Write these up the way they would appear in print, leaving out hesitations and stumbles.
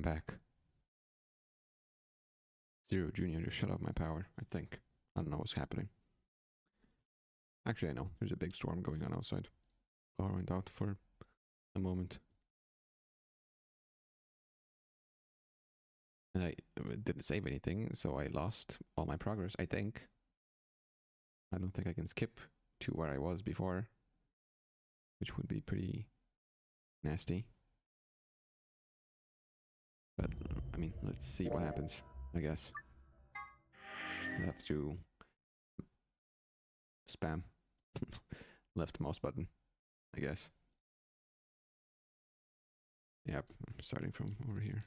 back. Zero Junior just shut off my power, I think. I don't know what's happening. Actually, I know. There's a big storm going on outside. Power went out for a moment. And I didn't save anything, so I lost all my progress, I think. I don't think I can skip to where I was before, which would be pretty nasty. But, I mean, let's see what happens, I guess. I have to spam left mouse button, I guess. Yep, I'm starting from over here.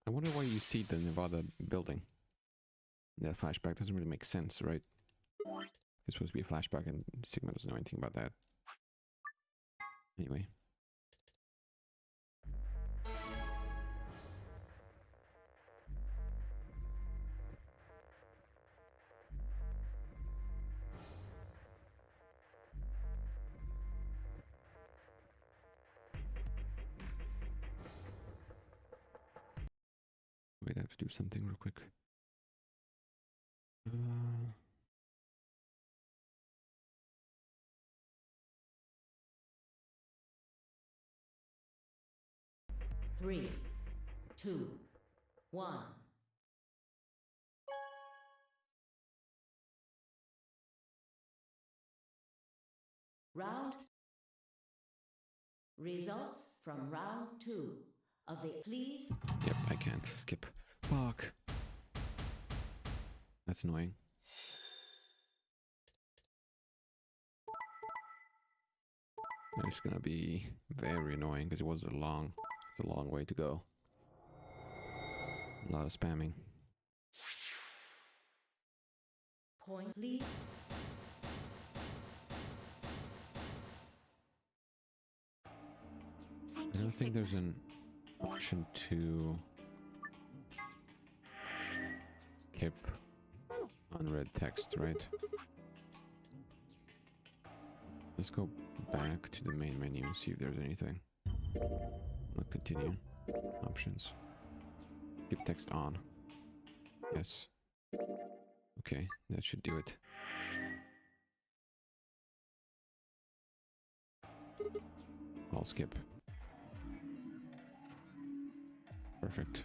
I wonder why you see the Nevada building. That flashback doesn't really make sense, right? It's supposed to be a flashback and Sigma doesn't know anything about that. Anyway. Wait, I have to do something real quick. Three, two, one. Round. Results from round 2 of the please. Yep, I can't skip. Fuck. That's annoying. It's gonna be very annoying because it's a long way to go. A lot of spamming. Point, please. I don't think there's an option to skip unread text, right? Let's go back to the main menu and see if there's anything. I'll continue. Options. Keep text on. Yes. Okay, that should do it. I'll skip. Perfect.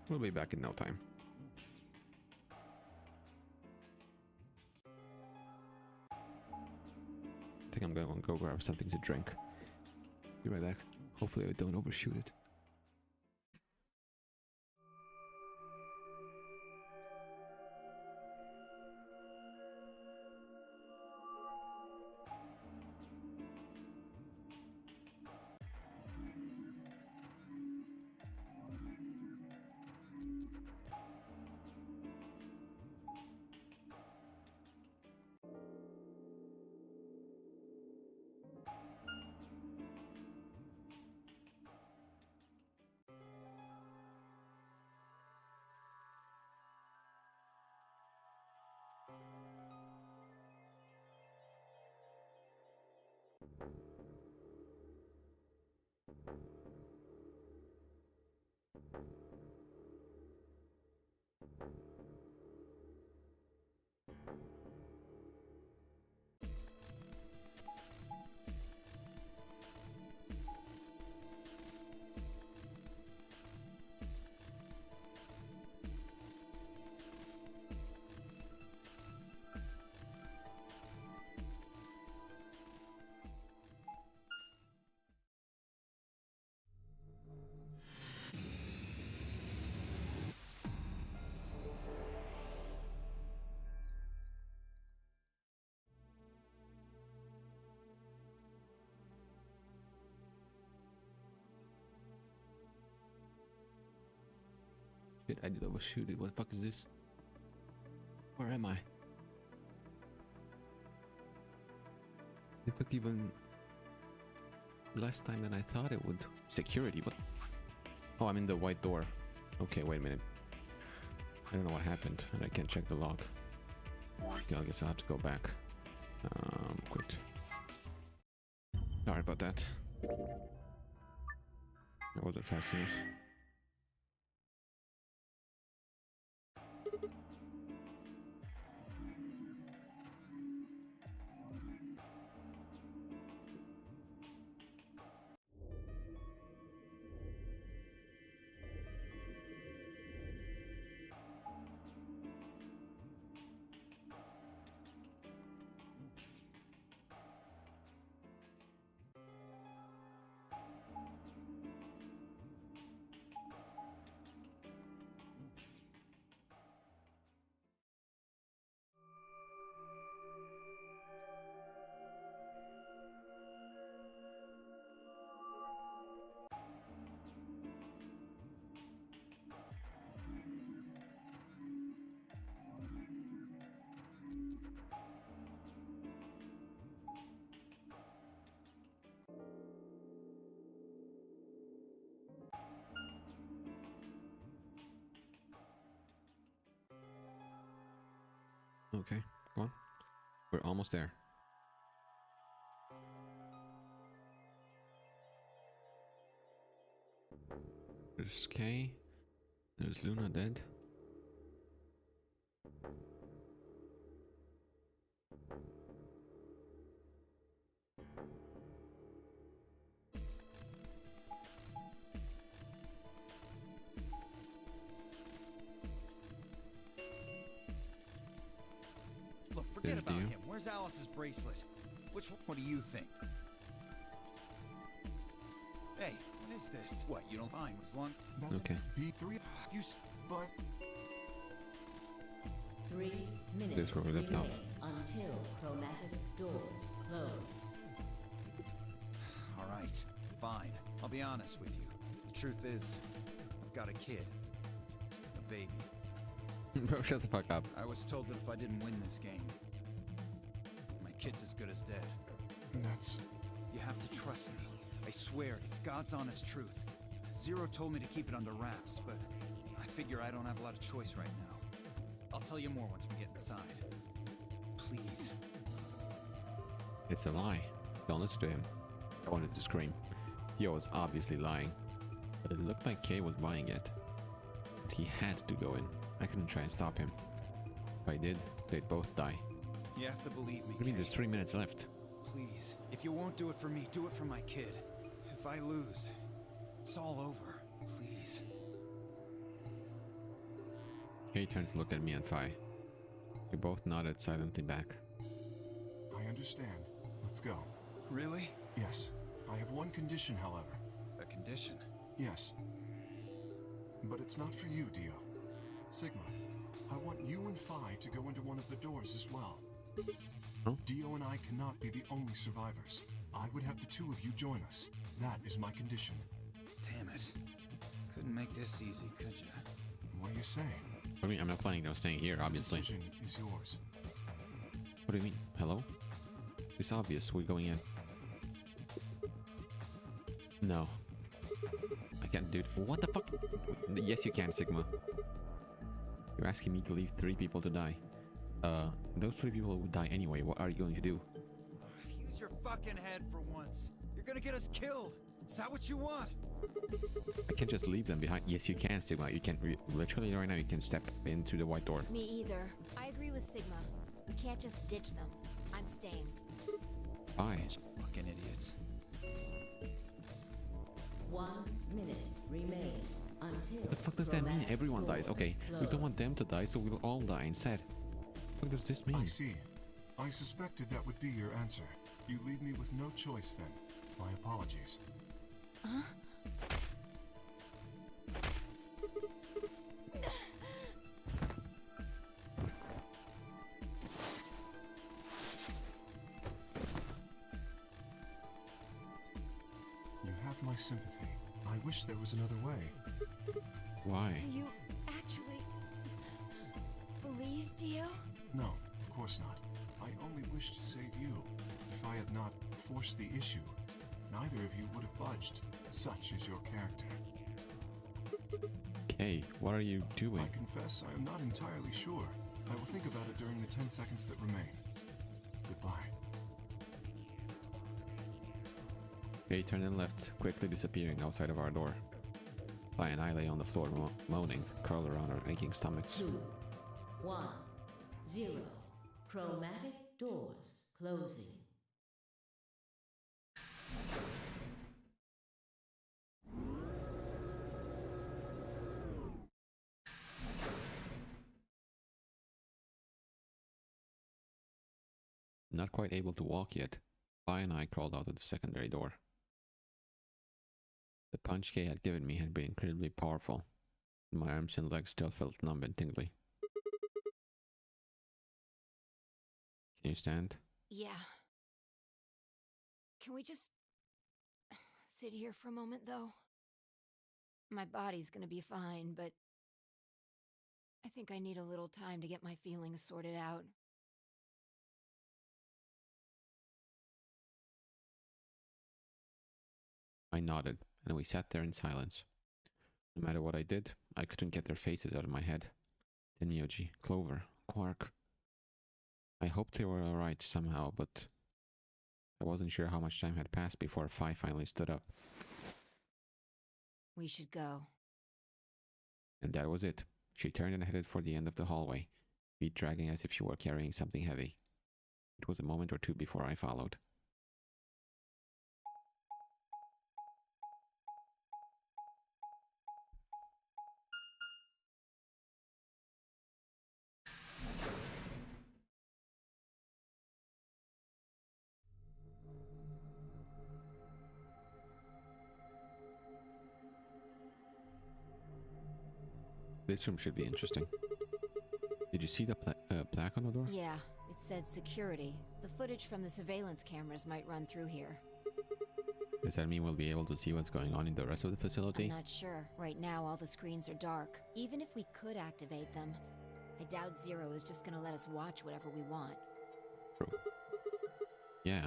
We'll be back in no time. I think I'm gonna go grab something to drink. Be right back. Hopefully I don't overshoot it. Shit, I did overshoot it. What the fuck is this? Where am I? It took even less time than I thought it would. Security, what? Oh, I'm in the white door. Okay, wait a minute. I don't know what happened, and I can't check the log. Okay, I guess I'll have to go back. Quit. Sorry about that. That wasn't fast enough. Okay, come on. We're almost there. There's Kay. There's Luna dead. Look, forget There's about Dio. him. Where's Alice's bracelet? Which one? What do you think? Hey, what is this? What, you don't mind as long... That's Okay. B3. You But 3 minutes This is where we left off. remain until chromatic doors close. Alright, fine. I'll be honest with you. The truth is, I've got a kid. A baby. Bro, shut the fuck up. I was told that if I didn't win this game, my kid's as good as dead. that's... You have to trust me. I swear, it's God's honest truth. Zero told me to keep it under wraps, but I figure I don't have a lot of choice right now. I'll tell you more once we get inside. Please. It's a lie. Don't listen to him. I wanted to scream. Yo was obviously lying. But it looked like Kay was buying it. But he had to go in. I couldn't try and stop him. If I did, they'd both die. You have to believe me, What do you mean Kay. there's 3 minutes left? Please. If you won't do it for me, do it for my kid. If I lose, it's all over. Please. Kay turned to look at me and Fi. We both nodded silently back. I understand. Let's go. Really? Yes. I have one condition, however. A condition? Yes. But it's not for you, Dio. Sigma, I want you and Phi to go into one of the doors as well. Huh? Dio and I cannot be the only survivors. I would have the two of you join us. That is my condition. Damn it. Couldn't make this easy, could you? What are you saying? I mean, I'm not planning on staying here, The obviously. decision is yours. What do you mean? Hello? It's obvious we're going in. No. I can't do it. What the fuck? Yes, you can, Sigma. You're asking me to leave 3 people to die. Those 3 people would die anyway. What are you going to do? Use your fucking head for once. You're gonna get us killed. Is that what you want? I can't just leave them behind. Yes, you can, Sigma. You can literally right now. You can step into the white door. Me either. I agree with Sigma. We can't just ditch them. I'm staying. Bye. Bunch of fucking idiots. 1 minute remains until What the fuck does that mean? chromatic Everyone dies. doors Okay, we don't close. want them to die, so we'll all die instead. What does this I mean? see. I suspected that would be your answer. You leave me with no choice then. My apologies. You have my sympathy. I wish there was another way. Why? Do you actually believe, Dio? No, of course not. I only wished to save you. If I had not forced the issue, neither of you would have budged. Such is your character. Okay, what are you doing? I confess I am not entirely sure. I will think about it during the 10 seconds that remain. Goodbye. Okay, turn and left, quickly disappearing outside of our door. Vi and I lay on the floor moaning, curled around our aching stomachs. 2, 1, 0. Chromatic doors closing. Not quite able to walk yet, Vi and I crawled out of the secondary door. The punch Kay had given me had been incredibly powerful, and my arms and legs still felt numb and tingly. Can you stand? Yeah. Can we just sit here for a moment, though? My body's gonna be fine, but I think I need a little time to get my feelings sorted out. I nodded, and we sat there in silence. No matter what I did, I couldn't get their faces out of my head. Tenmyoji, Clover, Quark. I hoped they were alright somehow, but I wasn't sure how much time had passed before Fi finally stood up. We should go. And that was it. She turned and headed for the end of the hallway, feet dragging as if she were carrying something heavy. It was a moment or two before I followed. This room should be interesting. Did you see the plaque on the door? Yeah, it said security. The footage from the surveillance cameras might run through here. Does that mean we'll be able to see what's going on in the rest of the facility? I'm not sure. Right now, all the screens are dark. Even if we could activate them, I doubt Zero is just gonna let us watch whatever we want. True. Yeah,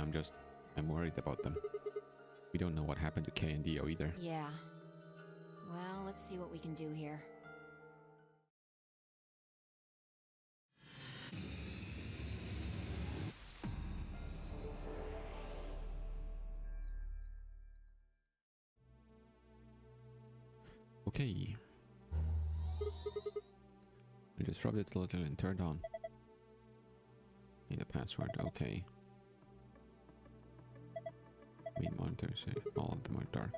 I'm worried about them. We don't know what happened to Kay and Dio either. Yeah. Well, let's see what we can do here. Okay. I just rubbed it a little and turned on. Need a password, okay. Main monitors, all of them are dark.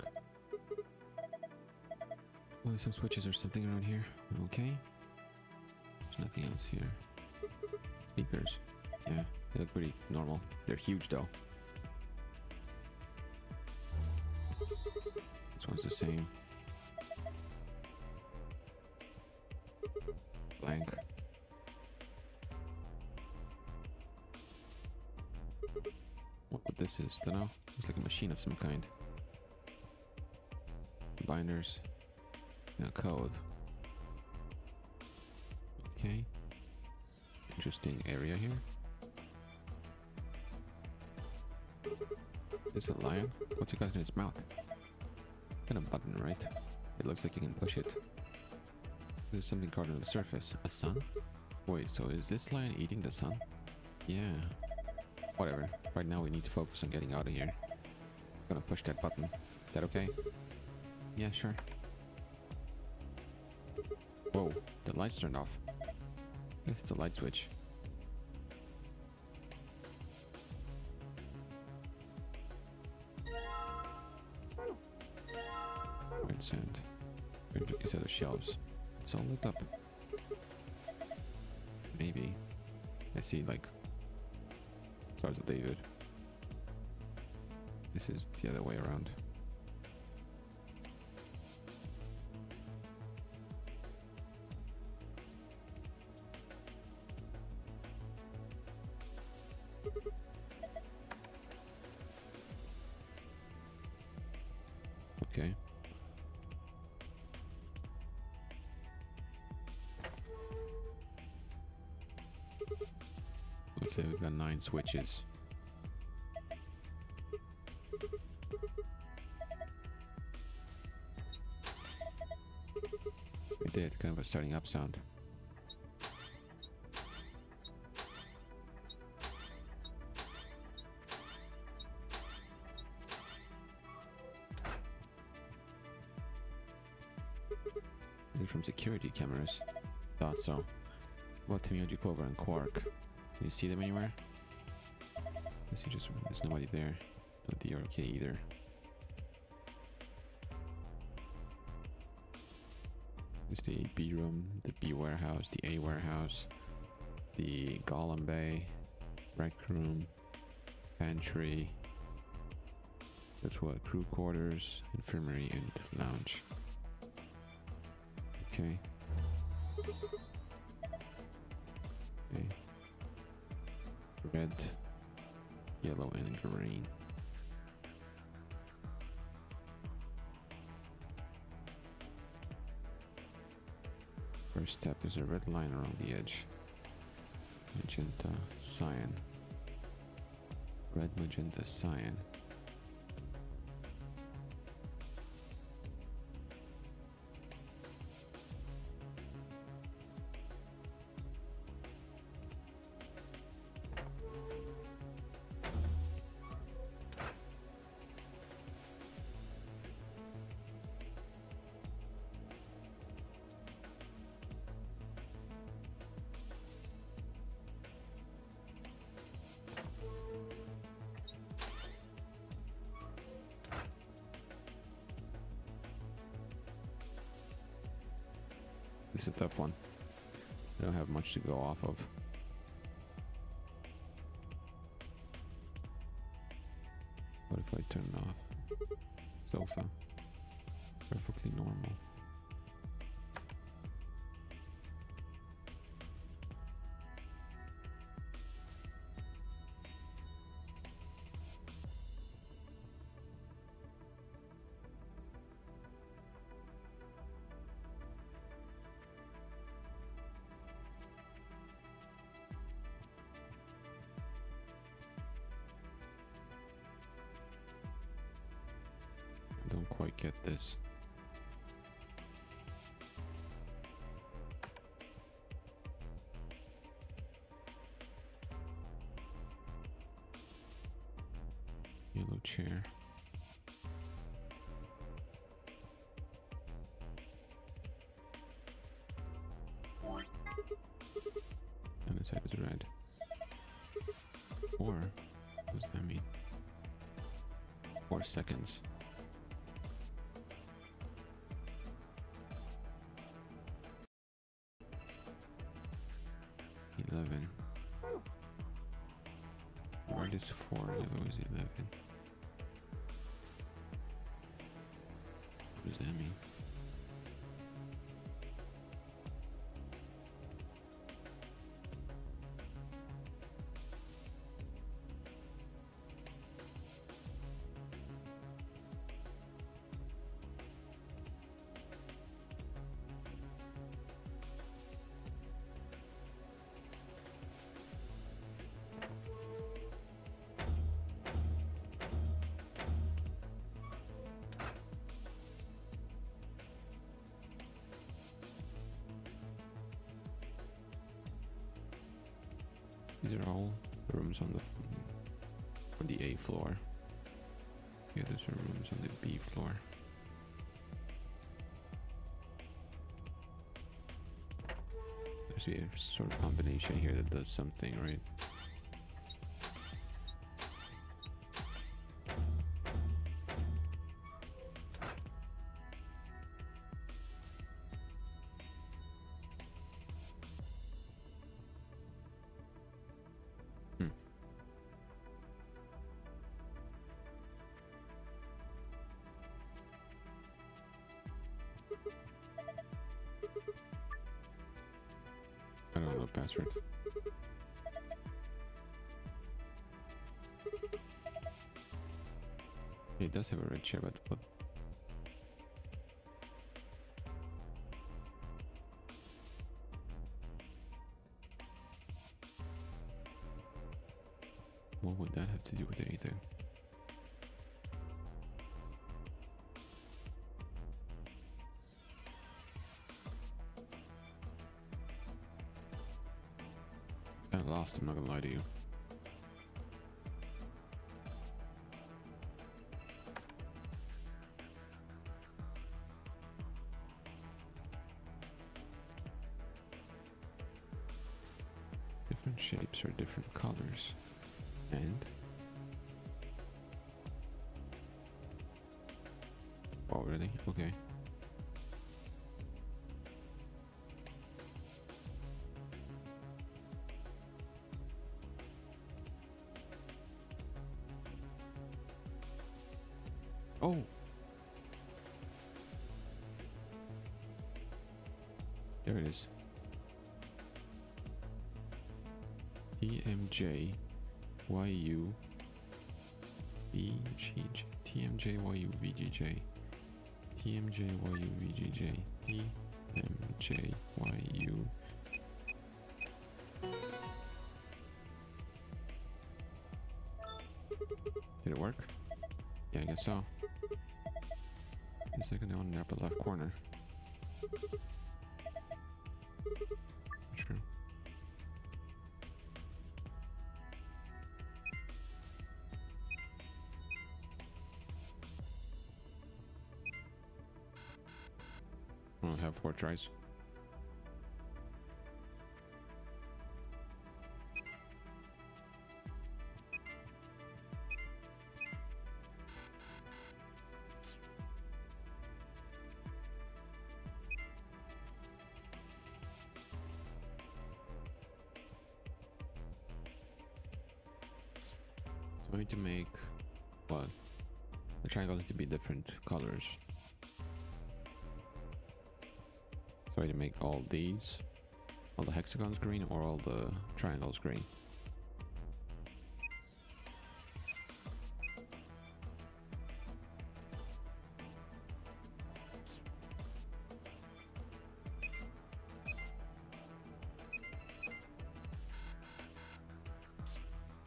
Oh, there's some switches or something around here. Okay. There's nothing else here. Speakers. Yeah, they look pretty normal. They're huge though. This one's the same. Blank. What this is, don't know. It's like a machine of some kind. Binders. And a code. Okay. Interesting area here. Is it a lion? What's it got in its mouth? Got a button, right? It looks like you can push it. There's something carved on the surface. A sun? Wait, so is this lion eating the sun? Yeah. Whatever. Right now we need to focus on getting out of here. I'm gonna push that button. Is that okay? Yeah, sure. Whoa, the lights turned off. I guess it's a light switch. White sand. These other shelves. It's all lit up. Maybe. I see, like, Stars of David. This is the other way around. Okay. So we've got 9 switches. We did, kind of a starting up sound. Is it from security cameras? Thought so. What, Timioji, Clover, and Quark? Can you see them anywhere? I see just there's nobody there. No DRK either. There's the B room, the B warehouse, the A warehouse, the Golem Bay, rec room, pantry. That's what, crew quarters, infirmary, and lounge. Okay. Okay. Red, yellow, and green. First step, there's a red line around the edge. Magenta, cyan. Red, magenta, cyan. This is a tough one. I don't have much to go off of. What if I turn it off? Sofa. Perfectly normal. Don't quite get this. Yellow chair. And this side is red. Or, what does that mean? 4 seconds. 11. Red is 4, yellow is 11. What does that mean? These are all the rooms on the A floor. Yeah, those are rooms on the B floor. There's a sort of combination here that does something, right? I don't know the password. It does have a red chair, but what? that have to do with anything? Kinda lost, I'm not gonna lie to you. Different shapes or different colors. And oh, really? Okay. Oh. There it is. TMJ YU VGJ TMJ YU VGJ TMJ YU VGJ TMJ YU. Did it work? Yeah, I guess so. It's like on the upper left corner. Sure. I'll have 4 tries. So I need to make what? The triangle need to be different colors. So I need to make all these, all the hexagons green or all the triangles green.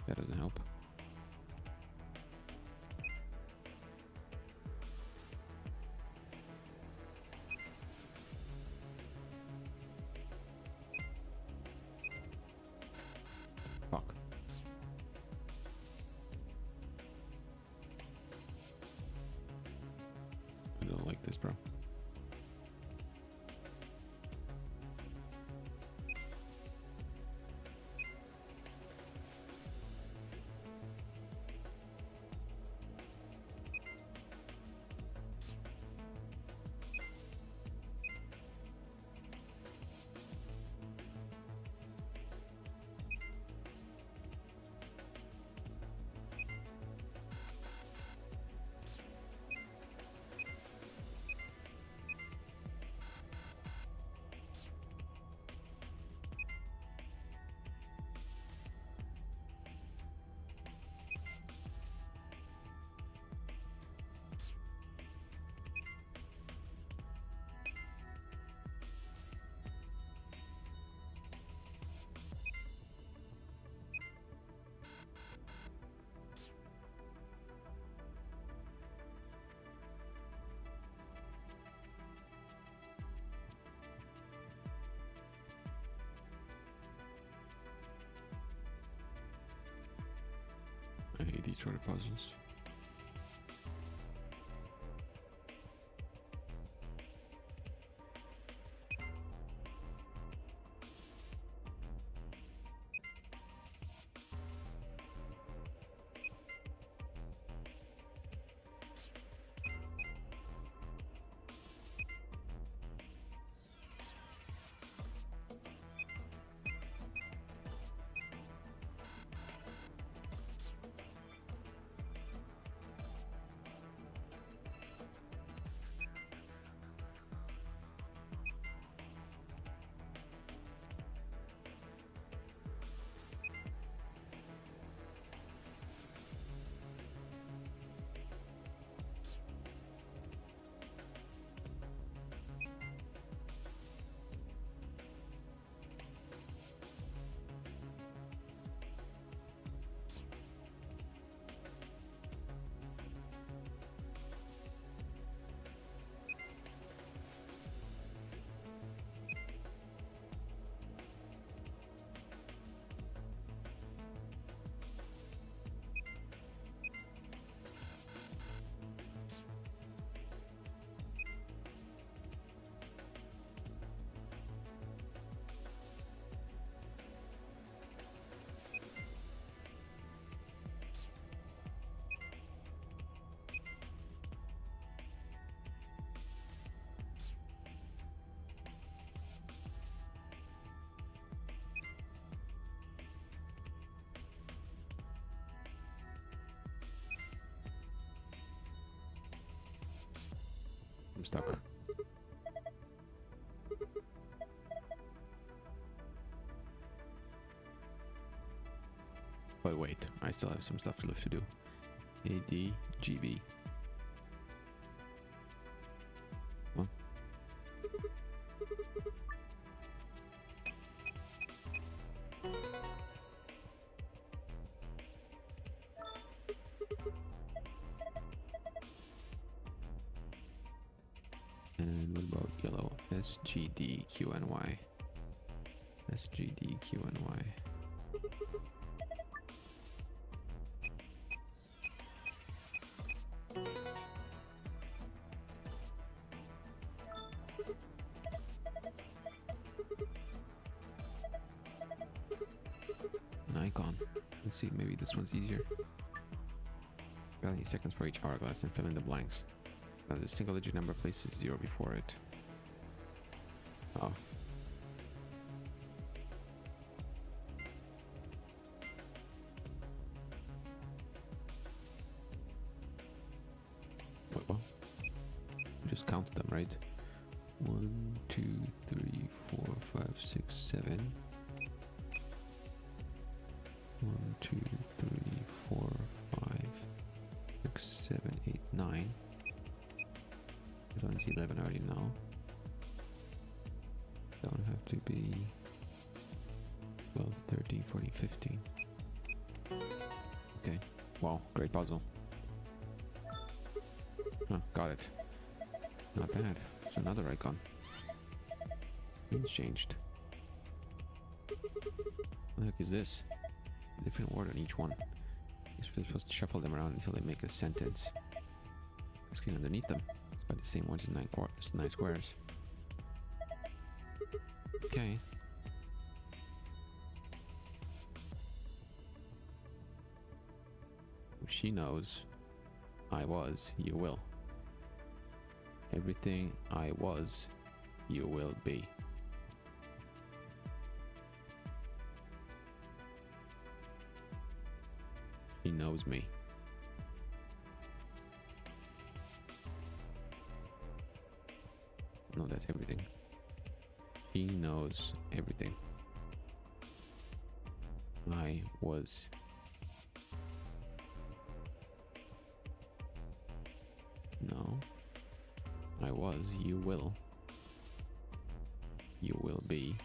That doesn't help. Fuck. I don't like this, bro. I hate these sort of puzzles. stuck. But wait, I still have some stuff left to do. ADGB. Well. And what about yellow? SGDQNY. SGDQNY. An icon. Let's see, maybe this one's easier. 20 seconds for each hourglass and fill in the blanks. Now the single digit number places 0 before it. Oh. Well, just count them, right? 1, 2, 3, 4, 5, 6, 7. 1, 2, 3, 4, 5, 6, 7, 8, 9. This one's 11 already now. Don't have to be 12, 13, 14, 15. Okay. Wow, great puzzle. Huh, got it. Not bad. It's another icon. It's changed. What the heck is this? Different word on each one. You're supposed to shuffle them around until they make a sentence. The screen underneath them. It's got the same ones as 9 squares. Okay. She knows I was, you will. Everything I was, you will be. She knows me. No, that's everything. She knows everything. I was. No. I was, you will. You will be.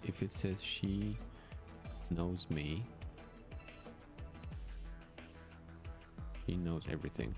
If it says she knows me, she knows everything.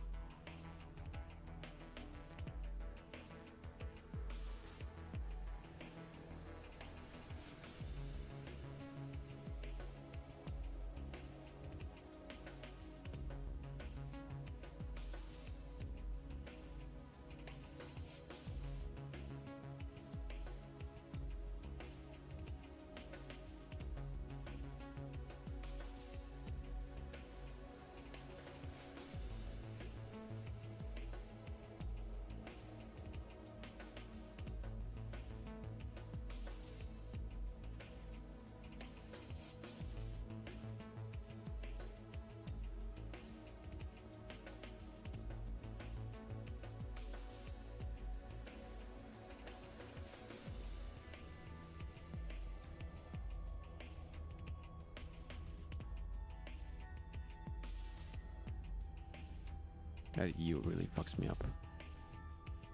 That you really fucks me up.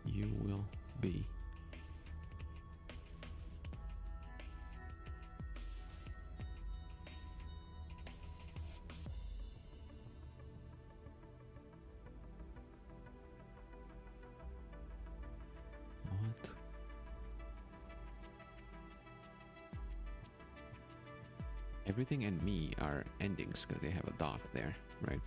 You will be. What? Everything and me are endings because they have a dot there, right?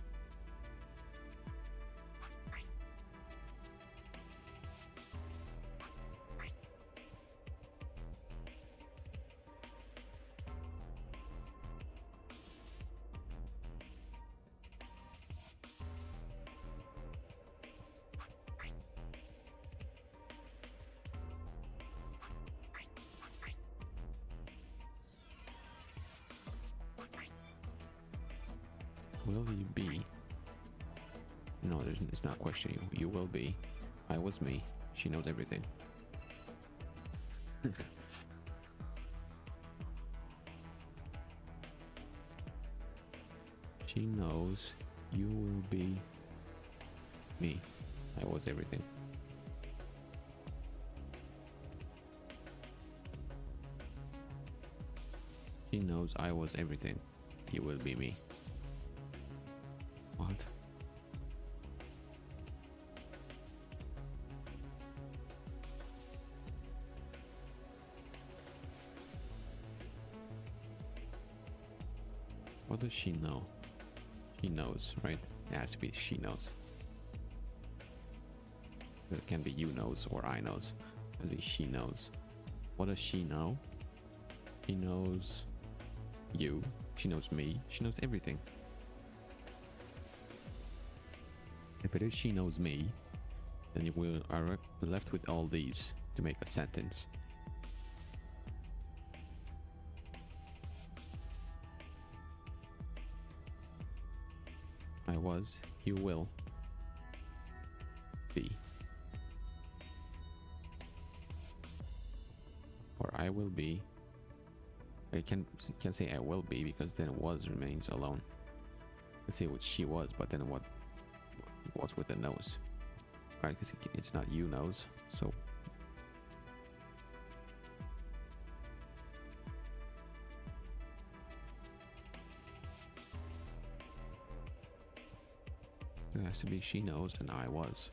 Will you be? No, it's not questioning you. You will be. I was me. She knows everything. She knows you will be me. I was everything. She knows I was everything. You will be me. What? What does she know? She knows, right? It has to be she knows. It can be you knows or I knows. It can be she knows. What does she know? She knows you. She knows me. She knows everything. If it is she knows me, then you are left with all these to make a sentence. I was, you will be. Or I will be. I can say I will be because then was remains alone. Let's say what she was, but then what's with the nose? Right, because it's not you knows, so it has to be she knows and I was.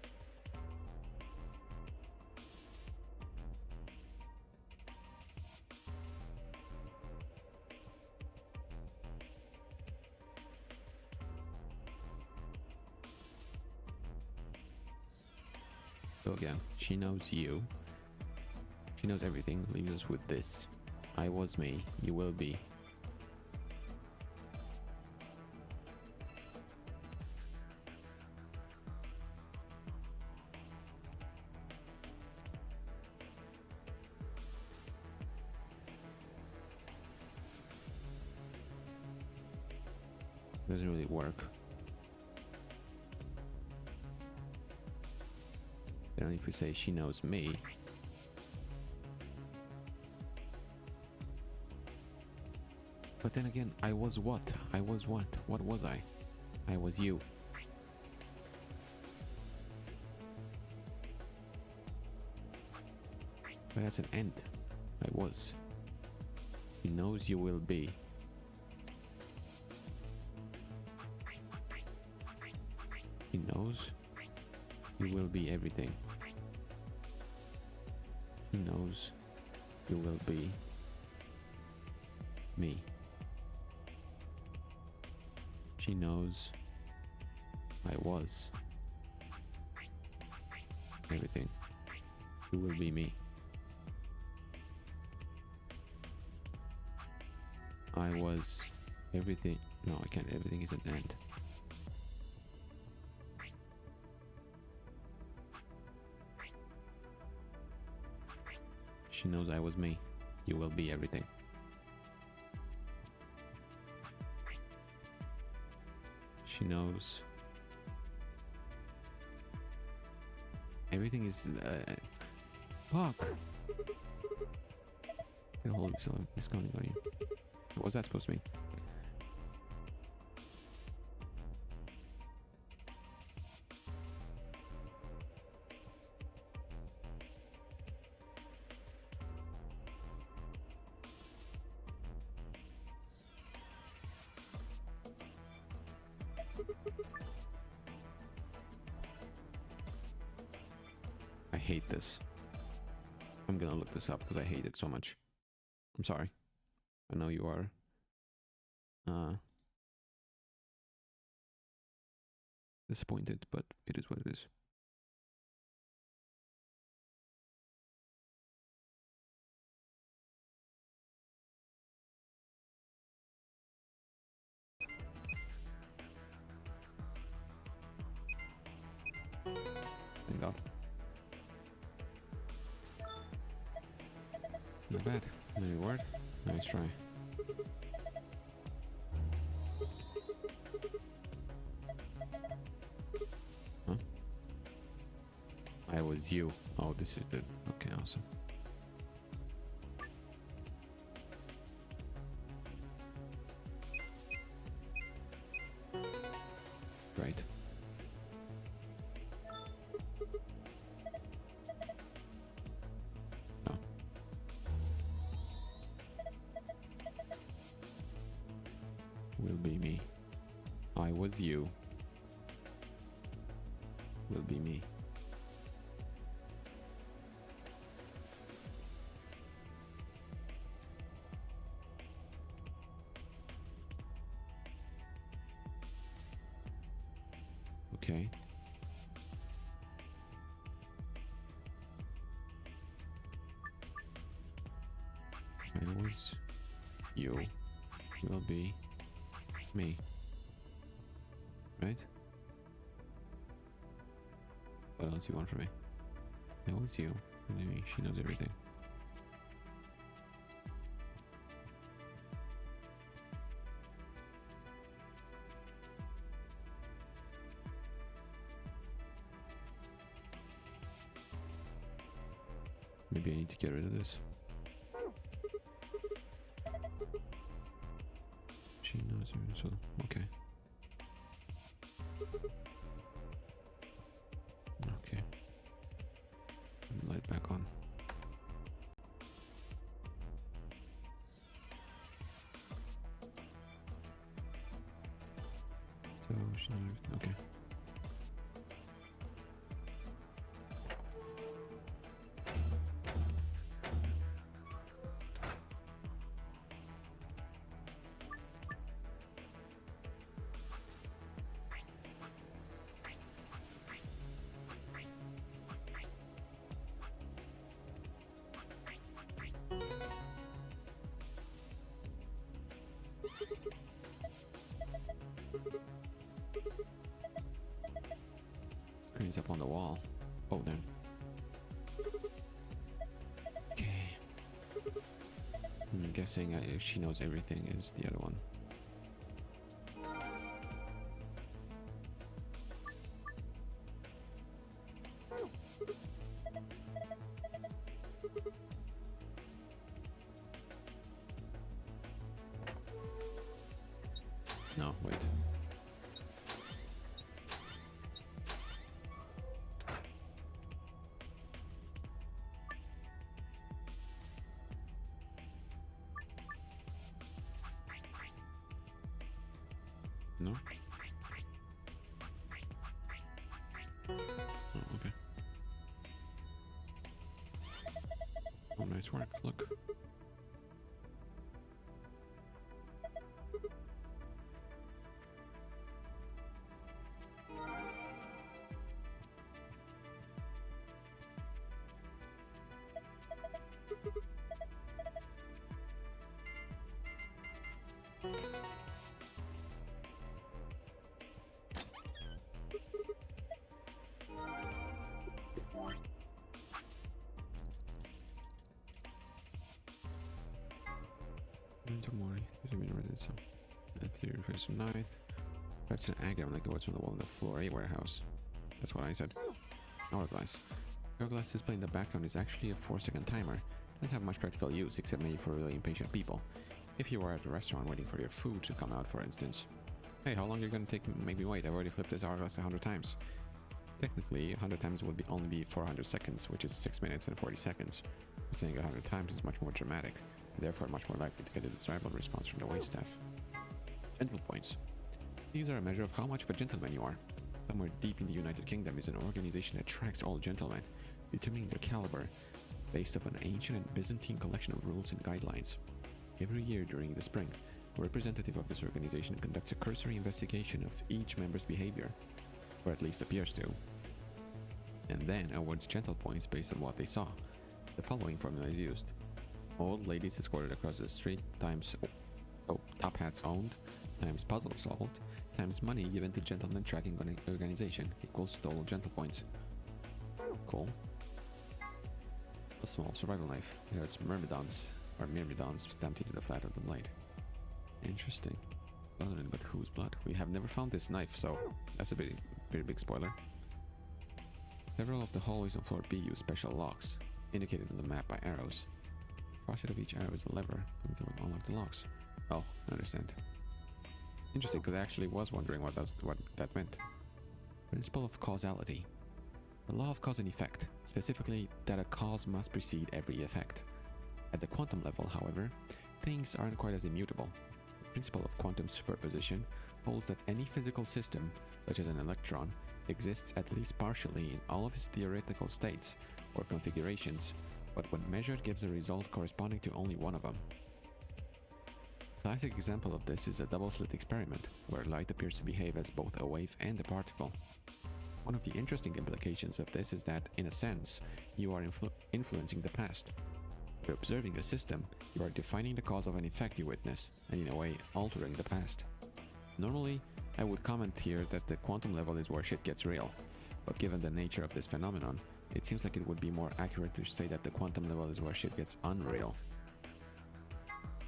So again, she knows you. She knows everything. Leaves us with this. I was me. You will be. Doesn't really work. Then if we say she knows me, but then again, I was what? I was what? What was I? I was you. But that's an end. I was. He knows you will be. He knows you will be everything. He knows you will be me. She knows I was everything. You will be me. I was everything. No, I can't. Everything is an end. She knows I was me. You will be everything. She knows everything is fuck. Get a hold of yourself. I'm discounting on you. What was that supposed to mean? I hate this. I'm gonna look this up because I hate it so much. I'm sorry. I know you are. Disappointed, but it is what it is. Thank God. Not bad. Any word? Nice try. was you. Oh, this is the... Okay, awesome. Great. Oh. Will be me. I was you. Will be me. Okay. I was you. Will be me. Right? What else you want from me? It was you. Will be me. She knows everything. Maybe I need to get rid of this. She knows everything, so okay. Okay. Light back on. So she knows everything. Okay. Screen's up on the wall. Oh, then. Okay. I'm guessing if she knows everything is the other one. No, wait. No? Oh, okay. Oh, nice work. Look. Tomorrow, there's a minute read some. Clear face of night. That's an agram like the words on the wall on the floor, a warehouse. That's what I said. Hourglass. Hourglass display in the background is actually a 4-second timer. Doesn't have much practical use except maybe for really impatient people. If you were at a restaurant waiting for your food to come out, for instance. Hey, how long are you gonna take to make me wait? I've already flipped this hourglass 100 times. Technically, 100 times would only be 400 seconds, which is 6 minutes and 40 seconds. But saying 100 times is much more dramatic, and therefore much more likely to get a desirable response from the waitstaff. Gentle points. These are a measure of how much of a gentleman you are. Somewhere deep in the United Kingdom is an organization that tracks all gentlemen, determining their caliber based on an ancient and Byzantine collection of rules and guidelines. Every year during the spring, a representative of this organization conducts a cursory investigation of each member's behavior, or at least appears to, and then awards gentle points based on what they saw. The following formula is used. Old ladies escorted across the street times top hats owned times puzzle solved times money given to gentleman tracking organization equals total gentle points. Cool. A small survival knife. It has myrmidons stamped into the flat of the blade. Interesting. Blood on it, but whose blood? We have never found this knife, so that's a pretty big spoiler. Several of the hallways on floor B use special locks, indicated on the map by arrows. The far side of each arrow is a lever, and it will unlock the locks. Oh, I understand. Interesting, because I actually was wondering what that meant. Principle of causality. The law of cause and effect, specifically that a cause must precede every effect. At the quantum level, however, things aren't quite as immutable. The principle of quantum superposition holds that any physical system, such as an electron, exists at least partially in all of its theoretical states or configurations, but when measured gives a result corresponding to only one of them. A classic example of this is a double-slit experiment, where light appears to behave as both a wave and a particle. One of the interesting implications of this is that, in a sense, you are influencing the past. By observing the system, you are defining the cause of an effect you witness, and in a way, altering the past. Normally, I would comment here that the quantum level is where shit gets real, but given the nature of this phenomenon, it seems like it would be more accurate to say that the quantum level is where shit gets unreal.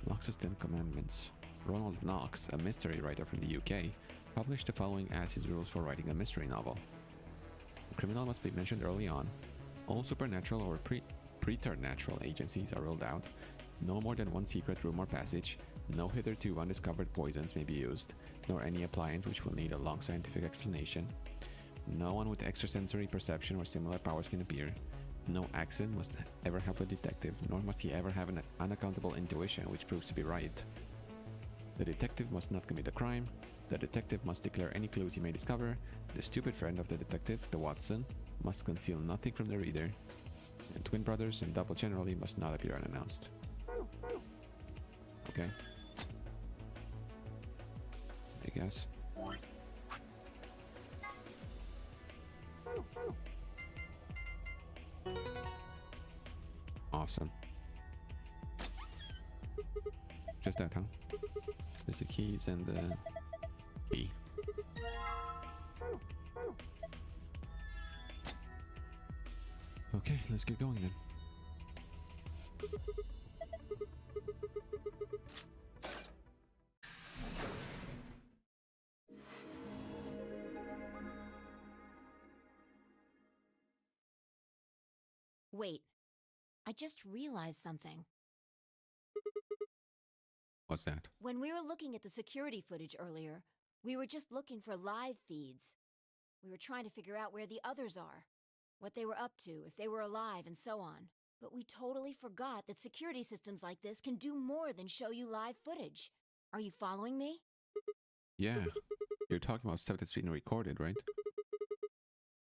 Knox's 10 Commandments. Ronald Knox, a mystery writer from the UK, published the following as his rules for writing a mystery novel. The criminal must be mentioned early on. All supernatural or preternatural agencies are ruled out. No more than one secret room or passage. No hitherto undiscovered poisons may be used, nor any appliance which will need a long scientific explanation. No one with extrasensory perception or similar powers can appear. No accident must ever help a detective, nor must he ever have an unaccountable intuition which proves to be right. The detective must not commit a crime. The detective must declare any clues he may discover. The stupid friend of the detective, the Watson, must conceal nothing from the reader. And twin brothers and double generally must not appear unannounced. Okay. I guess. Awesome. Just that, huh? There's the keys and the key. Okay, let's get going then. Wait, I just realized something. What's that? When we were looking at the security footage earlier, we were just looking for live feeds. We were trying to figure out where the others are, what they were up to, if they were alive, and so on. But we totally forgot that security systems like this can do more than show you live footage. Are you following me? Yeah, you're talking about stuff that's been recorded, right?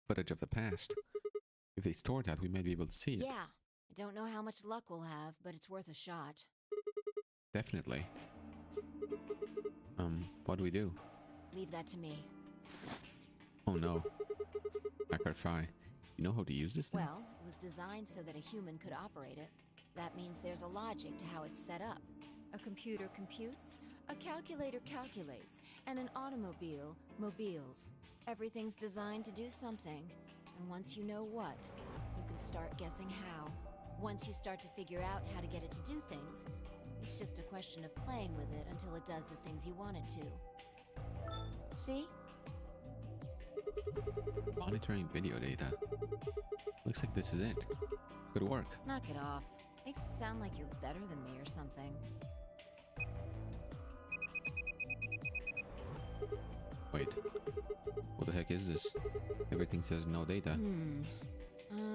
Footage of the past. If they store that, we may be able to see it. Yeah. I don't know how much luck we'll have, but it's worth a shot. Definitely. What do we do? Leave that to me. Oh no. Hacker Phi. You know how to use this thing? Well, it was designed so that a human could operate it. That means there's a logic to how it's set up. A computer computes, a calculator calculates, and an automobile mobiles. Everything's designed to do something. And once you know what, you can start guessing how. Once you start to figure out how to get it to do things, it's just a question of playing with it until it does the things you want it to. See? Monitoring video data. Looks like this is it. Good work. Knock it off. Makes it sound like you're better than me or something. Wait. What the heck is this? Everything says no data.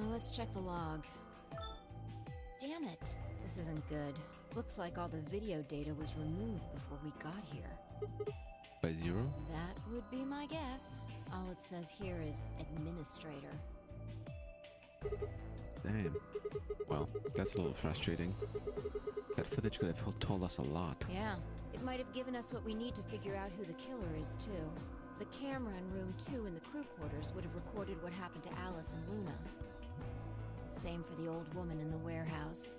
Let's check the log. Damn it. This isn't good. Looks like all the video data was removed before we got here. By 0? That would be my guess. All it says here is administrator. Damn. Well, that's a little frustrating. That footage could have told us a lot. Yeah. It might have given us what we need to figure out who the killer is, too. The camera in room 2 in the crew quarters would have recorded what happened to Alice and Luna. Same for the old woman in the warehouse.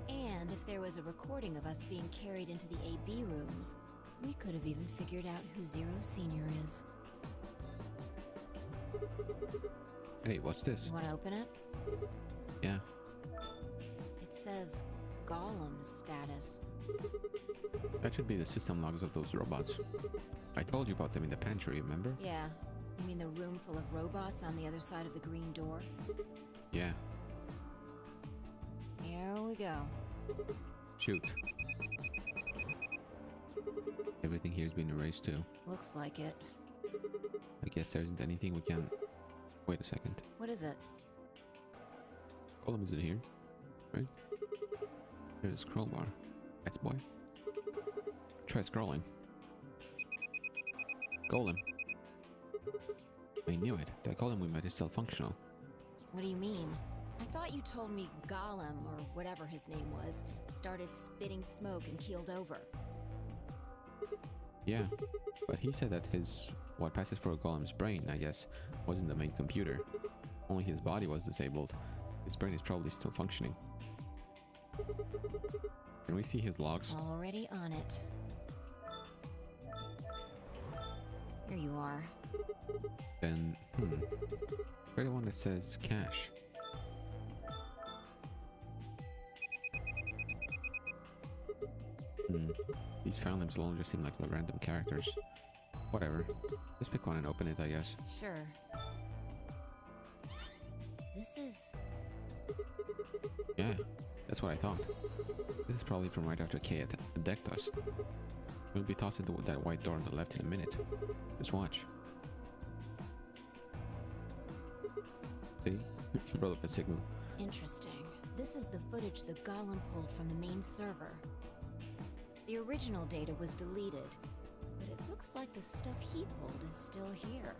And if there was a recording of us being carried into the AB rooms, we could have even figured out who Zero Senior is. Hey, what's this? You want to open it? Yeah. It says Golem's status. That should be the system logs of those robots. I told you about them in the pantry, remember? Yeah. You mean the room full of robots on the other side of the green door? Yeah. Here we go. Shoot. Everything here's been erased too. Looks like it. I guess there isn't anything we can... Wait a second. What is it? Column isn't here, right? There's a scroll bar. That's boy. Try scrolling. Golem. I knew it. That golem we met is still functional. What do you mean? I thought you told me Gollum, or whatever his name was, started spitting smoke and keeled over. Yeah, but he said that what passes for a golem's brain, I guess, wasn't the main computer. Only his body was disabled. His brain is probably still functioning. Can we see his logs? Already on it. Here you are. Then, try the one that says cash. These file names alone just seem like random characters. Whatever. Just pick one and open it, I guess. Sure. This is... Yeah, that's what I thought. This is probably from right after Kay attacked us. We'll be tossed into that white door on the left in a minute. Just watch. See? Roll up the signal. interesting. This is the footage the Golem pulled from the main server. The original data was deleted, but it looks like the stuff he pulled is still here.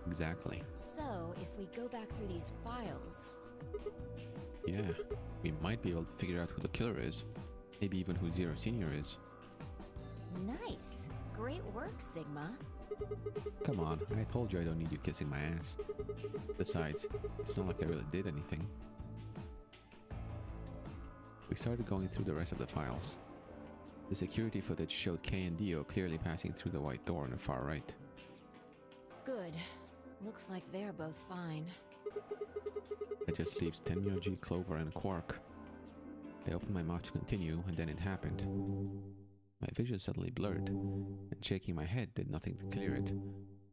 Exactly. So, if we go back through these files... Yeah, we might be able to figure out who the killer is. Maybe even who Zero Senior is. Nice! Great work, Sigma. Come on, I told you I don't need you kissing my ass. Besides, it's not like I really did anything. We started going through the rest of the files. The security footage showed Kay and Dio clearly passing through the white door on the far right. Good. Looks like they're both fine. That just leaves Tenyo, G, Clover, and Quark. I opened my mouth to continue, and then it happened. My vision suddenly blurred, and shaking my head did nothing to clear it.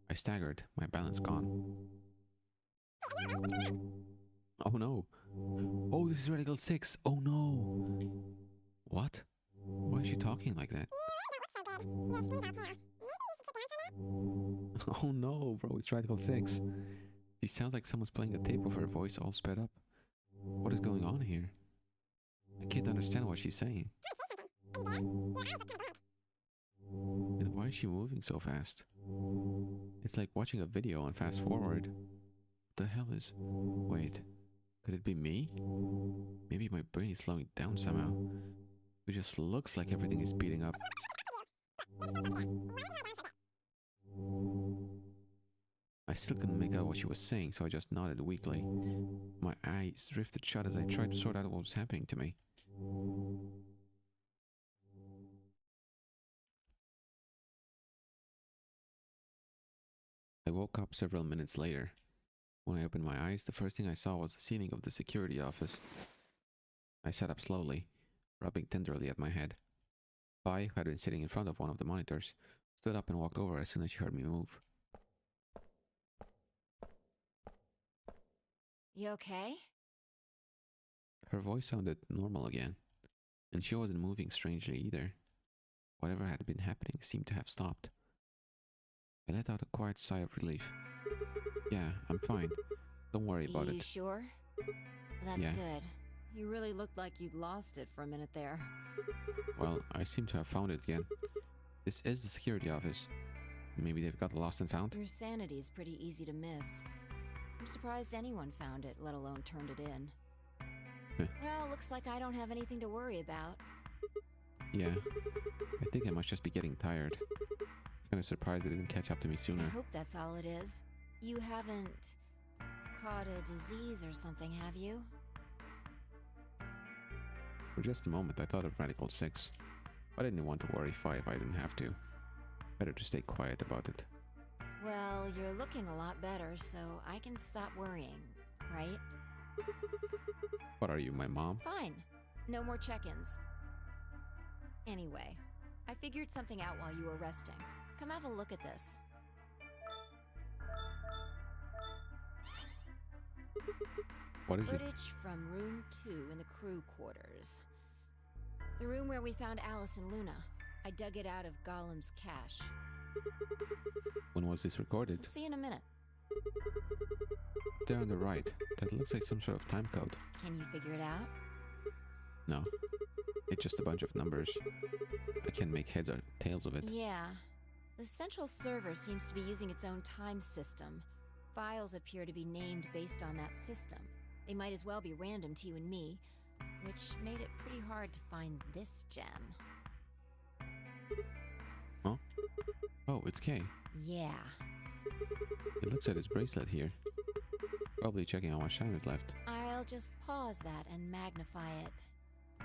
I staggered, my balance gone. Oh no! Oh, this is Radical 6! Oh no! What? Why is she talking like that? Oh no, bro, it's Radical 6. She sounds like someone's playing a tape of her voice all sped up. What is going on here? I can't understand what she's saying. And why is she moving so fast? It's like watching a video on fast forward. What the hell is... Wait, could it be me? Maybe my brain is slowing down somehow. It just looks like everything is speeding up. I still couldn't make out what she was saying, so I just nodded weakly. My eyes drifted shut as I tried to sort out what was happening to me. I woke up several minutes later. When I opened my eyes, the first thing I saw was the ceiling of the security office. I sat up slowly, rubbing tenderly at my head. Vi, who had been sitting in front of one of the monitors, stood up and walked over as soon as she heard me move. You okay? Her voice sounded normal again, and she wasn't moving strangely either. Whatever had been happening seemed to have stopped. I let out a quiet sigh of relief. Yeah, I'm fine. Don't worry about it. You sure? That's Yeah. good. You really looked like you'd lost it for a minute there. Well, I seem to have found it again. This is the security office. Maybe they've got lost and found? Your sanity's pretty easy to miss. I'm surprised anyone found it, let alone turned it in. Well, looks like I don't have anything to worry about. Yeah, I think I must just be getting tired. Kind of surprised they didn't catch up to me sooner. I hope that's all it is. You haven't caught a disease or something, have you? For just a moment, I thought of Radical 6. I didn't want to worry Fi if I didn't have to. Better to stay quiet about it. Well, you're looking a lot better, so I can stop worrying, right? What are you, my mom? Fine. No more check-ins. Anyway, I figured something out while you were resting. Come have a look at this. What is it? Footage from room 2 in the crew quarters. The room where we found Alice and Luna. I dug it out of Gollum's cache. When was this recorded? You'll see in a minute. There on the right. That looks like some sort of time code. Can you figure it out? No. It's just a bunch of numbers. I can't make heads or tails of it. Yeah. The central server seems to be using its own time system. Files appear to be named based on that system. They might as well be random to you and me, which made it pretty hard to find this gem. Huh? Oh, it's Kay. Yeah. He looks at his bracelet here. Probably checking how much time is left. I'll just pause that and magnify it.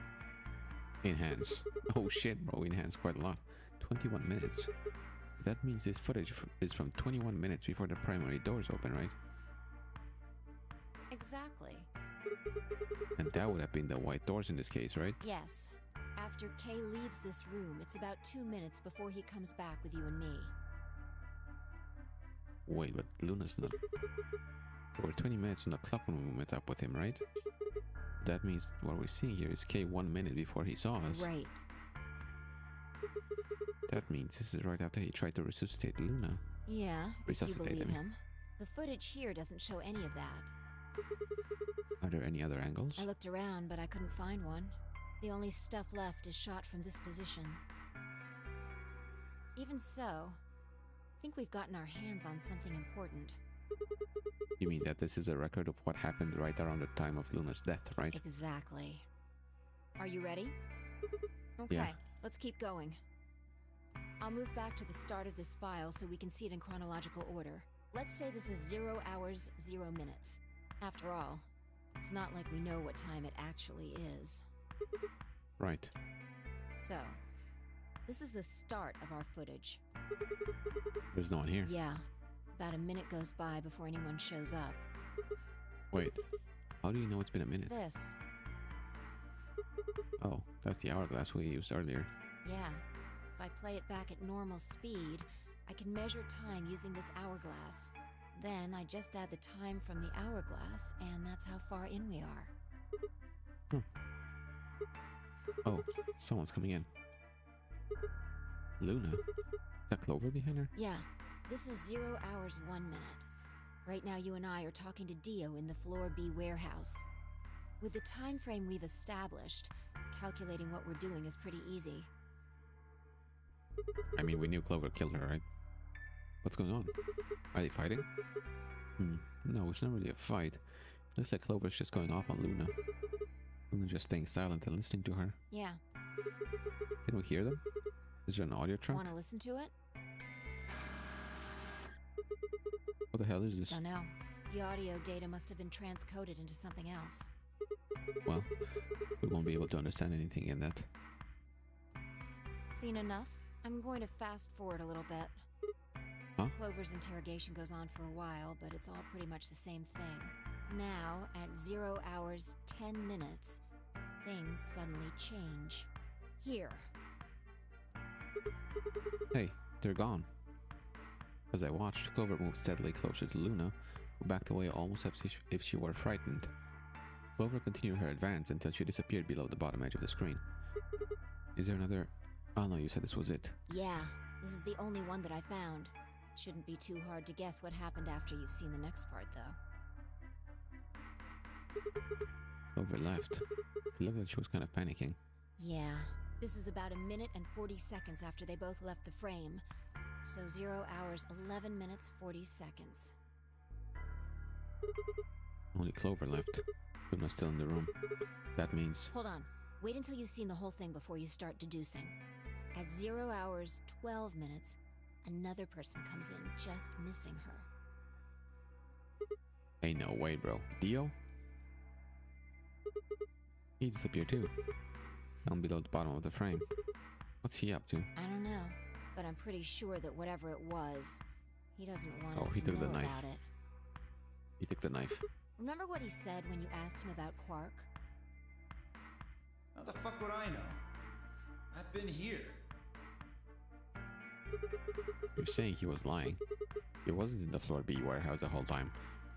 Enhance. Oh shit, bro, enhance quite a lot. 21 minutes. That means this footage is from 21 minutes before the primary doors open, right? Exactly. And that would have been the white doors in this case, right? Yes. After Kay leaves this room, it's about 2 minutes before he comes back with you and me. Wait, but Luna's not... There were 20 minutes on the clock when we met up with him, right? That means what we're seeing here is Kay 1 minute before he saw us. Right. That means this is right after he tried to resuscitate Luna. Yeah, if you Resuscitate believe him. him. The footage here doesn't show any of that. Are there any other angles? I looked around, but I couldn't find one. The only stuff left is shot from this position. Even so, I think we've gotten our hands on something important. You mean that this is a record of what happened right around the time of Luna's death, right? Exactly. Are you ready? Okay, Yeah. let's keep going. I'll move back to the start of this file so we can see it in chronological order. Let's say this is 0 hours, 0 minutes. After all, it's not like we know what time it actually is. Right. So, this is the start of our footage. There's no one here. Yeah, about a minute goes by before anyone shows up. Wait. How do you know it's been a minute? This, Oh, that's the hourglass we used earlier. yeah. If I play it back at normal speed, I can measure time using this hourglass. Then I just add the time from the hourglass, and that's how far in we are. Oh, someone's coming in. Luna? Is that Clover behind her? Yeah, this is 0 hours, 1 minute. Right now you and I are talking to Dio in the Floor B warehouse. With the time frame we've established, calculating what we're doing is pretty easy. I mean, we knew Clover killed her, right? What's going on? Are they fighting? No, it's not really a fight. Looks like Clover's just going off on Luna. Luna just staying silent and listening to her. Yeah, Can we hear them? Is there an audio track? want to listen to it? What the hell is this? Don't know. The audio data must have been transcoded into something else. Well, we won't be able to understand anything in that. Seen enough? I'm going to fast forward a little bit. Huh? Clover's interrogation goes on for a while, but it's all pretty much the same thing. Now, at 0 hours, 10 minutes, things suddenly change. Here. Hey, they're gone. As I watched, Clover moved steadily closer to Luna, who backed away almost as if she were frightened. Clover continued her advance until she disappeared below the bottom edge of the screen. Is there another... Oh no, you said this was it. Yeah, this is the only one that I found. Shouldn't be too hard to guess what happened after you've seen the next part, though. Clover left. It looked like she was kind of panicking. Yeah, this is about a minute and 40 seconds after they both left the frame. So 0 hours, 11 minutes, 40 seconds. Only Clover left. Luna's still in the room. That means... Hold on. Wait until you've seen the whole thing before you start deducing. At 0 hours, 12 minutes, another person comes in, just missing her. Ain't no way, bro. Dio? He disappeared too. Down below the bottom of the frame. What's he up to? I don't know, but I'm pretty sure that whatever it was, he doesn't want Oh, us he to took know the knife. about it. He took the knife. Remember what he said when you asked him about Quark? How the fuck would I know? I've been here. You're saying he was lying. He wasn't in the Floor B warehouse the whole time.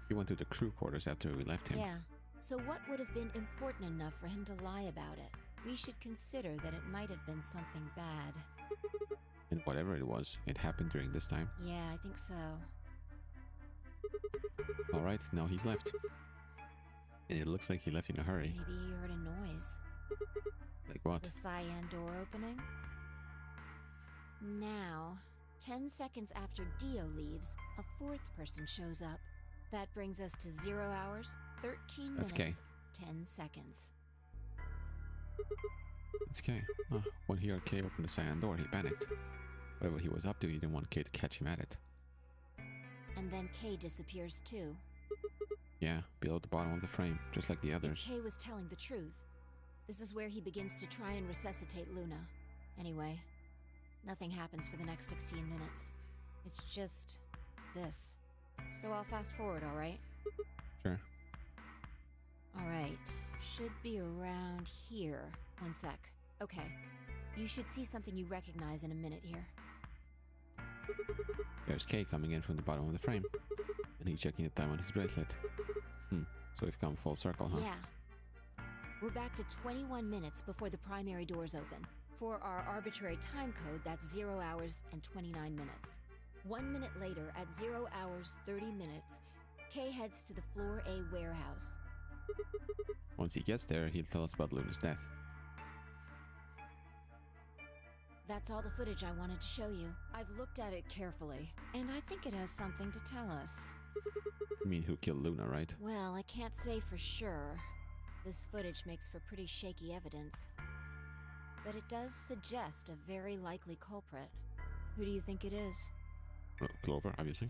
He went to the crew quarters after we left him. Yeah, So what would have been important enough for him to lie about it? We should consider that it might have been something bad. And whatever it was, it happened during this time. Yeah, I think so. Alright, now he's left. And it looks like he left in a hurry. Maybe he heard a noise. Like what? The cyan door opening? Now, 10 seconds after Dio leaves, a fourth person shows up. That brings us to 0 hours, 13 That's minutes, 10 seconds. It's Kay. When he heard Kay open the cyan door, he panicked. Whatever he was up to, he didn't want Kay to catch him at it. And then Kay disappears too. Yeah, below the bottom of the frame, just like the others. If Kay was telling the truth, this is where he begins to try and resuscitate Luna. Anyway, nothing happens for the next 16 minutes. It's just this. So I'll fast forward, alright? Sure. Alright, should be around here. One sec. Okay, you should see something you recognize in a minute here. There's Kay coming in from the bottom of the frame. And he's checking the time on his bracelet. So we've come full circle, huh? Yeah. We're back to 21 minutes before the primary doors open. For our arbitrary time code, that's 0 hours and 29 minutes. 1 minute later, at 0 hours 30 minutes, Kay heads to the Floor A warehouse. Once he gets there, he'll tell us about Luna's death. That's all the footage I wanted to show you. I've looked at it carefully, and I think it has something to tell us. You mean who killed Luna, right? Well, I can't say for sure. This footage makes for pretty shaky evidence. But it does suggest a very likely culprit. Who do you think it is? Well, Clover, obviously.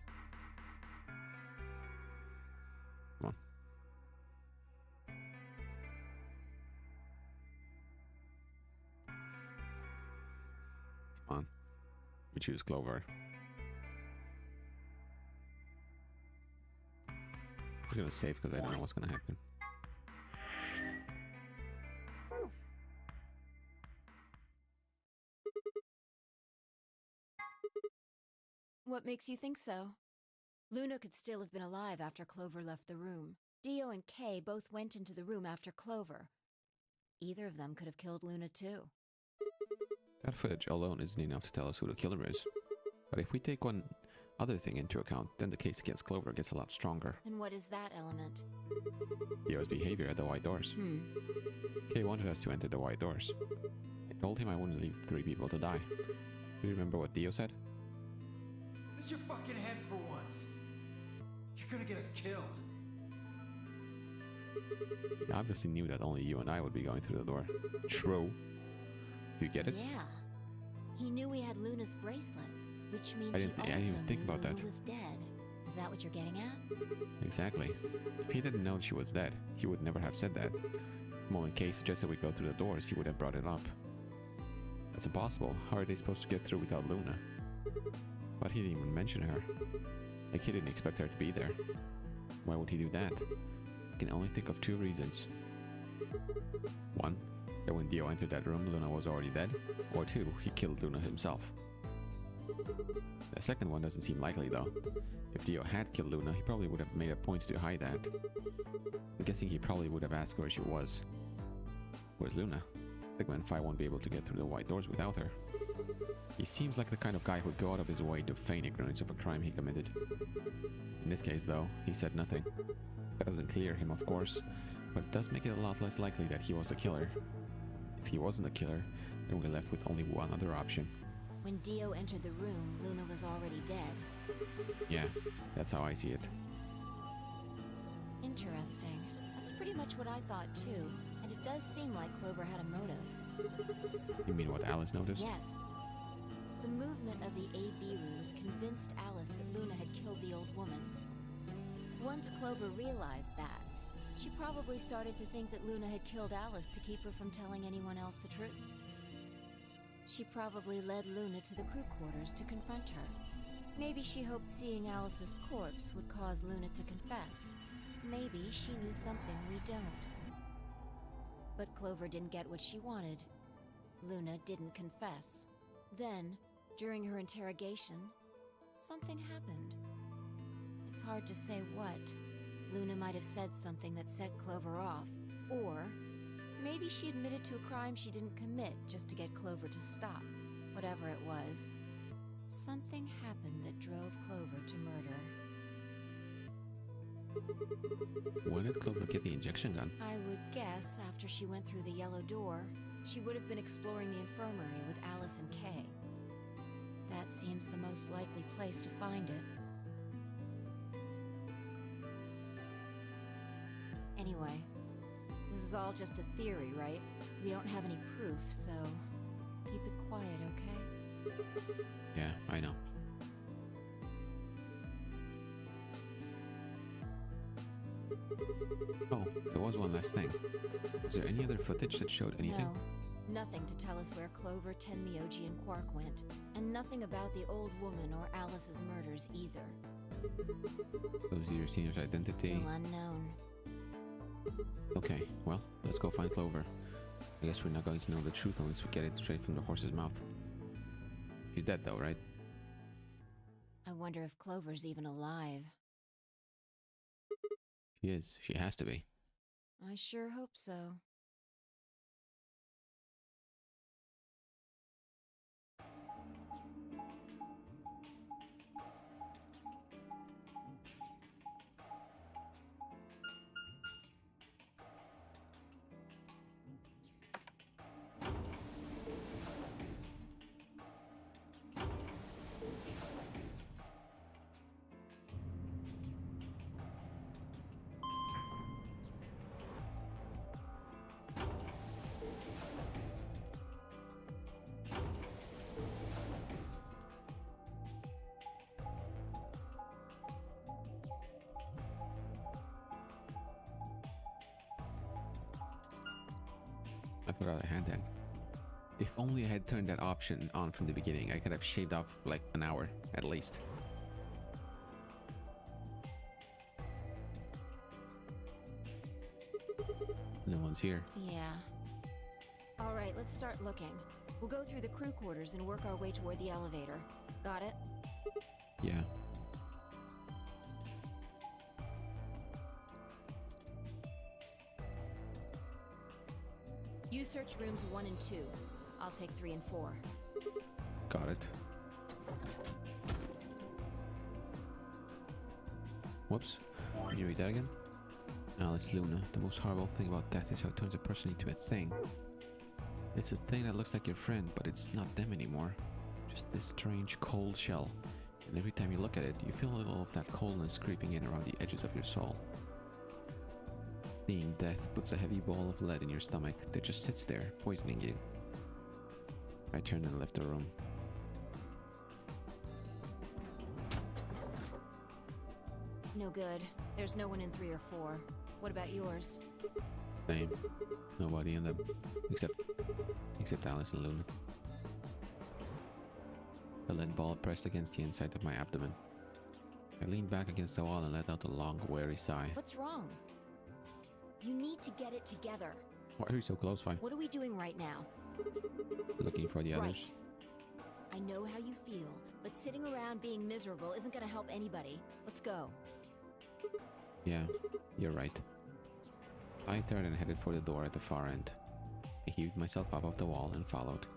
Come on. Come on. We choose Clover. I'm gonna save because I don't know what's gonna happen. What makes you think so? Luna could still have been alive after Clover left the room. Dio and Kay both went into the room after Clover. Either of them could have killed Luna too. That footage alone isn't enough to tell us who the killer is. But if we take one other thing into account, then the case against Clover gets a lot stronger. And what is that element? Dio's behavior at the white doors. Kay wanted us to enter the white doors. I told him I wouldn't leave 3 people to die. Do you remember what Dio said? Use your fucking head for once. You're gonna get us killed. He obviously knew that only you and I would be going through the door. True. Do you get it? Yeah. He knew we had Luna's bracelet, which means I he didn't also even think knew about Luna that. was dead. Is that what you're getting at? Exactly. If he didn't know she was dead, he would never have said that. The moment Kay suggested we go through the doors, he would have brought it up. That's impossible. How are they supposed to get through without Luna? But he didn't even mention her. Like he didn't expect her to be there. Why would he do that? I can only think of 2 reasons. 1, that when Dio entered that room, Luna was already dead. Or 2, he killed Luna himself. The second one doesn't seem likely though. If Dio had killed Luna, he probably would have made a point to hide that. I'm guessing he probably would have asked where she was. Where's Luna? Sigma and Phi won't be able to get through the white doors without her. He seems like the kind of guy who'd go out of his way to feign ignorance of a crime he committed. In this case though, he said nothing. That doesn't clear him, of course, but it does make it a lot less likely that he was the killer. If he wasn't the killer, then we're left with only one other option. When Dio entered the room, Luna was already dead. Yeah, that's how I see it. Interesting. That's pretty much what I thought too. And it does seem like Clover had a motive. You mean what Alice noticed? Yes. The movement of the AB rooms convinced Alice that Luna had killed the old woman. Once Clover realized that, she probably started to think that Luna had killed Alice to keep her from telling anyone else the truth. She probably led Luna to the crew quarters to confront her. Maybe she hoped seeing Alice's corpse would cause Luna to confess. Maybe she knew something we don't. But Clover didn't get what she wanted. Luna didn't confess. Then, during her interrogation, something happened. It's hard to say what, Luna might have said something that set Clover off. Or maybe she admitted to a crime she didn't commit just to get Clover to stop. Whatever it was, something happened that drove Clover to murder. When did Clover get the injection gun? I would guess after she went through the yellow door, she would have been exploring the infirmary with Alice and Kay. That seems the most likely place to find it. Anyway, this is all just a theory, right? We don't have any proof, so keep it quiet, okay? Yeah, I know. Oh, there was one last thing. Is there any other footage that showed anything? No, nothing to tell us where Clover, Tenmyoji, and Quark went, and nothing about the old woman or Alice's murders either. Those your senior's identity. Still unknown. Okay, well, let's go find Clover. I guess we're not going to know the truth unless we get it straight from the horse's mouth. She's dead though, right? I wonder if Clover's even alive. She is. She has to be. I sure hope so. I forgot I had that. If only I had turned that option on from the beginning, I could have shaved off like an hour at least. No one's here. Yeah. Alright, let's start looking. We'll go through the crew quarters and work our way toward the elevator. Got it? Yeah. You search rooms 1 and 2. I'll take 3 and 4. Got it. Whoops. Can you read that again? Alice Luna, the most horrible thing about death is how it turns a person into a thing. It's a thing that looks like your friend, but it's not them anymore. Just this strange cold shell. And every time you look at it, you feel a little of that coldness creeping in around the edges of your soul. Seeing death puts a heavy ball of lead in your stomach that just sits there, poisoning you. I turned and left the room. No good. There's no one in 3 or 4. What about yours? Same. Nobody in the... Except Alice and Luna. The lead ball pressed against the inside of my abdomen. I leaned back against the wall and let out a long, weary sigh. What's wrong? You need to get it together. Why are you so close, Fine? What are we doing right now? Looking for the others. Right. I know how you feel, but sitting around being miserable isn't gonna help anybody. Let's go. Yeah, you're right. I turned and headed for the door at the far end. I heaved myself up off the wall and followed.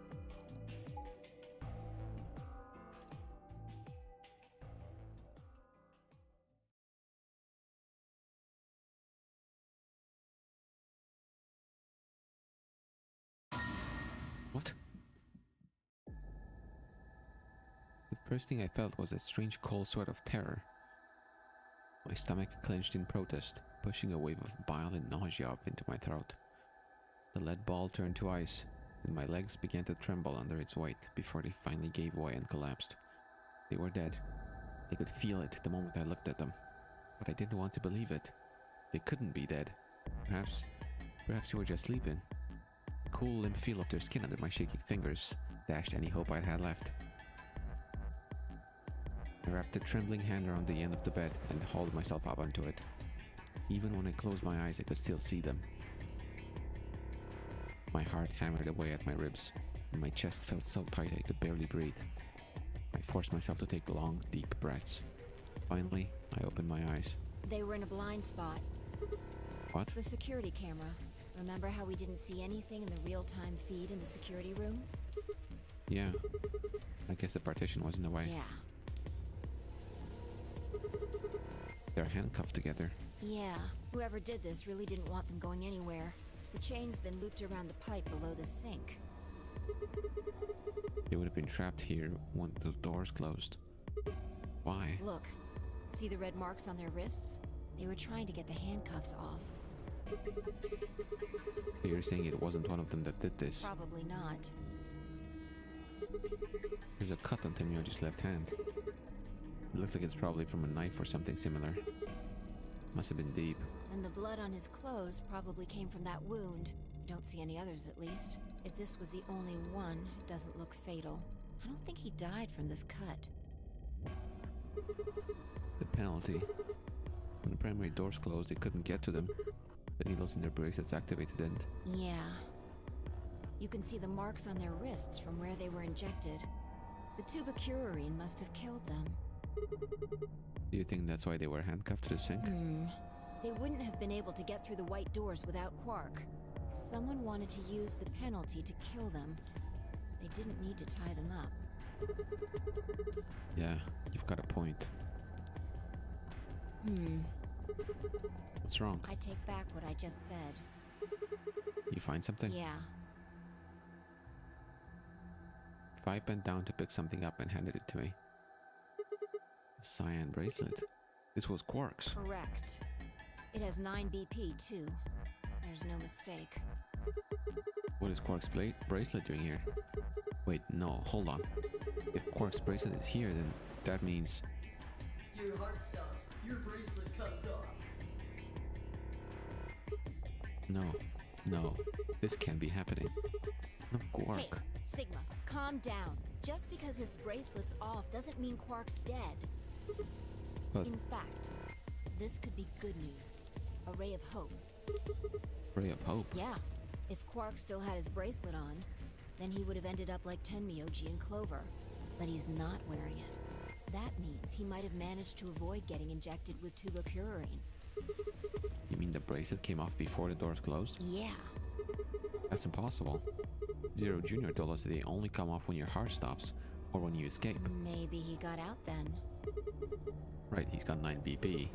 What? The first thing I felt was a strange cold sweat of terror. My stomach clenched in protest, pushing a wave of bile and nausea up into my throat. The lead ball turned to ice, and my legs began to tremble under its weight before they finally gave way and collapsed. They were dead. I could feel it the moment I looked at them, but I didn't want to believe it. They couldn't be dead. Perhaps they were just sleeping. The cool limp feel of their skin under my shaking fingers dashed any hope I'd had left. I wrapped a trembling hand around the end of the bed and hauled myself up onto it. Even when I closed my eyes, I could still see them. My heart hammered away at my ribs, and my chest felt so tight I could barely breathe. I forced myself to take long, deep breaths. Finally, I opened my eyes. They were in a blind spot. What? The security camera. Remember how we didn't see anything in the real-time feed in the security room? Yeah. I guess the partition was in the way. Yeah. They're handcuffed together. Yeah. Whoever did this really didn't want them going anywhere. The chain's been looped around the pipe below the sink. They would have been trapped here when the doors closed. Why? Look. See the red marks on their wrists? They were trying to get the handcuffs off. So you're saying it wasn't one of them that did this? Probably not. There's a cut on Temyoji's left hand. It looks like it's probably from a knife or something similar. Must have been deep. And the blood on his clothes probably came from that wound. Don't see any others, at least. If this was the only one, it doesn't look fatal. I don't think he died from this cut. The penalty. When the primary doors closed, they couldn't get to them. The needles in their bracelets activated and... Yeah. You can see the marks on their wrists from where they were injected. The tubocurarine must have killed them. Do you think that's why they were handcuffed to the sink? They wouldn't have been able to get through the white doors without Quark. Someone wanted to use the penalty to kill them. They didn't need to tie them up. Yeah, you've got a point. What's wrong? I take back what I just said. You find something? Yeah. Fi bent down to pick something up and handed it to me. A cyan bracelet. This was Quark's. Correct. It has 9 BP, too. There's no mistake. What is Quark's bracelet doing here? Wait, no, hold on. If Quark's bracelet is here, then that means... Your heart stops. Your bracelet comes off. No, this can't be happening. No, Quark. Hey, Sigma, calm down. Just because his bracelet's off doesn't mean Quark's dead. But In fact, this could be good news. A ray of hope. ray of hope. Yeah. If Quark still had his bracelet on, then he would have ended up like Tenmyoji and Clover. But he's not wearing it. That means he might have managed to avoid getting injected with tubocurarine. You mean the bracelet came off before the doors closed? Yeah. That's impossible. Zero Jr. told us that they only come off when your heart stops, or when you escape. Maybe he got out then. Right, he's got 9 BP.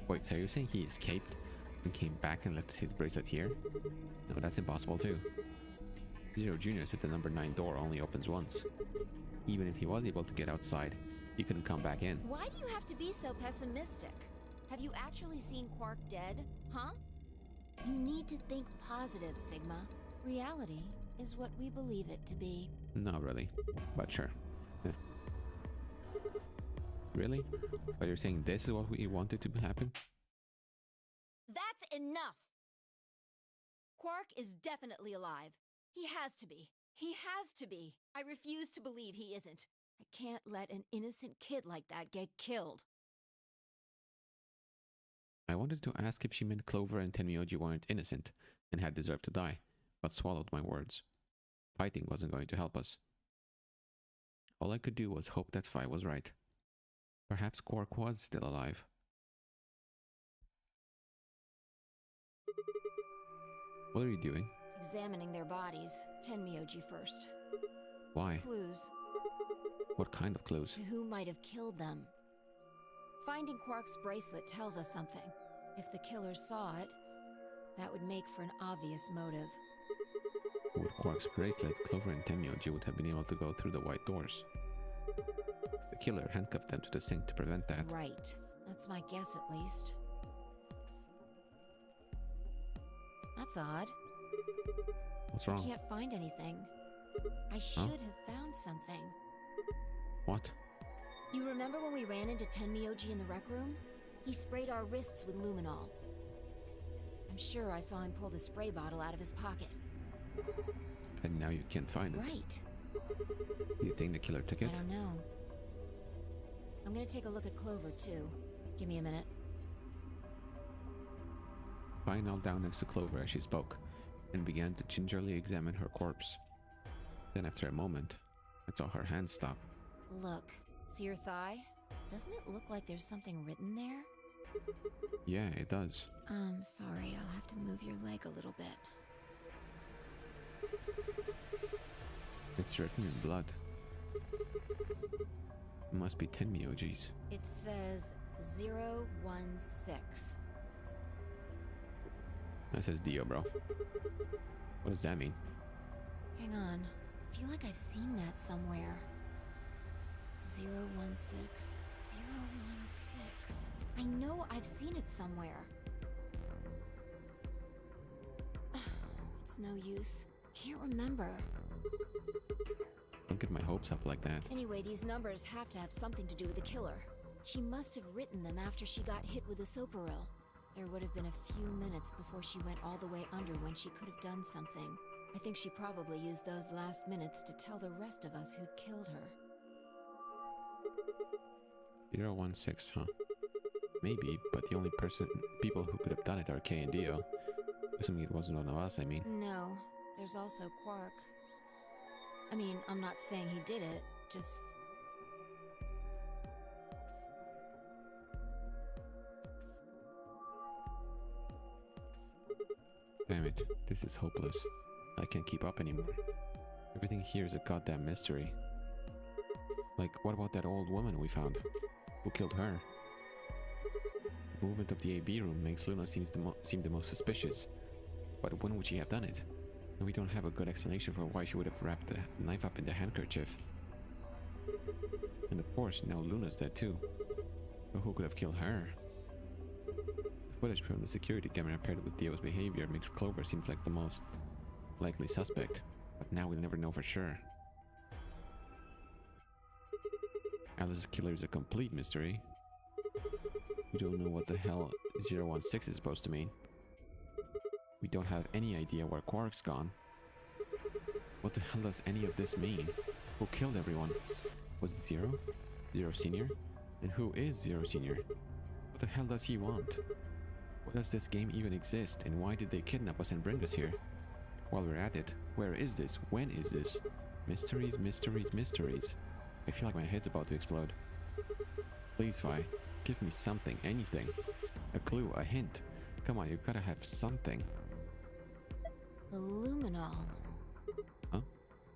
Wait, so you're saying he escaped and came back and left his bracelet here? No, that's impossible too. Zero Jr. said the number 9 door only opens once. Even if he was able to get outside, he couldn't come back in. Why do you have to be so pessimistic? Have you actually seen Quark dead, huh? You need to think positive, Sigma. Reality is what we believe it to be. Not really, but sure. Yeah. Really? So you're saying this is what we wanted to happen? That's enough! Quark is definitely alive. He has to be. He has to be. I refuse to believe he isn't. I can't let an innocent kid like that get killed. I wanted to ask if she meant Clover and Tenmyoji weren't innocent and had deserved to die, but swallowed my words. Fighting wasn't going to help us. All I could do was hope that Fi was right. Perhaps Quark was still alive. What are you doing? Examining their bodies. Tenmyoji first. Why? Clues What kind of clues? to who might have killed them. Finding Quark's bracelet tells us something. If the killer saw it, that would make for an obvious motive. With Quark's bracelet, Clover and Tenmyoji would have been able to go through the white doors. The killer handcuffed them to the sink to prevent that. Right. That's my guess, at least. That's odd. What's I wrong? can't find anything. I should have found something. What? You remember when we ran into Tenmyoji in the rec room? He sprayed our wrists with luminol. I'm sure I saw him pull the spray bottle out of his pocket. And now you can't find it. Right. Do you think the killer took it? I don't know. I'm gonna take a look at Clover, too. Give me a minute. Fi knelt down next to Clover as she spoke, and began to gingerly examine her corpse. Then after a moment, I saw her hand stop. Look. See your thigh? Doesn't it look like there's something written there? Yeah, it does. Sorry, I'll have to move your leg a little bit. It's written in blood. It must be 10 Myojis. It says 016. That says Dio, bro. What does that mean? Hang on. I feel like I've seen that somewhere. 016. 016. I know I've seen it somewhere. It's no use. Can't remember. Don't get my hopes up like that. Anyway, these numbers have to have something to do with the killer. She must have written them after she got hit with a soparil. There would have been a few minutes before she went all the way under when she could have done something. I think she probably used those last minutes to tell the rest of us who'd killed her. 016, huh? Maybe, but the only people who could have done it are Kay and Dio. Assuming it wasn't one of us, I mean. No, there's also Quark. I mean, I'm not saying he did it, just... Damn it, this is hopeless. I can't keep up anymore. Everything here is a goddamn mystery. Like, what about that old woman we found? Who killed her? The movement of the AB room makes Luna seem the most suspicious. But when would she have done it? And we don't have a good explanation for why she would have wrapped the knife up in the handkerchief. And of course, now Luna's dead too. So who could have killed her? The footage from the security camera paired with Dio's behavior makes Clover seem like the most likely suspect. But now we'll never know for sure. Alice's killer is a complete mystery. We don't know what the hell 016 is supposed to mean. We don't have any idea where Quark's gone. What the hell does any of this mean? Who killed everyone? Was it Zero? Zero Senior? And who is Zero Senior? What the hell does he want? Why does this game even exist, and why did they kidnap us and bring us here? While we're at it, where is this? When is this? Mysteries, mysteries, mysteries. I feel like my head's about to explode. Please, Vi, give me something, anything. A clue, a hint. Come on, you've gotta have something. The luminol. Huh?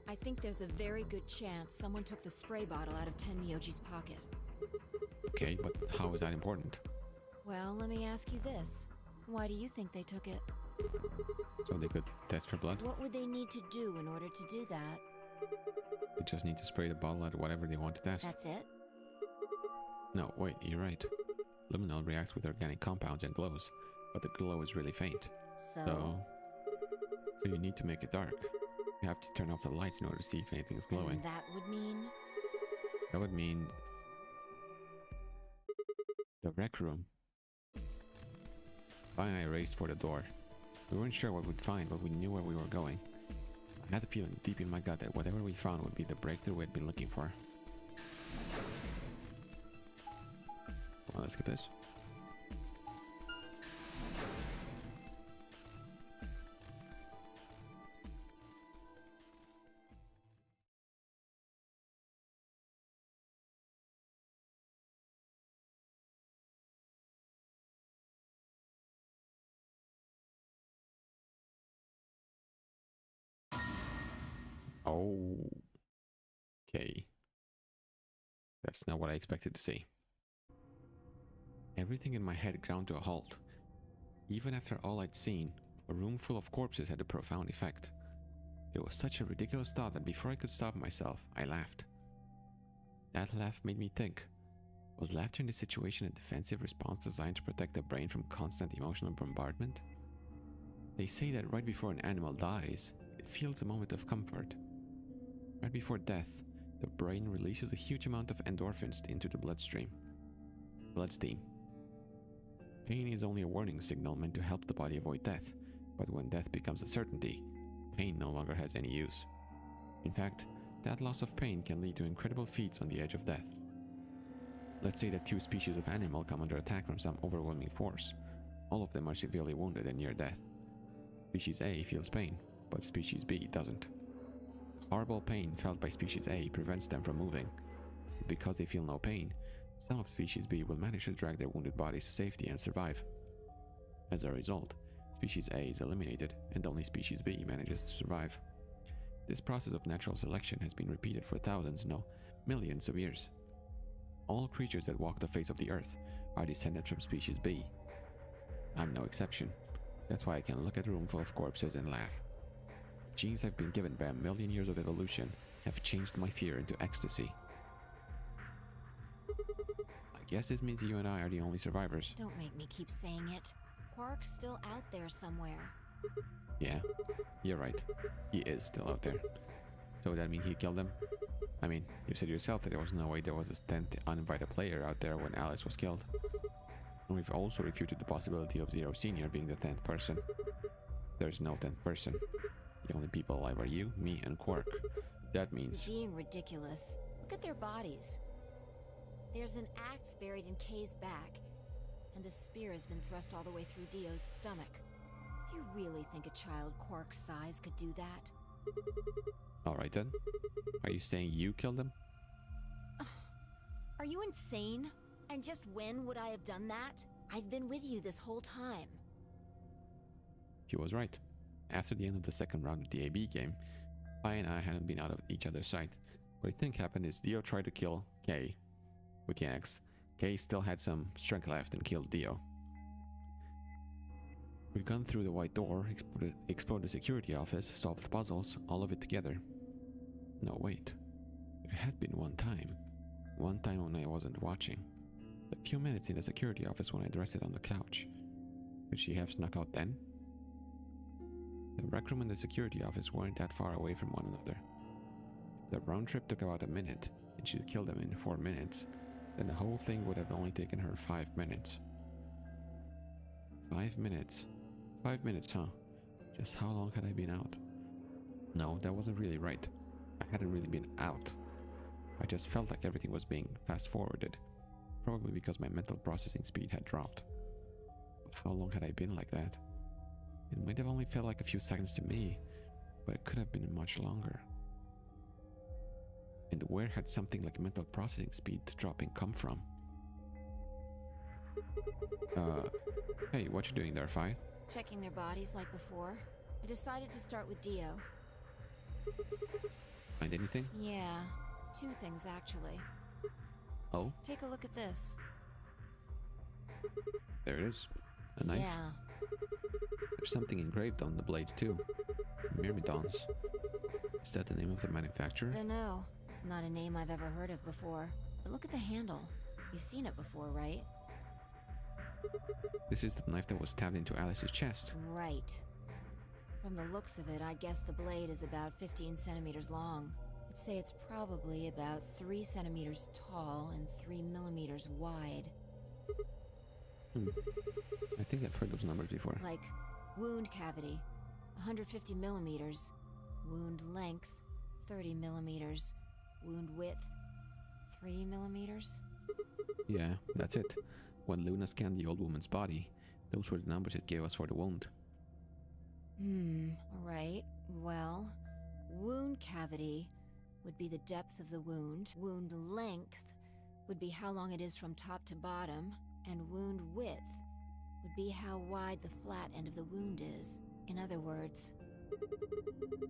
I think there's a very good chance someone took the spray bottle out of Tenmyoji's pocket. Okay, but how is that important? Well, let me ask you this. Why do you think they took it? So they could test for blood? What would they need to do in order to do that? They just need to spray the bottle at whatever they want to test. That's it? No, wait, you're right. Luminol reacts with organic compounds and glows, but the glow is really faint. So you need to make it dark. You have to turn off the lights in order to see if anything is glowing. And that would mean... That would mean... the rec room. Vi and I raced for the door. We weren't sure what we'd find, but we knew where we were going. I had a feeling deep in my gut that whatever we found would be the breakthrough we'd been looking for. Well, let's get this. Okay. That's not what I expected to see. Everything in my head ground to a halt. Even after all I'd seen, a room full of corpses had a profound effect. It was such a ridiculous thought that before I could stop myself, I laughed. That laugh made me think. Was laughter in this situation a defensive response designed to protect the brain from constant emotional bombardment? They say that right before an animal dies, it feels a moment of comfort. Right before death, the brain releases a huge amount of endorphins into the bloodstream. Bloodsteam. Pain is only a warning signal meant to help the body avoid death, but when death becomes a certainty, pain no longer has any use. In fact, that loss of pain can lead to incredible feats on the edge of death. Let's say that two species of animal come under attack from some overwhelming force. All of them are severely wounded and near death. Species A feels pain, but species B doesn't. Horrible pain felt by species A prevents them from moving. Because they feel no pain, Some of Species B will manage to drag their wounded bodies to safety and survive. As a result, Species A is eliminated and only Species B manages to survive. This process of natural selection has been repeated for thousands, no, millions of years. All creatures that walk the face of the earth are descended from Species B. I'm no exception. That's why I can look at a room full of corpses and laugh. Genes I've been given by a million years of evolution have changed my fear into ecstasy. I guess this means you and I are the only survivors. Don't make me keep saying it. Quark's still out there somewhere. Yeah, you're right. He is still out there. So would that mean he killed them? I mean, you said yourself that there was no way there was a 10th uninvited player out there when Alice was killed. And we've also refuted the possibility of Zero Senior being the 10th person. There's no 10th person. The only people alive are you, me, and Quark. That means... You're being ridiculous. Look at their bodies. There's an axe buried in Kay's back, and the spear has been thrust all the way through Dio's stomach. Do you really think a child Quark's size could do that? Alright then. Are you saying you killed them? Are you insane? And just when would I have done that? I've been with you this whole time. He was right. After the end of the second round of the AB game, Pi and I hadn't been out of each other's sight. What I think happened is Dio tried to kill Kay with the axe. Kay still had some strength left and killed Dio. We'd gone through the white door, explored the security office, solved puzzles, all of it together. No, wait. There had been one time when I wasn't watching. A few minutes in the security office when I rested on the couch. Could she have snuck out then? The rec room and the security office weren't that far away from one another. The round trip took about a minute, and she'd killed them in 4 minutes. Then the whole thing would have only taken her 5 minutes. 5 minutes. 5 minutes, huh? Just how long had I been out? No, that wasn't really right. I hadn't really been out. I just felt like everything was being fast-forwarded. Probably because my mental processing speed had dropped. But how long had I been like that? It might have only felt like a few seconds to me, but it could have been much longer. And where had something like mental processing speed dropping come from? Hey, what you doing there, Fi? Checking their bodies like before. I decided to start with Dio. Find anything? Yeah, 2 things actually. Oh, Take a look at this. there it is. A knife. Yeah, There's something engraved on the blade too. Myrmidons. Is that the name of the manufacturer? dunno. It's not a name I've ever heard of before. But look at the handle. You've seen it before, right? This is the knife that was stabbed into Alice's chest. Right. From the looks of it, I'd guess the blade is about 15 centimeters long. I'd say it's probably about 3 centimeters tall and 3 millimeters wide. I think I've heard those numbers before. Like, wound cavity, 150 millimeters. Wound length, 30 millimeters. Wound width, 3 millimeters. Yeah, that's it. When Luna scanned the old woman's body, those were the numbers it gave us for the wound. Right. Well, wound cavity would be the depth of the wound. Wound length would be how long it is from top to bottom. And wound width would be how wide the flat end of the wound is. In other words...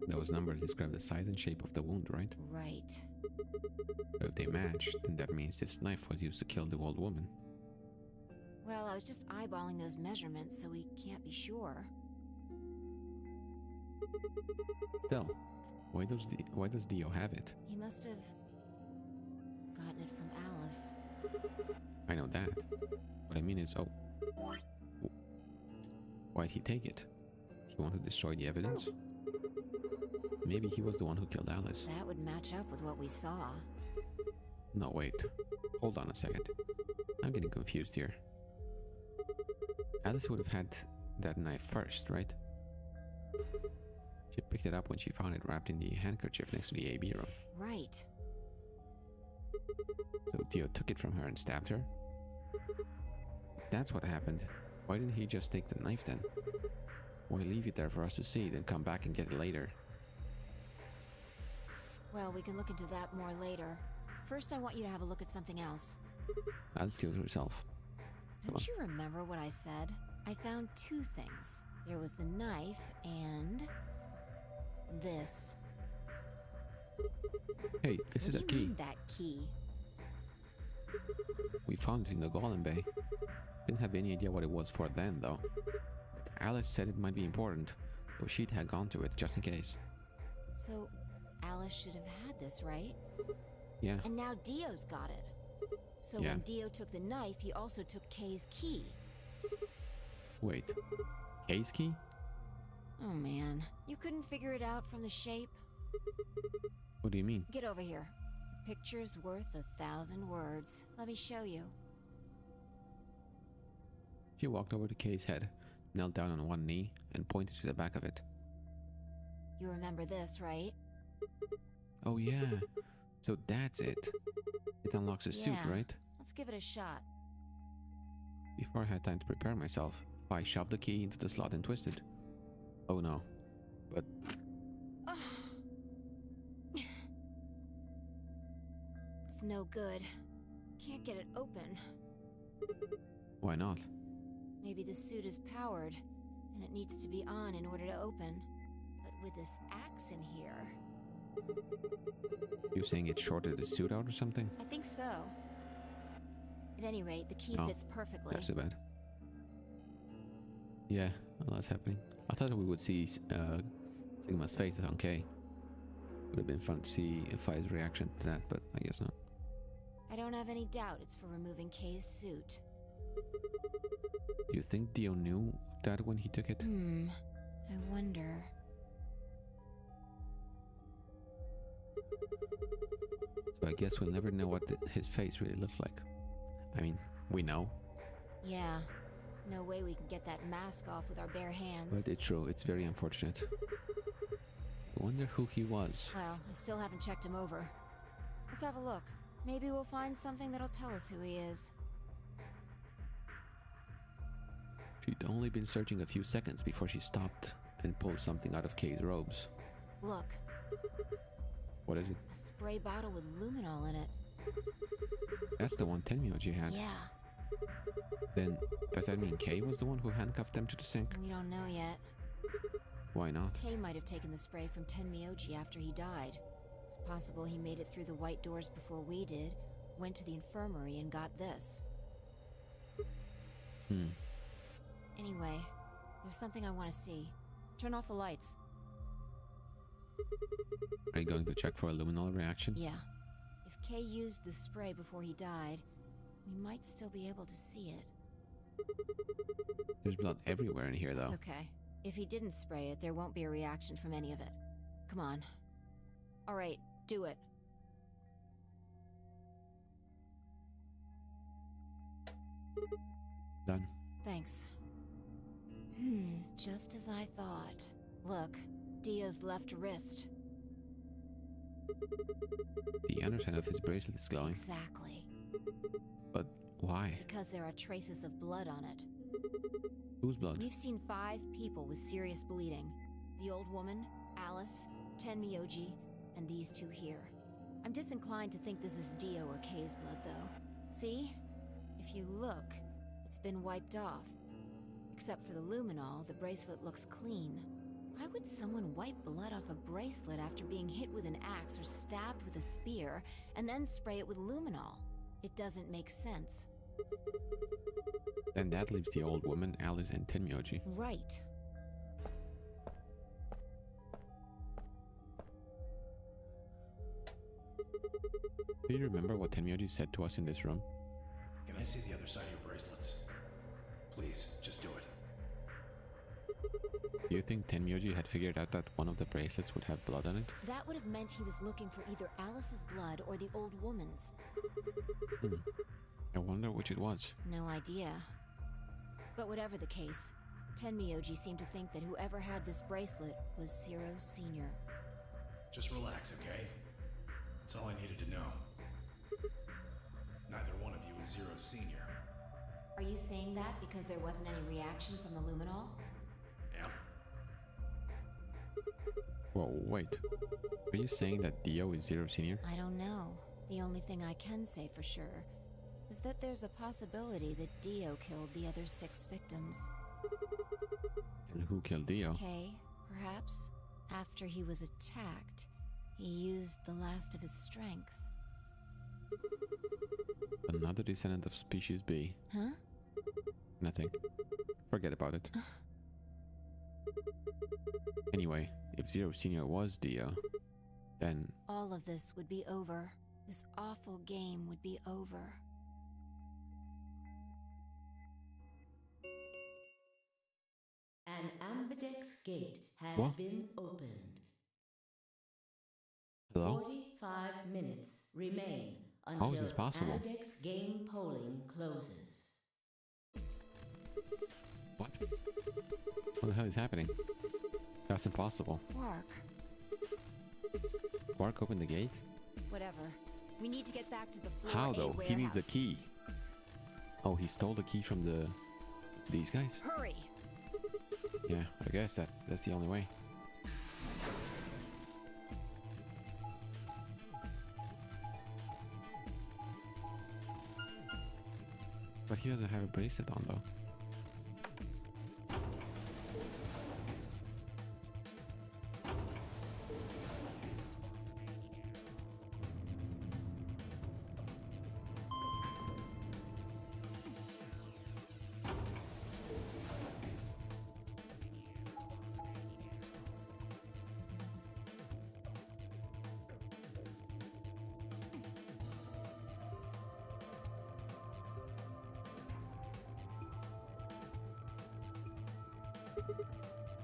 Those numbers describe the size and shape of the wound, right? Right. So if they match, then that means this knife was used to kill the old woman. Well, I was just eyeballing those measurements, so we can't be sure. Still, why does Dio have it? He must have gotten it from Alice. I know that. What I mean is, why'd he take it? He want to destroy the evidence? Maybe he was the one who killed Alice. That would match up with what we saw. No, wait. Hold on a second. I'm getting confused here. Alice would have had that knife first, right? She picked it up when she found it wrapped in the handkerchief next to the AB room. Right. So Dio took it from her and stabbed her? If that's what happened, why didn't he just take the knife then? Why leave it there for us to see, then come back and get it later? Well, we can look into that more later. First, I want you to have a look at something else. Alice killed herself. Don't you remember what I said? I found two things. There was the knife and... this. Hey, this is a What do you key. mean, that key? We found it in the Golem Bay. Didn't have any idea what it was for then, though. Alice said it might be important, so she'd hang on to it just in case. So, Alice should have had this, right? Yeah. And now Dio's got it. So Yeah. when Dio took the knife, he also took Kay's key. Wait. Kay's key? Oh man, you couldn't figure it out from the shape? What do you mean? Get over here. Picture's worth 1,000 words. Let me show you. She walked over to Kay's head, knelt down on one knee, and pointed to the back of it. You remember this, right? Oh yeah. So that's it. It unlocks a suit, Yeah. right? Let's give it a shot. Before I had time to prepare myself, I shoved the key into the slot and twisted. Oh no. But It's no good. Can't get it open. why not? Maybe the suit is powered, and it needs to be on in order to open. But with this axe in here... You saying it shorted the suit out or something? I think so. At any rate, the key Oh, fits perfectly. That's too bad. Yeah, a lot's happening. I thought we would see Sigma's face on Kay. Would have been fun to see Fi's reaction to that, but I guess not. I don't have any doubt it's for removing Kay's suit. Do you think Dio knew that when he took it? I wonder... So I guess we'll never know what his face really looks like. I mean, we know, Yeah. No way we can get that mask off with our bare hands. but it's true, it's very unfortunate. I wonder who he was. Well, I still haven't checked him over. Let's have a look. Maybe we'll find something that'll tell us who he is. She'd only been searching a few seconds before she stopped and pulled something out of Kay's robes. Look, What is it? a spray bottle with luminol in it. That's the one Tenmyoji had. Yeah, Then, does that mean Kay was the one who handcuffed them to the sink? we don't know yet. Why not? Kay might have taken the spray from Tenmyoji after he died. It's possible he made it through the white doors before we did, went to the infirmary and got this. Anyway, there's something I want to see. Turn off the lights. Are you going to check for a luminol reaction? Yeah. If Kay used the spray before he died, we might still be able to see it. There's blood everywhere in here, It's though. okay. If he didn't spray it, there won't be a reaction from any of it. Come on. Alright, do it. Done. Thanks. Just as I thought. Look, Dio's left wrist. The underside of his bracelet is glowing. Exactly. But why? Because there are traces of blood on it. Whose blood? We've seen 5 people with serious bleeding. The old woman, Alice, Tenmyoji, and these 2 here. I'm disinclined to think this is Dio or Kay's blood, though. See? If you look, it's been wiped off. Except for the luminol, the bracelet looks clean. Why would someone wipe blood off a bracelet after being hit with an axe or stabbed with a spear, and then spray it with luminol? It doesn't make sense. Then that leaves the old woman, Alice, and Tenmyoji. Right. Do you remember what Tenmyoji said to us in this room? Can I see the other side of your bracelets? Please, just do it. Do you think Tenmyoji had figured out that one of the bracelets would have blood on it? That would have meant he was looking for either Alice's blood or the old woman's. I wonder which it was. No idea. But whatever the case, Tenmyoji seemed to think that whoever had this bracelet was Zero Sr. Just relax, okay? That's all I needed to know. Neither one of you is Zero Senior. Are you saying that because there wasn't any reaction from the luminol? Yeah? Whoa, wait. Are you saying that Dio is Zero Senior? I don't know. The only thing I can say for sure is that there's a possibility that Dio killed the other 6 victims. And who killed Dio? Kay, perhaps? After he was attacked, he used the last of his strength. Another descendant of species B. Huh? Nothing. Forget about it. Anyway, if Zero Senior was Dio, then All of this would be over. This awful game would be over. An ambidex gate has What? been opened. hello? 45 minutes remain How until is this possible? ambidex game polling closes. What? What the hell is happening? That's impossible. Quark. Quark opened the gate? Whatever. We need to get back to the floor How A though? He needs a warehouse. key. Oh, he stole the key from these guys? Hurry! Yeah, I guess that's the only way. But he doesn't have a bracelet on though.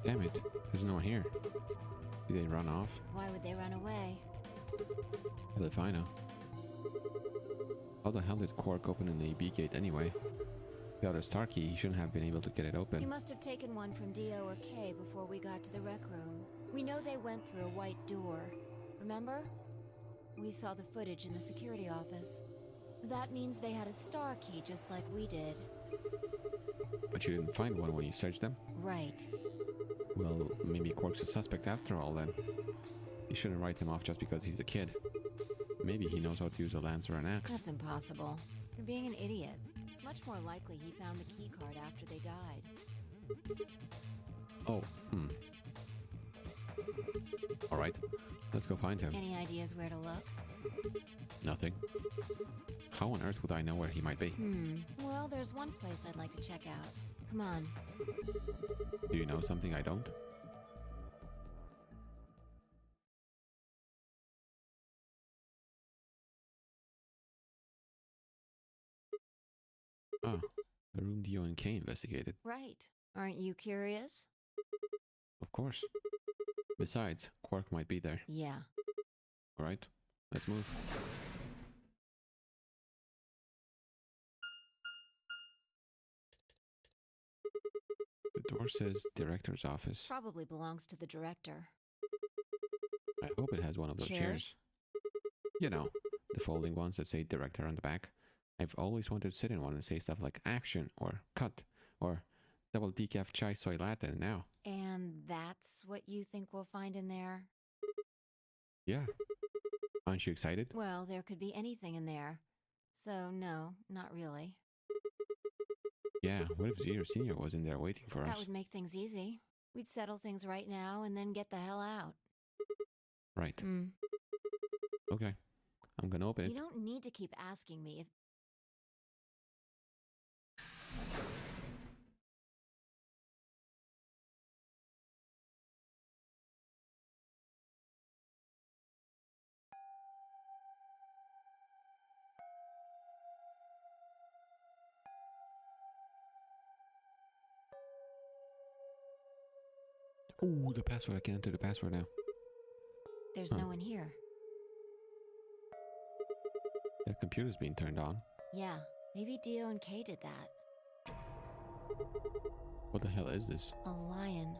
Damn it, there's no one here. Did they run off? Why would they run away? Hell if I know. How the hell did Quark open an AB gate anyway? Without a star key, he shouldn't have been able to get it He open. must have taken one from Dio or Kay before we got to the rec room. We know they went through a white door. Remember? We saw the footage in the security office. That means they had a star key just like we did. But you didn't find one when you searched them? Right. Well, maybe Quark's a suspect after all then. You shouldn't write him off just because he's a kid. Maybe he knows how to use a lance or an axe. That's impossible. You're being an idiot. It's much more likely he found the key card after they died. Oh, Alright, let's go find him. Any ideas where to look? Nothing. How on earth would I know where he might be? Well, there's one place I'd like to check out. Come on. Do you know something I don't? Ah, the room Dio and Kay investigated. Right. Aren't you curious? Of course. Besides, Quark might be there. Yeah. Alright, let's move. The door says director's office. Probably belongs to the director. I hope it has one of those chairs. You know, the folding ones that say director on the back. I've always wanted to sit in one and say stuff like action or cut or double decaf chai soy latte now. And that's what you think we'll find in there? Yeah. Aren't you excited? Well, there could be anything in there. So, no, not really. Yeah, what if Zero Senior was in there waiting for That us? would make things easy. We'd settle things right now and then get the hell out. Right. Okay. I'm gonna open it. You don't need to keep asking me if... Ooh, the password. I can enter the password now. There's Huh. no one here. That computer's being turned on. Yeah, maybe Dio and Kay did that. What the hell is this? A lion.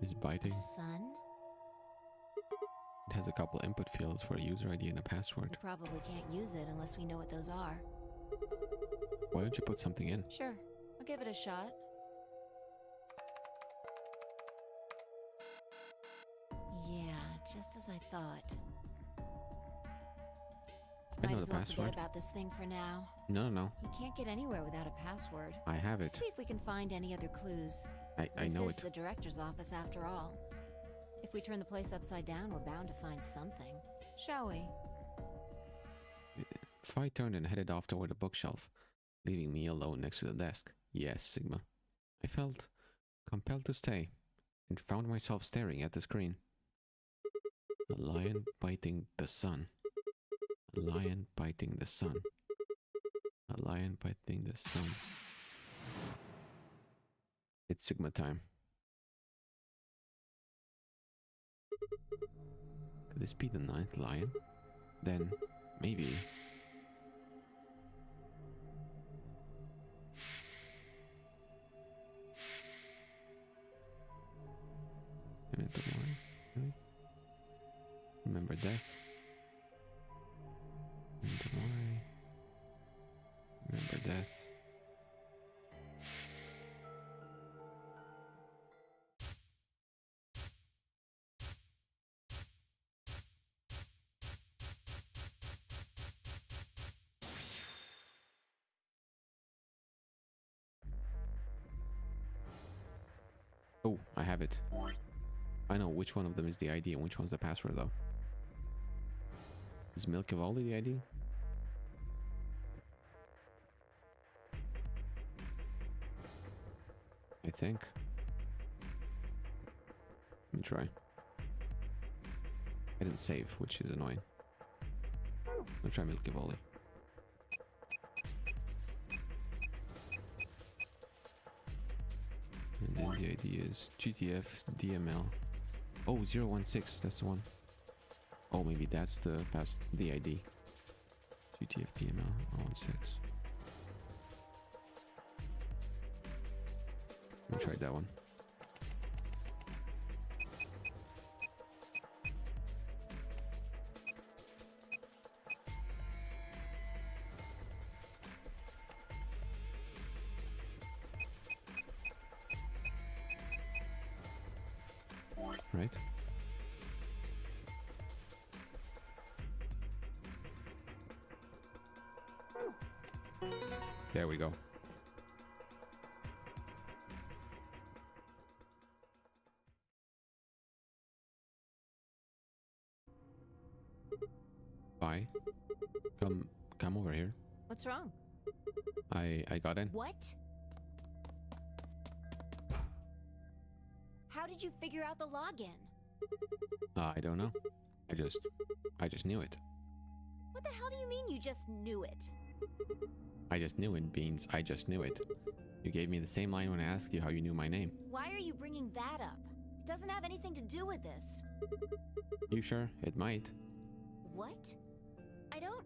Is A biting? sun? It has a couple input fields for a user ID and a We password. probably can't use it unless we know what those are. Why don't you put something in? Sure, I'll give it a shot. Yeah, just as I thought. I Might know as the well password. forget about this thing for now. No. We can't get anywhere without a password. I have Let's it. see if we can find any other clues. I know This is it. the director's office after all. If we turn the place upside down, we're bound to find something. Shall we? Phi turned and headed off toward the bookshelf, leaving me alone next to the desk. Yes, Sigma. I felt compelled to stay, and found myself staring at the screen. A lion biting the sun. A lion biting the sun. A lion biting the sun. It's Sigma time. Could this be the 9th lion? Then, maybe... Really? Remember death? Remember death? Oh, I have it. I know which one of them is the ID and which one's the password, though. Is Milk Evaldi the ID? I think. Let me try. I didn't save, which is annoying. I'll try Milk Evaldi. And then the ID is GTF DML. Oh, 016, that's the one. Oh, maybe that's the ID. GTF DML 016. Let me try that one. Right? There we go. Bye. Come over here. What's wrong? I got in. What? How did you figure out the login? I don't know. I just knew it. What the hell do you mean you just knew it? I just knew it means I just knew it. You gave me the same line when I asked you how you knew my name. Why are you bringing that up? It doesn't have anything to do with this. You sure? It might. What? I don't...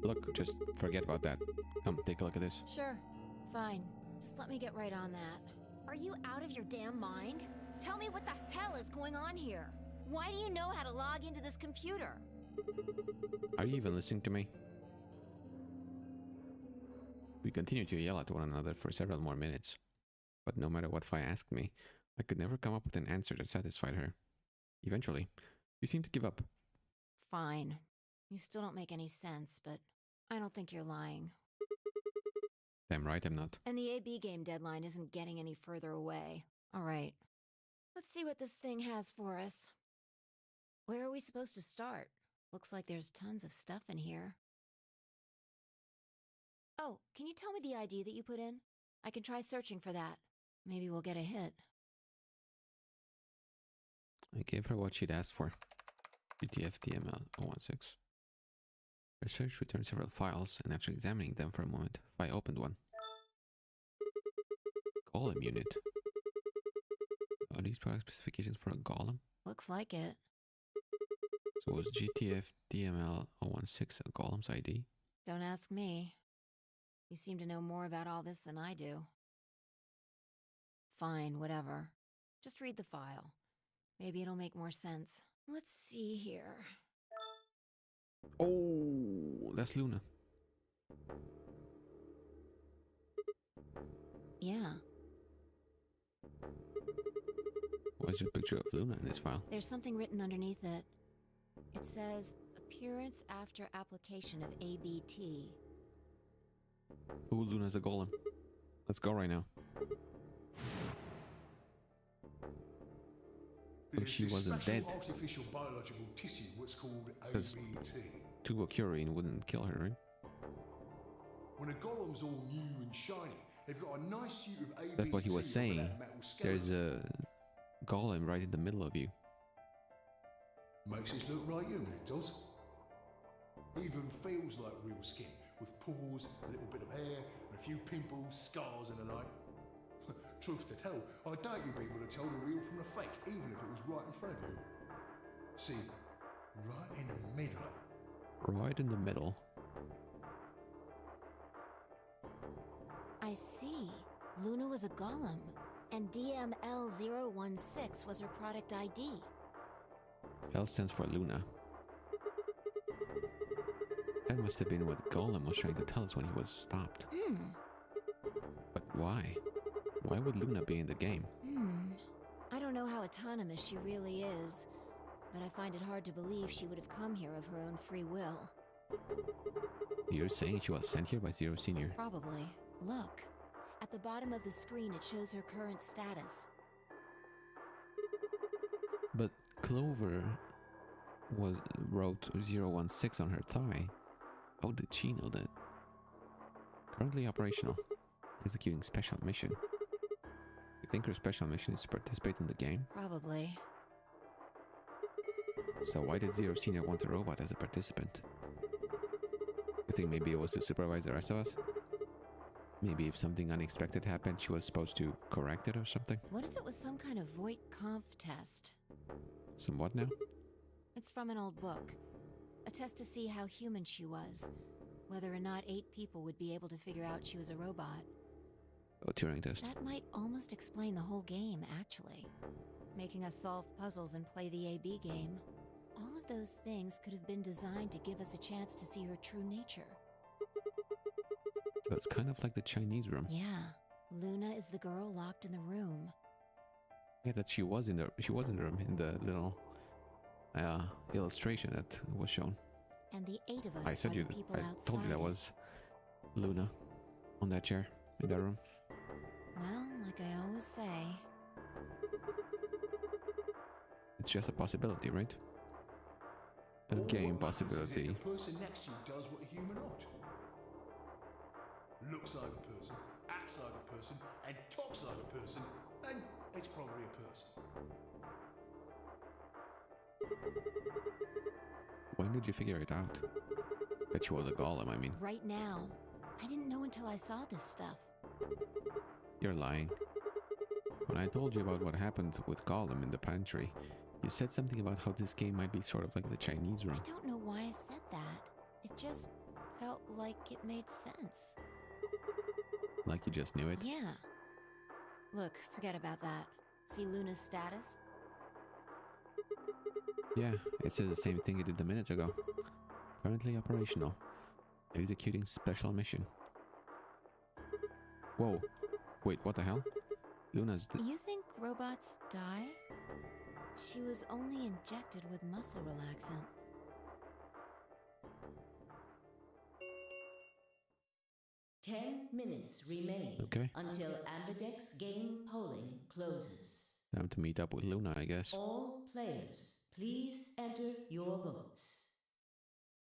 Look, just forget about that. Come, take a look at this. Sure. Fine. Just let me get right on that. Are you out of your damn mind? Tell me what the hell is going on here. Why do you know how to log into this computer? Are you even listening to me? We continued to yell at one another for several more minutes. But no matter what Fi asked me, I could never come up with an answer that satisfied her. Eventually, she seemed to give up. Fine. You still don't make any sense, but I don't think you're lying. Damn right I'm not. And the AB game deadline isn't getting any further away. All right. Let's see what this thing has for us. Where are we supposed to start? Looks like there's tons of stuff in here. Oh, can you tell me the ID that you put in? I can try searching for that. Maybe we'll get a hit. I gave her what she'd asked for. GTF DML 016. Her search returned several files, and after examining them for a moment, I opened one. Golem unit. Are these product specifications for a golem? Looks like it. So was GTF DML 016 a golem's ID? Don't ask me. You seem to know more about all this than I do. Fine, whatever. Just read the file. Maybe it'll make more sense. Let's see here. Oh, that's Luna. Yeah, Why is there a picture of Luna in this file? there's something written underneath it. It says, appearance after application of ABT. Ooh, Luna's a golem. Let's go right now. So she wasn't dead. Artificial biological tissue, what's called 'Cause ABT. Tubocurin wouldn't kill her, right? When a golem's all new and shiny, they've got a nice suit of ABT. That's what he was over saying. that metal There's skeleton. a golem right in the middle of you. Makes it look right human, it does. Even feels like real skin, with pores, a little bit of hair, and a few pimples, scars and the like. Truth to tell, I doubt you'd be able to tell the real from the fake, even if it was right in front of you. See, right in the middle. Right in the middle. I see. Luna was a golem, and DML016 was her product ID. L stands for Luna. That must have been what Golem was trying to tell us when he was stopped. But why? Why would Luna be in the game? I don't know how autonomous she really is, but I find it hard to believe she would have come here of her own free will. You're saying she was sent here by Zero Senior? Probably. Look. At the bottom of the screen, it shows her current status. But Clover wrote 016 on her thigh. How did she know that? Currently operational. Executing special mission. You think her special mission is to participate in the game? Probably. So why did Zero Senior want the robot as a participant? You think maybe it was to supervise the rest of us? Maybe if something unexpected happened, she was supposed to correct it or something? What if it was some kind of Voight-Kampff test? Some what now? It's from an old book. A test to see how human she was. Whether or not 8 people would be able to figure out she was a robot. Oh, Turing test. That might almost explain the whole game, actually. Making us solve puzzles and play the AB game. All of those things could have been designed to give us a chance to see her true nature. So it's kind of like the Chinese room. Yeah. Luna is the girl locked in the room. Yeah, that she was in the room in the little illustration that was shown. And the 8 of us I said are you. the people I outside told you that it. was Luna on that chair in that room. Well, like I always say, It's just a possibility, right? A game All it matters is possibility. if the person next to you does what a human ought. Looks like a person, acts like a person, and talks like a person, then it's probably a person. When did you figure it out? That she was a golem, I mean. right now. I didn't know until I saw this stuff. You're lying. When I told you about what happened with Golem in the pantry, you said something about how this game might be sort of like the Chinese room. I don't know why I said that. It just felt like it made sense. Like you just knew it. Yeah. Look, forget about that. See Luna's status? Yeah, it says the same thing it did a minute ago. Currently operational. Executing special mission. Whoa. Wait, what the hell? Luna's... You think robots die? She was only injected with muscle relaxant. Ten minutes remain Okay. until Ambidex game polling closes. Time to meet up with Luna, I guess. All players, please enter your votes.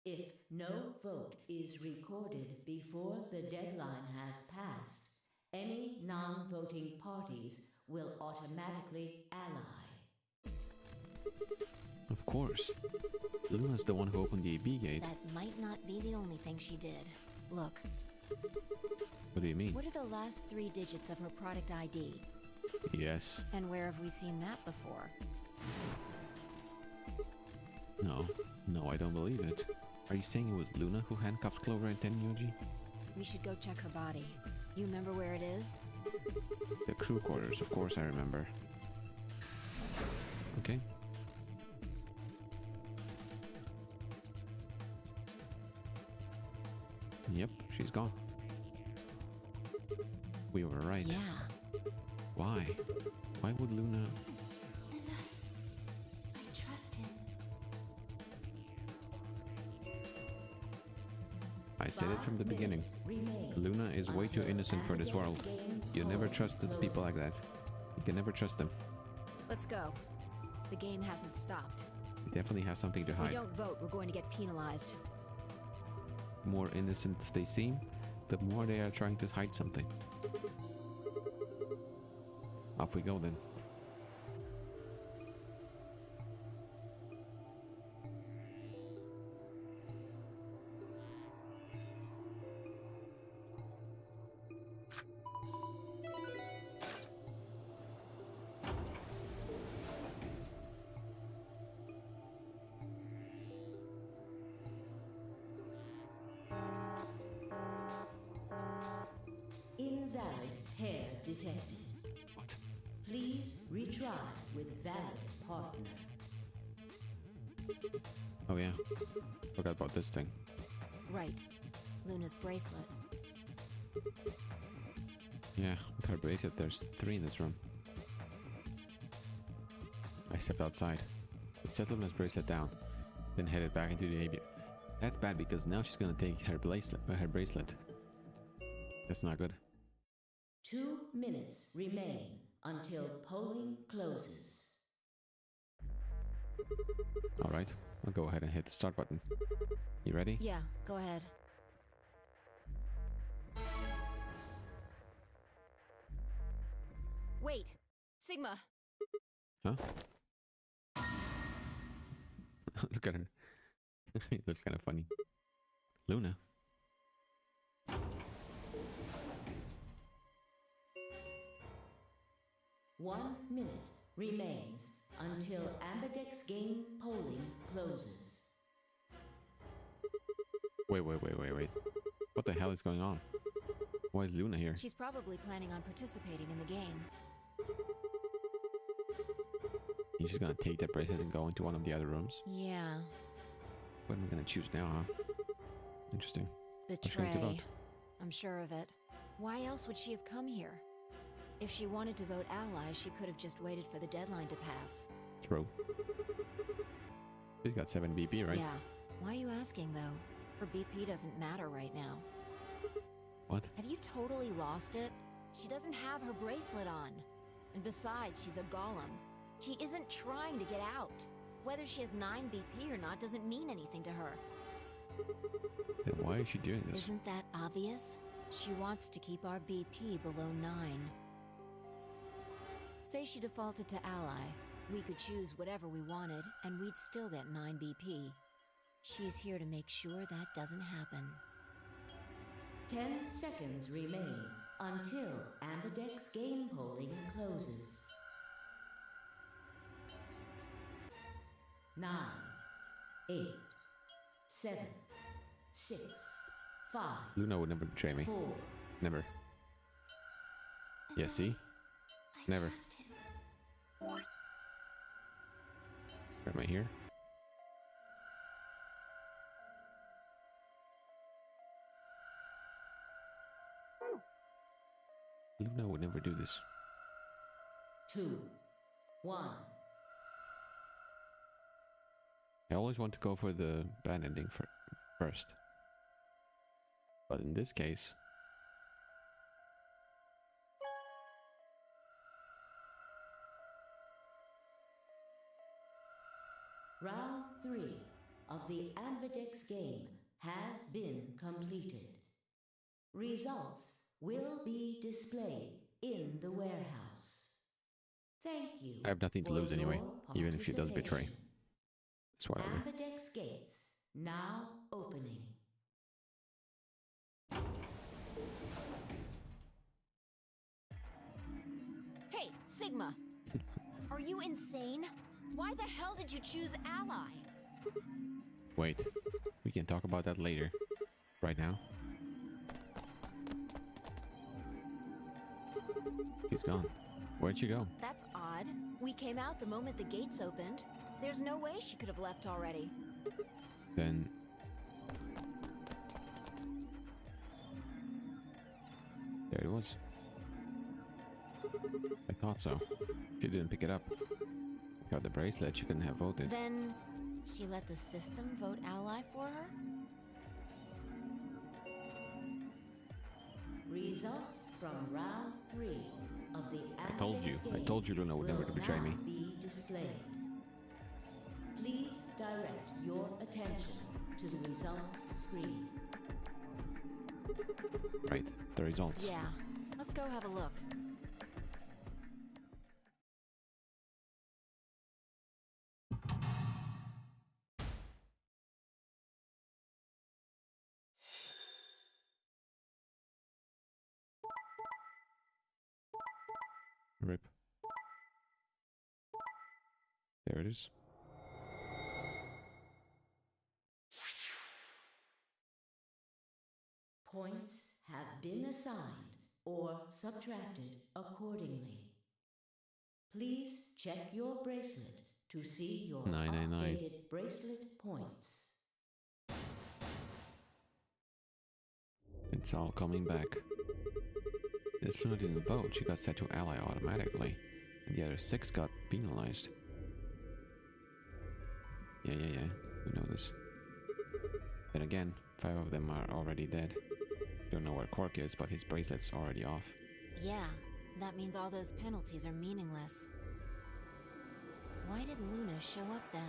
If no vote is recorded before the deadline has passed, any non-voting parties will automatically ally. Of course. Luna's the one who opened the AB gate. That might not be the only thing she did. Look, What do you mean? what are the last 3 digits of her product ID? Yes. And where have we seen that before? No. No, I don't believe it. Are you saying it was Luna who handcuffed Clover and Tenyoji? We should go check her body. You remember where it is? The crew quarters, of course I remember. Okay. Yep, she's gone. We were right. Yeah. Why? Why would Luna... I trust him. I said it from the beginning. Luna is way too innocent for this world. You never trusted people like that. You can never trust them. Let's go. The game hasn't stopped. They definitely have something to If we hide. don't vote, we're going to get penalized. The more innocent they seem, the more they are trying to hide something. Off we go then. Invalid hair detected. What? Please retry with valid partner. Oh yeah. Forgot about this thing. Right. Luna's bracelet. Yeah, with her bracelet, there's 3 in this room. I stepped outside, but set Luna's bracelet down, then headed back into the aviary. That's bad because now she's gonna take her bracelet. That's not good. 2 minutes remain until polling closes. Alright, I'll go ahead and hit the start button. You ready? Yeah, go ahead. Wait! Sigma! Huh? Look at her. It looks kind of funny. Luna? One minute remains until Ambidex game polling closes. Wait. What the hell is going on? Why is Luna here? She's probably planning on participating in the game. You're just gonna take that bracelet and go into one of the other rooms? Yeah. What am I gonna choose now, huh? Interesting. What's going to Betray. vote? I'm sure of it. Why else would she have come here? If she wanted to vote allies, she could have just waited for the deadline to pass. True. She's got 7 BP, right? Yeah. Why are you asking, though? Her BP doesn't matter right now. What? Have you totally lost it? She doesn't have her bracelet on. And besides, she's a golem. She isn't trying to get out. Whether she has 9 BP or not doesn't mean anything to her. Then why is she doing this? Isn't that obvious? She wants to keep our BP below 9. Say she defaulted to ally. We could choose whatever we wanted, and we'd still get 9 BP. She's here to make sure that doesn't happen. 10 seconds remain until Ambidex game polling closes. 9, 8, 7, 6, 5, Luna would never betray me. 4. Never. Yeah, see? Never. Am I here? Luna would never do this. 2, 1. I always want to go for the bad ending first. But in this case... Round 3 of the Ambidex game has been completed. Results will be displayed in the warehouse. Thank you. I have nothing to for lose anyway, your even if she does betray. participation. It's whatever. Ambidex gates now opening. Hey, Sigma! Are you insane? Why the hell did you choose ally? Wait, we can talk about that later. Right now. She's gone. Where'd she go? That's odd. We came out the moment the gates opened. There's no way she could have left already. Then... there it was. I thought so. She didn't pick it up. Without the bracelet, she couldn't have voted. Then she let the system vote ally for her? Results from round 3 of the I told you Luna would never betray me. Be displayed. Please direct your attention to the results screen. Right, the results. Yeah, let's go have a look. Rip. There it is. Points have been assigned or subtracted accordingly. Please check your bracelet to see your 999. updated bracelet points. It's all coming back. This Luna didn't vote, she got set to ally automatically, and the other 6 got penalized. Yeah, we know this. Then again, 5 of them are already dead. Don't know where Quark is, but his bracelet's already off. Yeah, that means all those penalties are meaningless. Why did Luna show up then?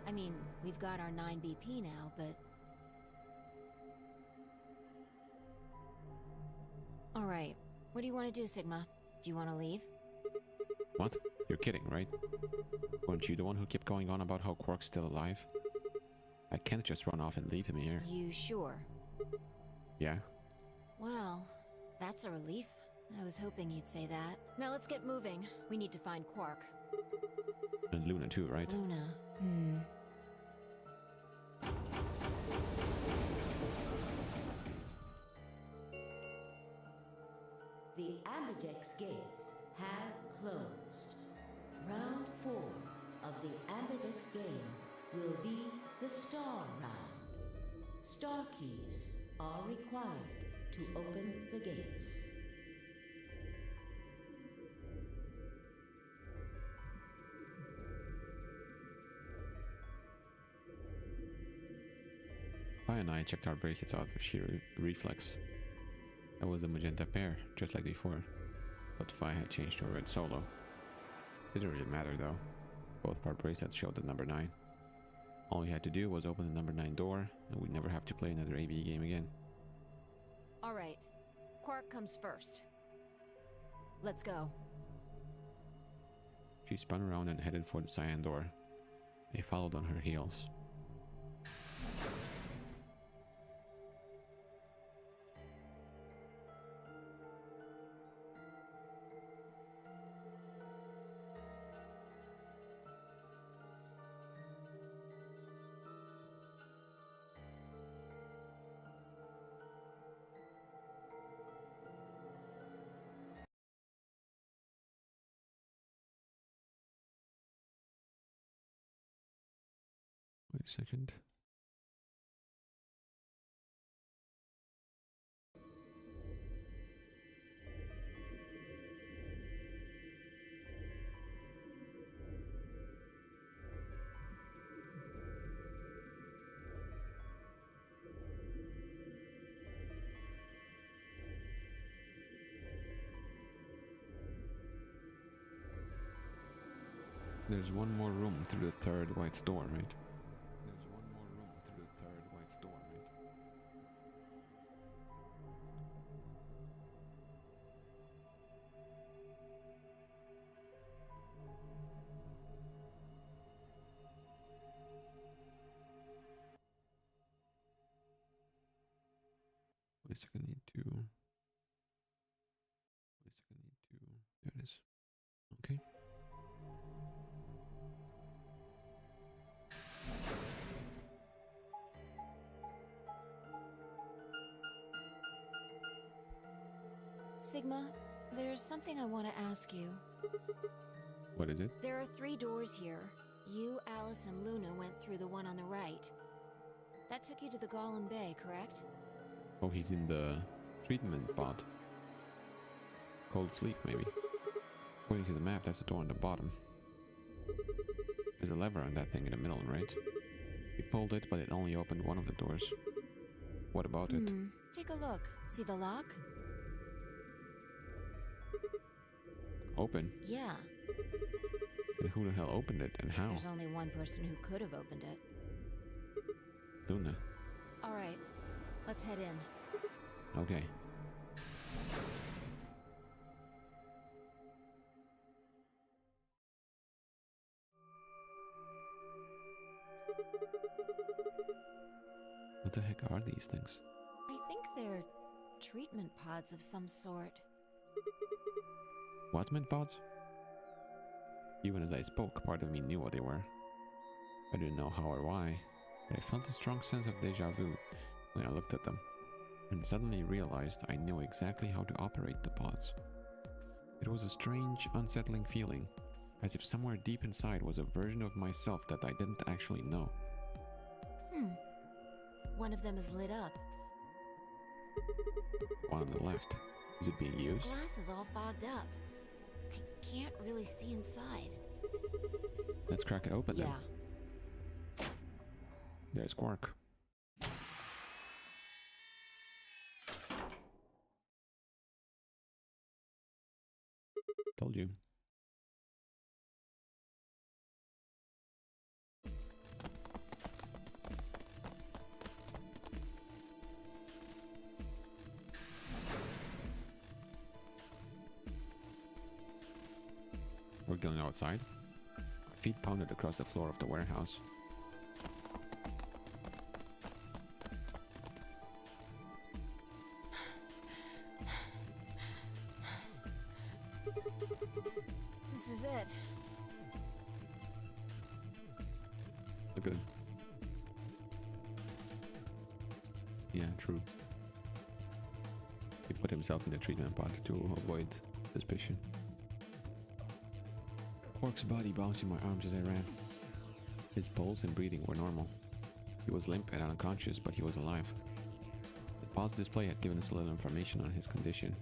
I mean, we've got our 9 BP now, but... Alright, what do you want to do, Sigma? Do you want to leave? What? You're kidding, right? Weren't you the one who kept going on about how Quark's still alive? I can't just run off and leave him here. You sure? Yeah? Well, that's a relief. I was hoping you'd say that. Now let's get moving. We need to find Quark. And Luna too, right? Luna. The Ambidex gates have closed. Round 4 of the Ambidex game will be the Star Round. Star keys are required to open the gates. Phi and I checked our bracelets out with sheer reflex. That was a magenta pair, just like before, but Phi had changed to a red solo. Didn't really matter though. Both our bracelets showed the number 9. All we had to do was open the number 9 door, and we'd never have to play another AB game again. Alright, Quark comes first. Let's go. She spun around and headed for the cyan door. They followed on her heels. Wait a second. There's one more room through the third white door, right? There's one more room through the third white door, right? Wait a second, need to... Wait a second, need to... There it is. Okay. Sigma, there's something I want to ask you. What is it? There are 3 doors here. You, Alice, and Luna went through the one on the right. That took you to the Golem Bay, correct? Oh, he's in the treatment pod. Cold sleep, maybe. According to the map, that's the door on the bottom. There's a lever on that thing in the middle, right? We pulled it, but it only opened one of the doors. What about it? Take a look. See the lock? Open? Yeah, Then who the hell opened it and how? there's only one person who could have opened it. Luna. Alright, let's head in. Okay. What the heck are these things? I think they're treatment pods of some sort. What meant pods? Even as I spoke, part of me knew what they were. I didn't know how or why, but I felt a strong sense of deja vu when I looked at them, and suddenly realized I knew exactly how to operate the pods. It was a strange, unsettling feeling, as if somewhere deep inside was a version of myself that I didn't actually know. One of them is lit up. One on the left. Is it being used? Glass is all fogged up. I can't really see inside. Let's crack it open Yeah. then. There's Quark. Told you. We're going outside. Our feet pounded across the floor of the warehouse. This is it. Look good. Yeah, true. He put himself in the treatment pod to avoid suspicion. Quark's body bounced in my arms as I ran. His pulse and breathing were normal. He was limp and unconscious, but he was alive. The pod's display had given us little information on his condition.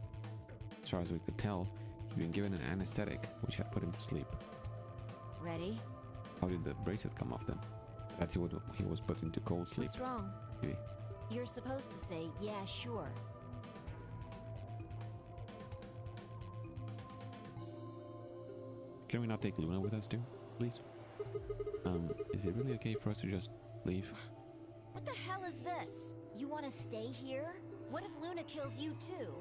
As far as we could tell, he'd been given an anesthetic, which had put him to sleep. Ready? How did the bracelet come off then? That he was put into cold sleep. What's wrong? Maybe. You're supposed to say, yeah, sure. Can we not take Luna with us too, please? Is it really okay for us to just leave? What the hell is this? You want to stay here? What if Luna kills you too?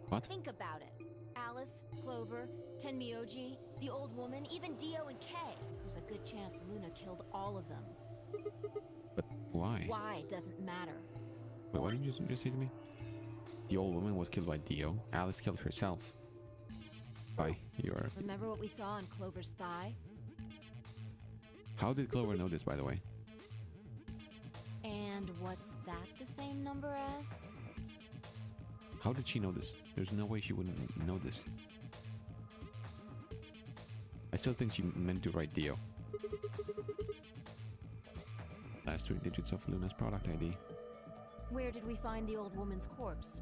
What? Think about it. Alice, Clover, Tenmyoji, the old woman, even Dio and Kay. There's a good chance Luna killed all of them. But why? Why doesn't matter. Wait, what did you just say to me? The old woman was killed by Dio. Alice killed herself. Why? You're... Remember what we saw on Clover's thigh? How did Clover know this, by the way? And what's that the same number as? How did she know this? There's no way she wouldn't know this. I still think she meant to write Dio. Last 3 digits of Luna's product ID. Where did we find the old woman's corpse?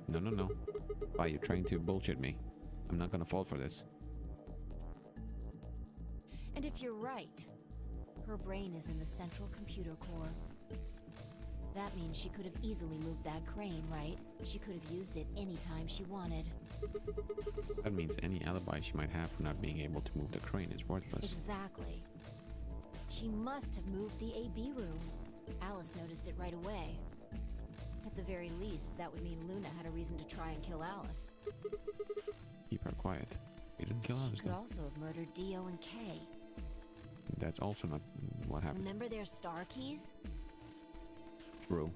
No. Why, you're trying to bullshit me. I'm not gonna fall for this. And if you're right, her brain is in the central computer core. That means she could have easily moved that crane, right? She could have used it anytime she wanted. That means any alibi she might have for not being able to move the crane is worthless. Exactly. She must have moved the AB room. Alice noticed it right away. At the very least, that would mean Luna had a reason to try and kill Alice. Keep her quiet. We didn't kill She Alice could though. also have murdered Dio and Kay. That's also not what happened. Remember their star keys? True.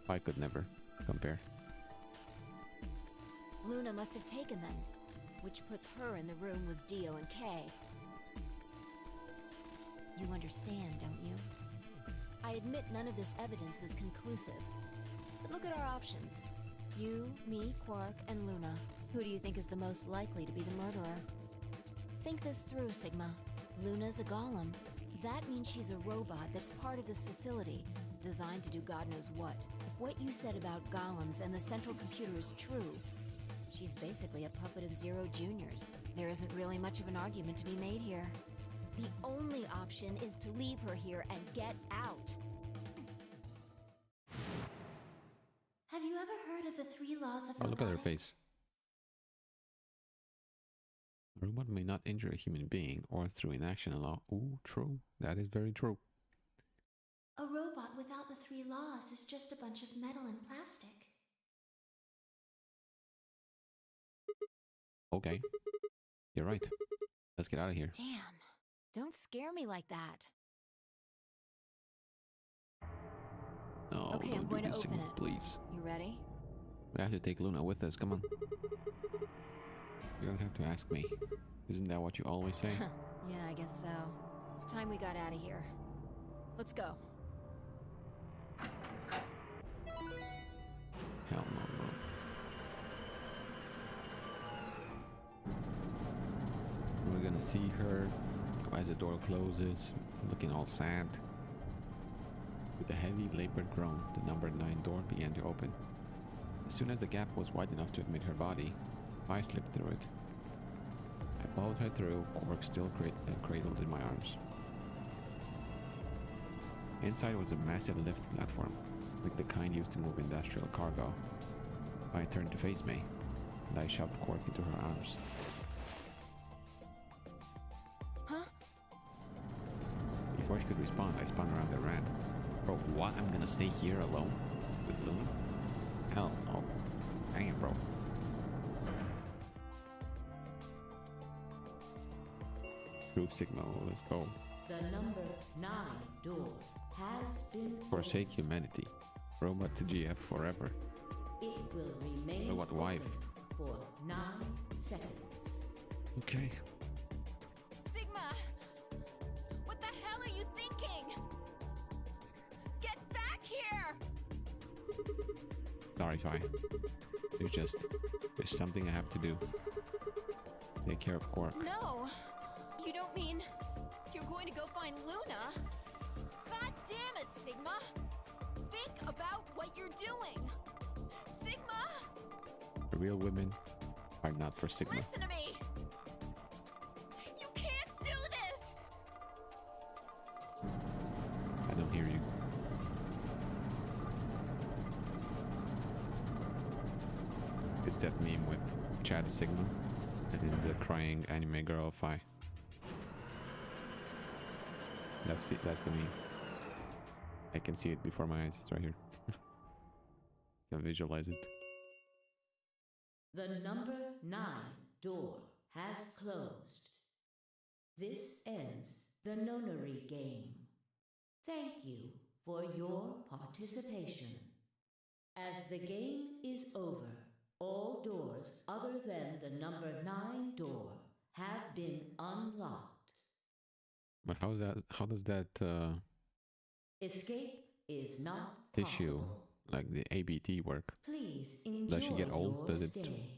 I could never compare. Luna must have taken them, which puts her in the room with Dio and Kay. You understand, don't you? I admit none of this evidence is conclusive. But look at our options. You, me, Quark, and Luna. Who do you think is the most likely to be the murderer? Think this through, Sigma. Luna's a golem. That means she's a robot that's part of this facility, designed to do God knows what. If what you said about golems and the central computer is true, she's basically a puppet of Zero Junior's. There isn't really much of an argument to be made here. The only option is to leave her here and get out. Have you ever heard of the 3 laws of Oh, look at her robotics? face. A robot may not injure a human being or through inaction alone. Ooh, true. That is very true. A robot without the 3 laws is just a bunch of metal and plastic. Okay. You're right. Let's get out of here. Damn. Don't scare me like that. No, Okay, don't I'm do going to this open again, it. please. You ready? We have to take Luna with us. Come on. You don't have to ask me. Isn't that what you always say? Yeah, I guess so. It's time we got out of here. Let's go. Hell no, bro. We're gonna see her as the door closes, looking all sad. With a heavy, labored groan, the number 9 door began to open. As soon as the gap was wide enough to admit her body, I slipped through it. I followed her through, Quark still cradled in my arms. Inside was a massive lift platform, like the kind used to move industrial cargo. I turned to face me, and I shoved Quark into her arms. Huh? Before she could respond, I spun around and ran. Bro, what? I'm gonna stay here alone? With Luna? Hell no. Damn, bro. Troop Sigma, let's go. The number 9 door has been Forsake humanity. Robot to GF forever. It will remain Robot wife. open for 9 seconds. Okay. Sigma! What the hell are you thinking? Get back here! Sorry, Fi. There's something I have to do. Take care of Quark. No! You don't mean you're going to go find Luna? God damn it, Sigma! Think about what you're doing! Sigma! Real women are not for Sigma. Listen to me! You can't do this! I don't hear you. It's that meme with Chad Sigma and the crying anime girl Fi. That's the meme. I can see it before my eyes. It's right here. Can visualize it. The number 9 door has closed. This ends the Nonary game. Thank you for your participation. As the game is over, all doors other than the number 9 door have been unlocked. But how does that Escape is not tissue, possible. like the ABT work? Please enjoy Does she get old? your Does it stay.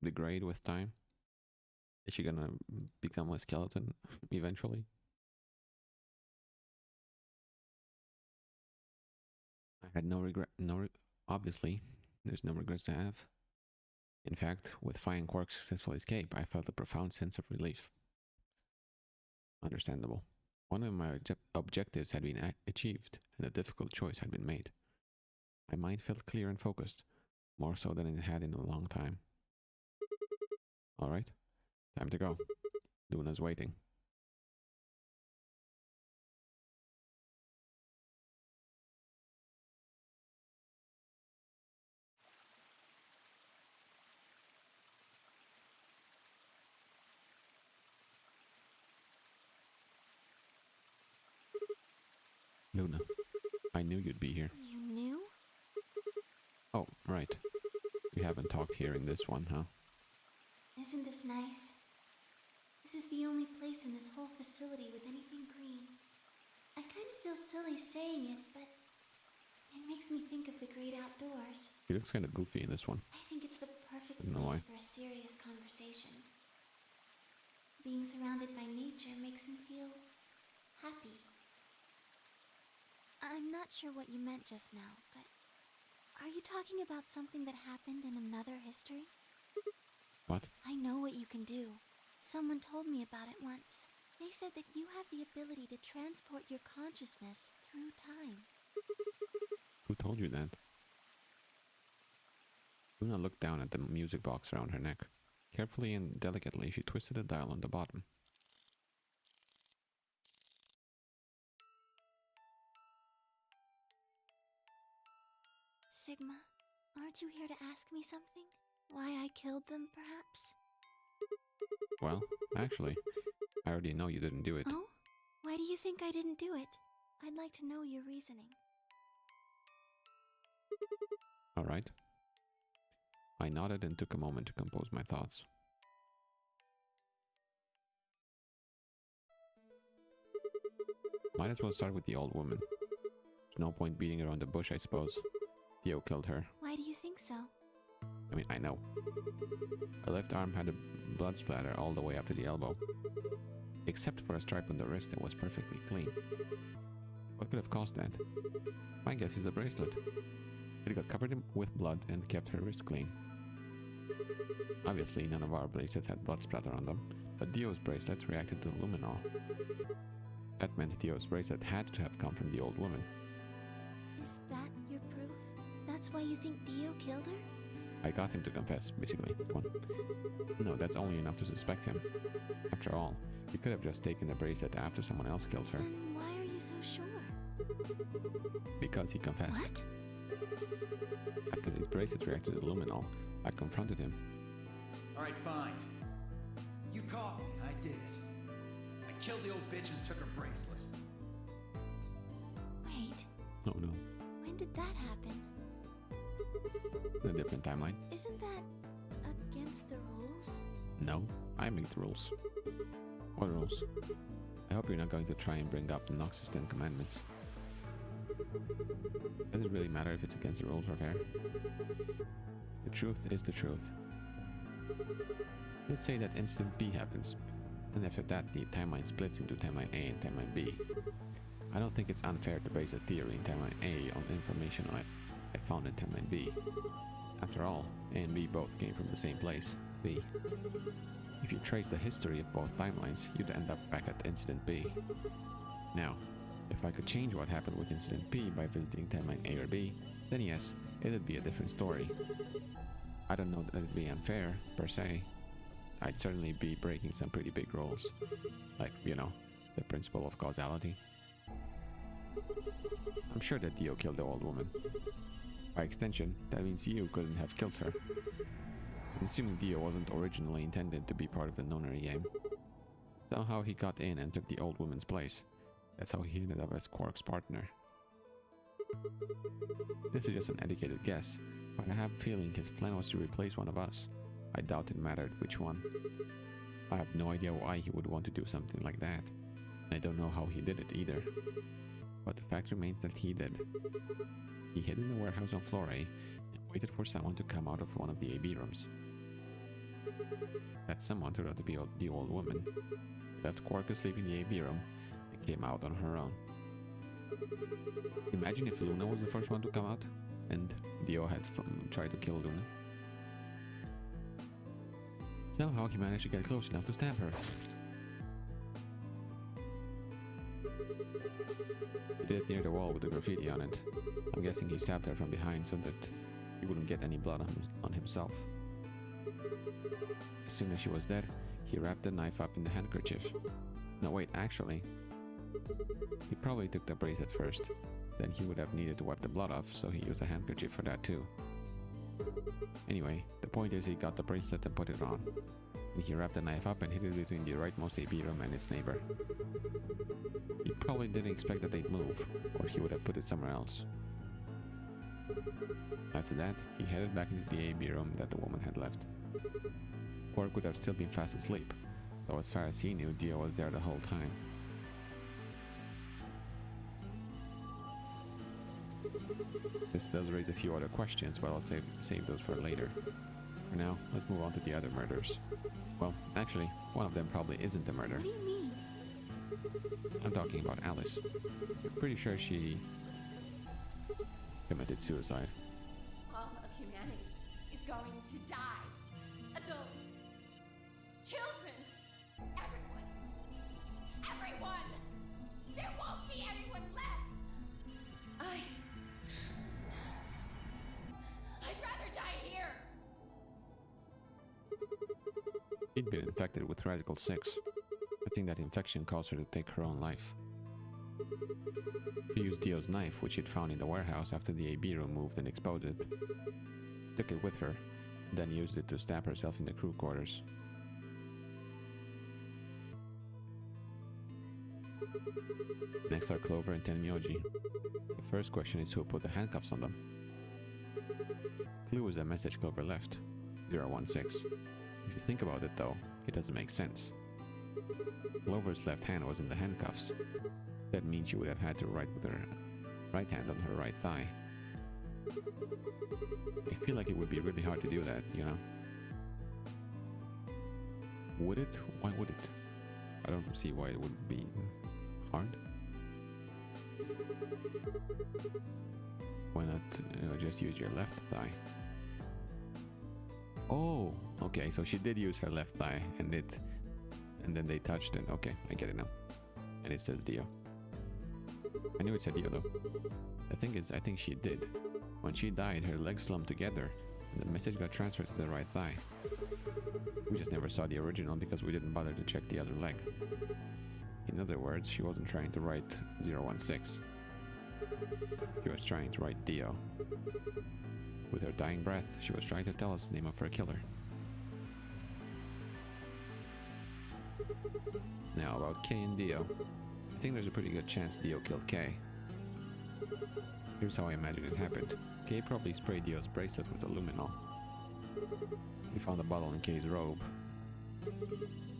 degrade with time? Is she gonna become a skeleton eventually? I had no regret. Obviously, there's no regrets to have. In fact, with Fi and Quark's successful escape, I felt a profound sense of relief. Understandable. One of my objectives had been achieved, and a difficult choice had been made. My mind felt clear and focused, more so than it had in a long time. Alright, time to go. Luna's waiting. Luna, I knew you'd be here. You knew? Oh, right. We haven't talked here in this one, huh? Isn't this nice? This is the only place in this whole facility with anything green. I kind of feel silly saying it, but it makes me think of the great outdoors. He looks kind of goofy in this one. I think it's the perfect I don't know place why. for a serious conversation. Being surrounded by nature makes me feel happy. I'm not sure what you meant just now, but are you talking about something that happened in another history? What? I know what you can do. Someone told me about it once. They said that you have the ability to transport your consciousness through time. Who told you that? Luna looked down at the music box around her neck. Carefully and delicately, she twisted the dial on the bottom. Sigma, aren't you here to ask me something? Why I killed them, perhaps? Well, actually, I already know you didn't do it. Oh? Why do you think I didn't do it? I'd like to know your reasoning. Alright. I nodded and took a moment to compose my thoughts. Might as well start with the old woman. There's no point beating around the bush, I suppose. Theo killed her. Why do you think so? I mean, I know. Her left arm had a blood splatter all the way up to the elbow. Except for a stripe on the wrist that was perfectly clean. What could have caused that? My guess is a bracelet. It got covered with blood and kept her wrist clean. Obviously, none of our bracelets had blood splatter on them, but Dio's bracelet reacted to luminol. That meant Dio's bracelet had to have come from the old woman. Is that your proof? That's why you think Dio killed her? I got him to confess, basically. No, that's only enough to suspect him. After all, he could have just taken the bracelet after someone else killed her. Then why are you so sure? Because he confessed. What? After his bracelet reacted to luminol, I confronted him. Alright, fine. You caught me, I did it. I killed the old bitch and took her bracelet. Wait, Oh no. when did that happen? In a different timeline. Isn't that against the rules? No, I make the rules. What rules? I hope you're not going to try and bring up the Noxus 10 commandments. Does it really matter if it's against the rules or fair? The truth is the truth. Let's say that incident B happens, and after that the timeline splits into timeline A and timeline B. I don't think it's unfair to base a theory in timeline A on information I found in timeline B. After all, A and B both came from the same place, B. If you trace the history of both timelines, you'd end up back at incident B. Now, if I could change what happened with incident B by visiting timeline A or B, then yes, it'd be a different story. I don't know that it'd be unfair, per se. I'd certainly be breaking some pretty big rules. Like, you know, the principle of causality. I'm sure that Dio killed the old woman. By extension, that means you couldn't have killed her. I'm assuming Dio wasn't originally intended to be part of the Nonary game. Somehow he got in and took the old woman's place. That's how he ended up as Quark's partner. This is just an educated guess, but I have a feeling his plan was to replace one of us. I doubt it mattered which one. I have no idea why he would want to do something like that. I don't know how he did it either. But the fact remains that he did. He hid in the warehouse on floor A and waited for someone to come out of one of the AB rooms. That someone turned out to be the old woman. Left Quark asleep in the AB room and came out on her own. Imagine if Luna was the first one to come out and Dio had tried to kill Luna. Somehow he managed to get close enough to stab her. He did it near the wall with the graffiti on it. I'm guessing he stabbed her from behind so that he wouldn't get any blood on himself. As soon as she was dead, he wrapped the knife up in the handkerchief. No wait, actually, he probably took the bracelet first. Then he would have needed to wipe the blood off, so he used a handkerchief for that too. Anyway, the point is he got the bracelet and put it on. And he wrapped the knife up and hid it between the rightmost AB room and its neighbor. He probably didn't expect that they'd move, or he would have put it somewhere else. After that, he headed back into the AB room that the woman had left. Quark would have still been fast asleep, though as far as he knew, Dio was there the whole time. This does raise a few other questions, but I'll save those for later. For now, let's move on to the other murders. Well, actually, one of them probably isn't a murder. What do you mean? I'm talking about Alice. I'm pretty sure she committed suicide. All of humanity is going to die. Adults, children, everyone. Everyone! There won't be anyone left! I'd rather die here! had been infected with Radical 6. I think that infection caused her to take her own life. She used Dio's knife, which she'd found in the warehouse after the AB room moved and exploded. Took it with her, then used it to stab herself in the crew quarters. Next are Clover and Tenmyoji. The first question is who put the handcuffs on them. Clue is a message Clover left, 016. If you think about it though, it doesn't make sense. Clover's left hand was in the handcuffs. That means she would have had to write with her right hand on her right thigh. I feel like it would be really hard to do that, you know? Would it? Why would it? I don't see why it would be hard. Why not just use your left thigh? Oh, okay, so she did use her left thigh and then they touched it. Okay, I get it now. And it says Dio. I knew it said Dio though. The thing is, I think she did. When she died, her legs slumped together and the message got transferred to the right thigh. We just never saw the original because we didn't bother to check the other leg. In other words, she wasn't trying to write 016. She was trying to write Dio. With her dying breath, she was trying to tell us the name of her killer. Now about Kay and Dio. I think there's a pretty good chance Dio killed Kay. Here's how I imagine it happened. Kay probably sprayed Dio's bracelet with aluminol. We found a bottle in Kay's robe.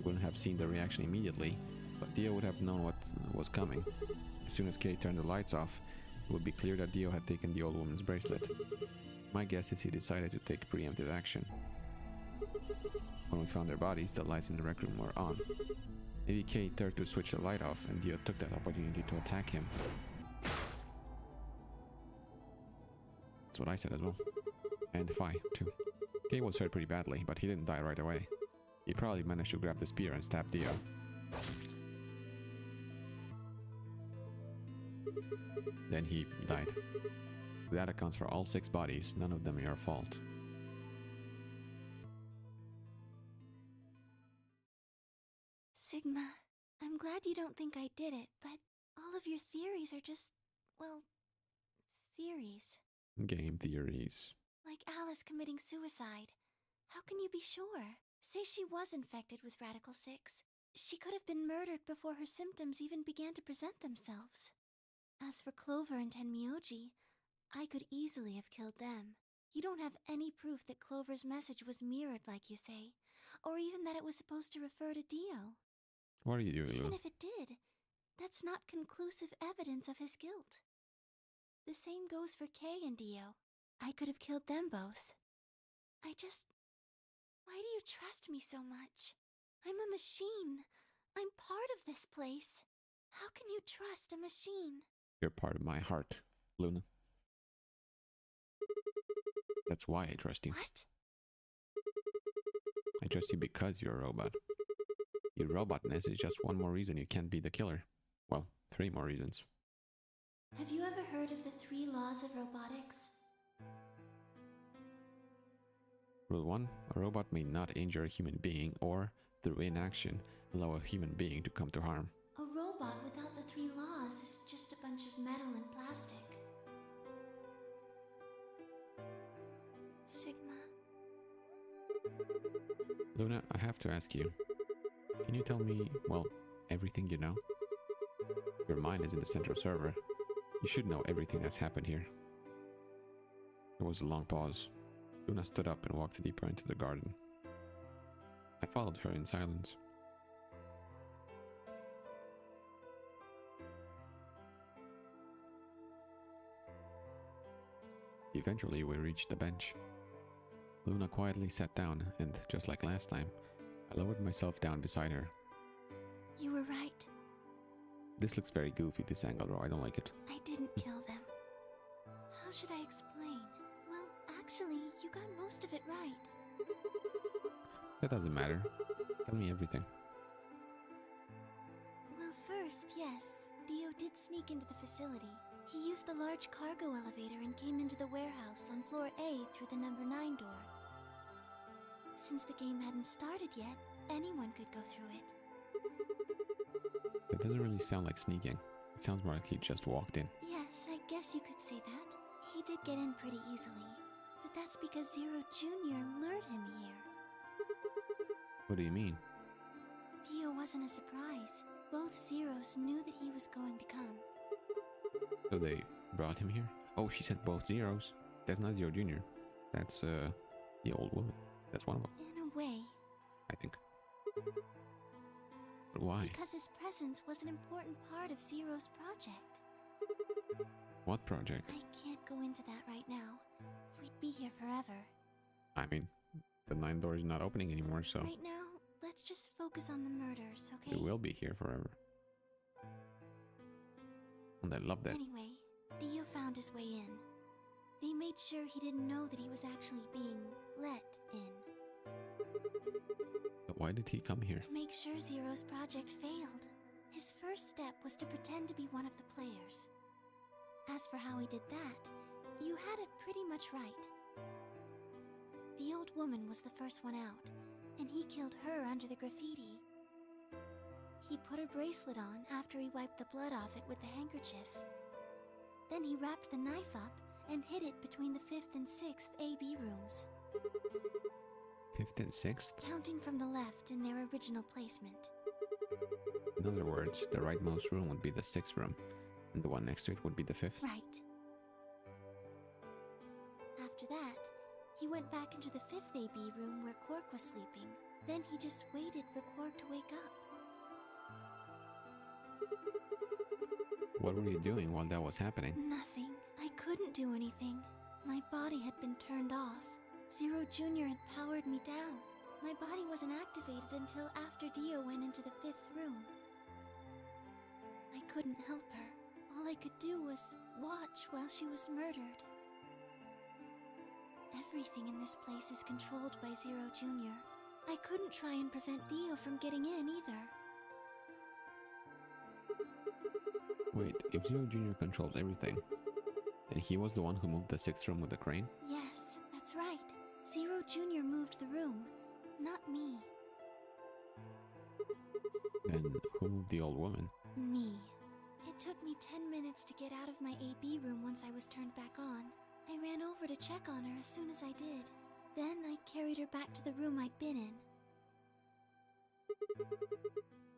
Wouldn't have seen the reaction immediately, but Dio would have known what was coming. As soon as Kay turned the lights off, it would be clear that Dio had taken the old woman's bracelet. My guess is he decided to take preemptive action. When we found their bodies, the lights in the rec room were on. Maybe Kay dared to switch the light off and Dio took that opportunity to attack him. That's what I said as well. And Phi, too. Kay was hurt pretty badly, but he didn't die right away. He probably managed to grab the spear and stab Dio. Then he died. That accounts for all 6 bodies, none of them your fault. Sigma, I'm glad you don't think I did it, but all of your theories are just, well, theories. Game theories. Like Alice committing suicide. How can you be sure? Say she was infected with Radical 6. She could have been murdered before her symptoms even began to present themselves. As for Clover and Tenmyoji, I could easily have killed them. You don't have any proof that Clover's message was mirrored like you say, or even that it was supposed to refer to Dio. What are you doing, Even Lou? if it did, that's not conclusive evidence of his guilt. The same goes for Kay and Dio. I could have killed them both. Why do you trust me so much? I'm a machine. I'm part of this place. How can you trust a machine? You're part of my heart, Luna. That's why I trust you. What? I trust you because you're a robot. Your robotness is just one more reason you can't be the killer. Well, 3 more reasons. Have you ever heard of the 3 laws of robotics? Rule 1. A robot may not injure a human being or, through inaction, allow a human being to come to harm. A robot without the 3 laws is just a bunch of metal and plastic. Sigma. Luna, I have to ask you. Can you tell me, well, everything you know? Your mind is in the central server. You should know everything that's happened here. There was a long pause. Luna stood up and walked deeper into the garden. I followed her in silence. Eventually, we reached the bench. Luna quietly sat down, and just like last time, I lowered myself down beside her. You were right. This looks very goofy, this angle, bro. I don't like it. I didn't kill them. How should I explain? Well, actually, you got most of it right. That doesn't matter. Tell me everything. Well, first, yes, Dio did sneak into the facility. He used the large cargo elevator and came into the warehouse on floor A through the number 9 door. Since the game hadn't started yet, anyone could go through it. It doesn't really sound like sneaking. It sounds more like he just walked in. Yes, I guess you could say that. He did get in pretty easily. But that's because Zero Jr. lured him here. What do you mean? Dio wasn't a surprise. Both Zeros knew that he was going to come. So they brought him here? Oh, she said both zeros. That's not Zero Jr. That's the old woman. That's one of them, In a way. I think. But why? Because his presence was an important part of Zero's project. What project? I can't go into that right now. We'd be here forever. I mean, the 9th door is not opening anymore, so Right now, let's just focus on the murders, okay? it will be here forever. And I love that. Anyway, Dio found his way in. They made sure he didn't know that he was actually being let in. But why did he come here? To make sure Zero's project failed. His first step was to pretend to be one of the players. As for how he did that, you had it pretty much right. The old woman was the first one out, and he killed her under the graffiti. He put her bracelet on after he wiped the blood off it with the handkerchief. Then he wrapped the knife up and hid it between the 5th and 6th AB rooms, 5th and 6th? counting from the left in their original placement. In other words, the rightmost room would be the 6th room, and the one next to it would be the 5th. Right. After that, he went back into the 5th AB room where Quark was sleeping. Then he just waited for Quark to wake up. What were you doing while that was happening? Nothing. I couldn't do anything. My body had been turned off. Zero Jr. had powered me down. My body wasn't activated until after Dio went into the 5th room. I couldn't help her. All I could do was watch while she was murdered. Everything in this place is controlled by Zero Jr. I couldn't try and prevent Dio from getting in either. Wait, if Zero Jr. controls everything, then he was the one who moved the 6th room with the crane? Yes, that's right. Zero Jr. moved the room, not me. Then who moved the old woman? Me. It took me 10 minutes to get out of my AB room once I was turned back on. I ran over to check on her as soon as I did. Then I carried her back to the room I'd been in.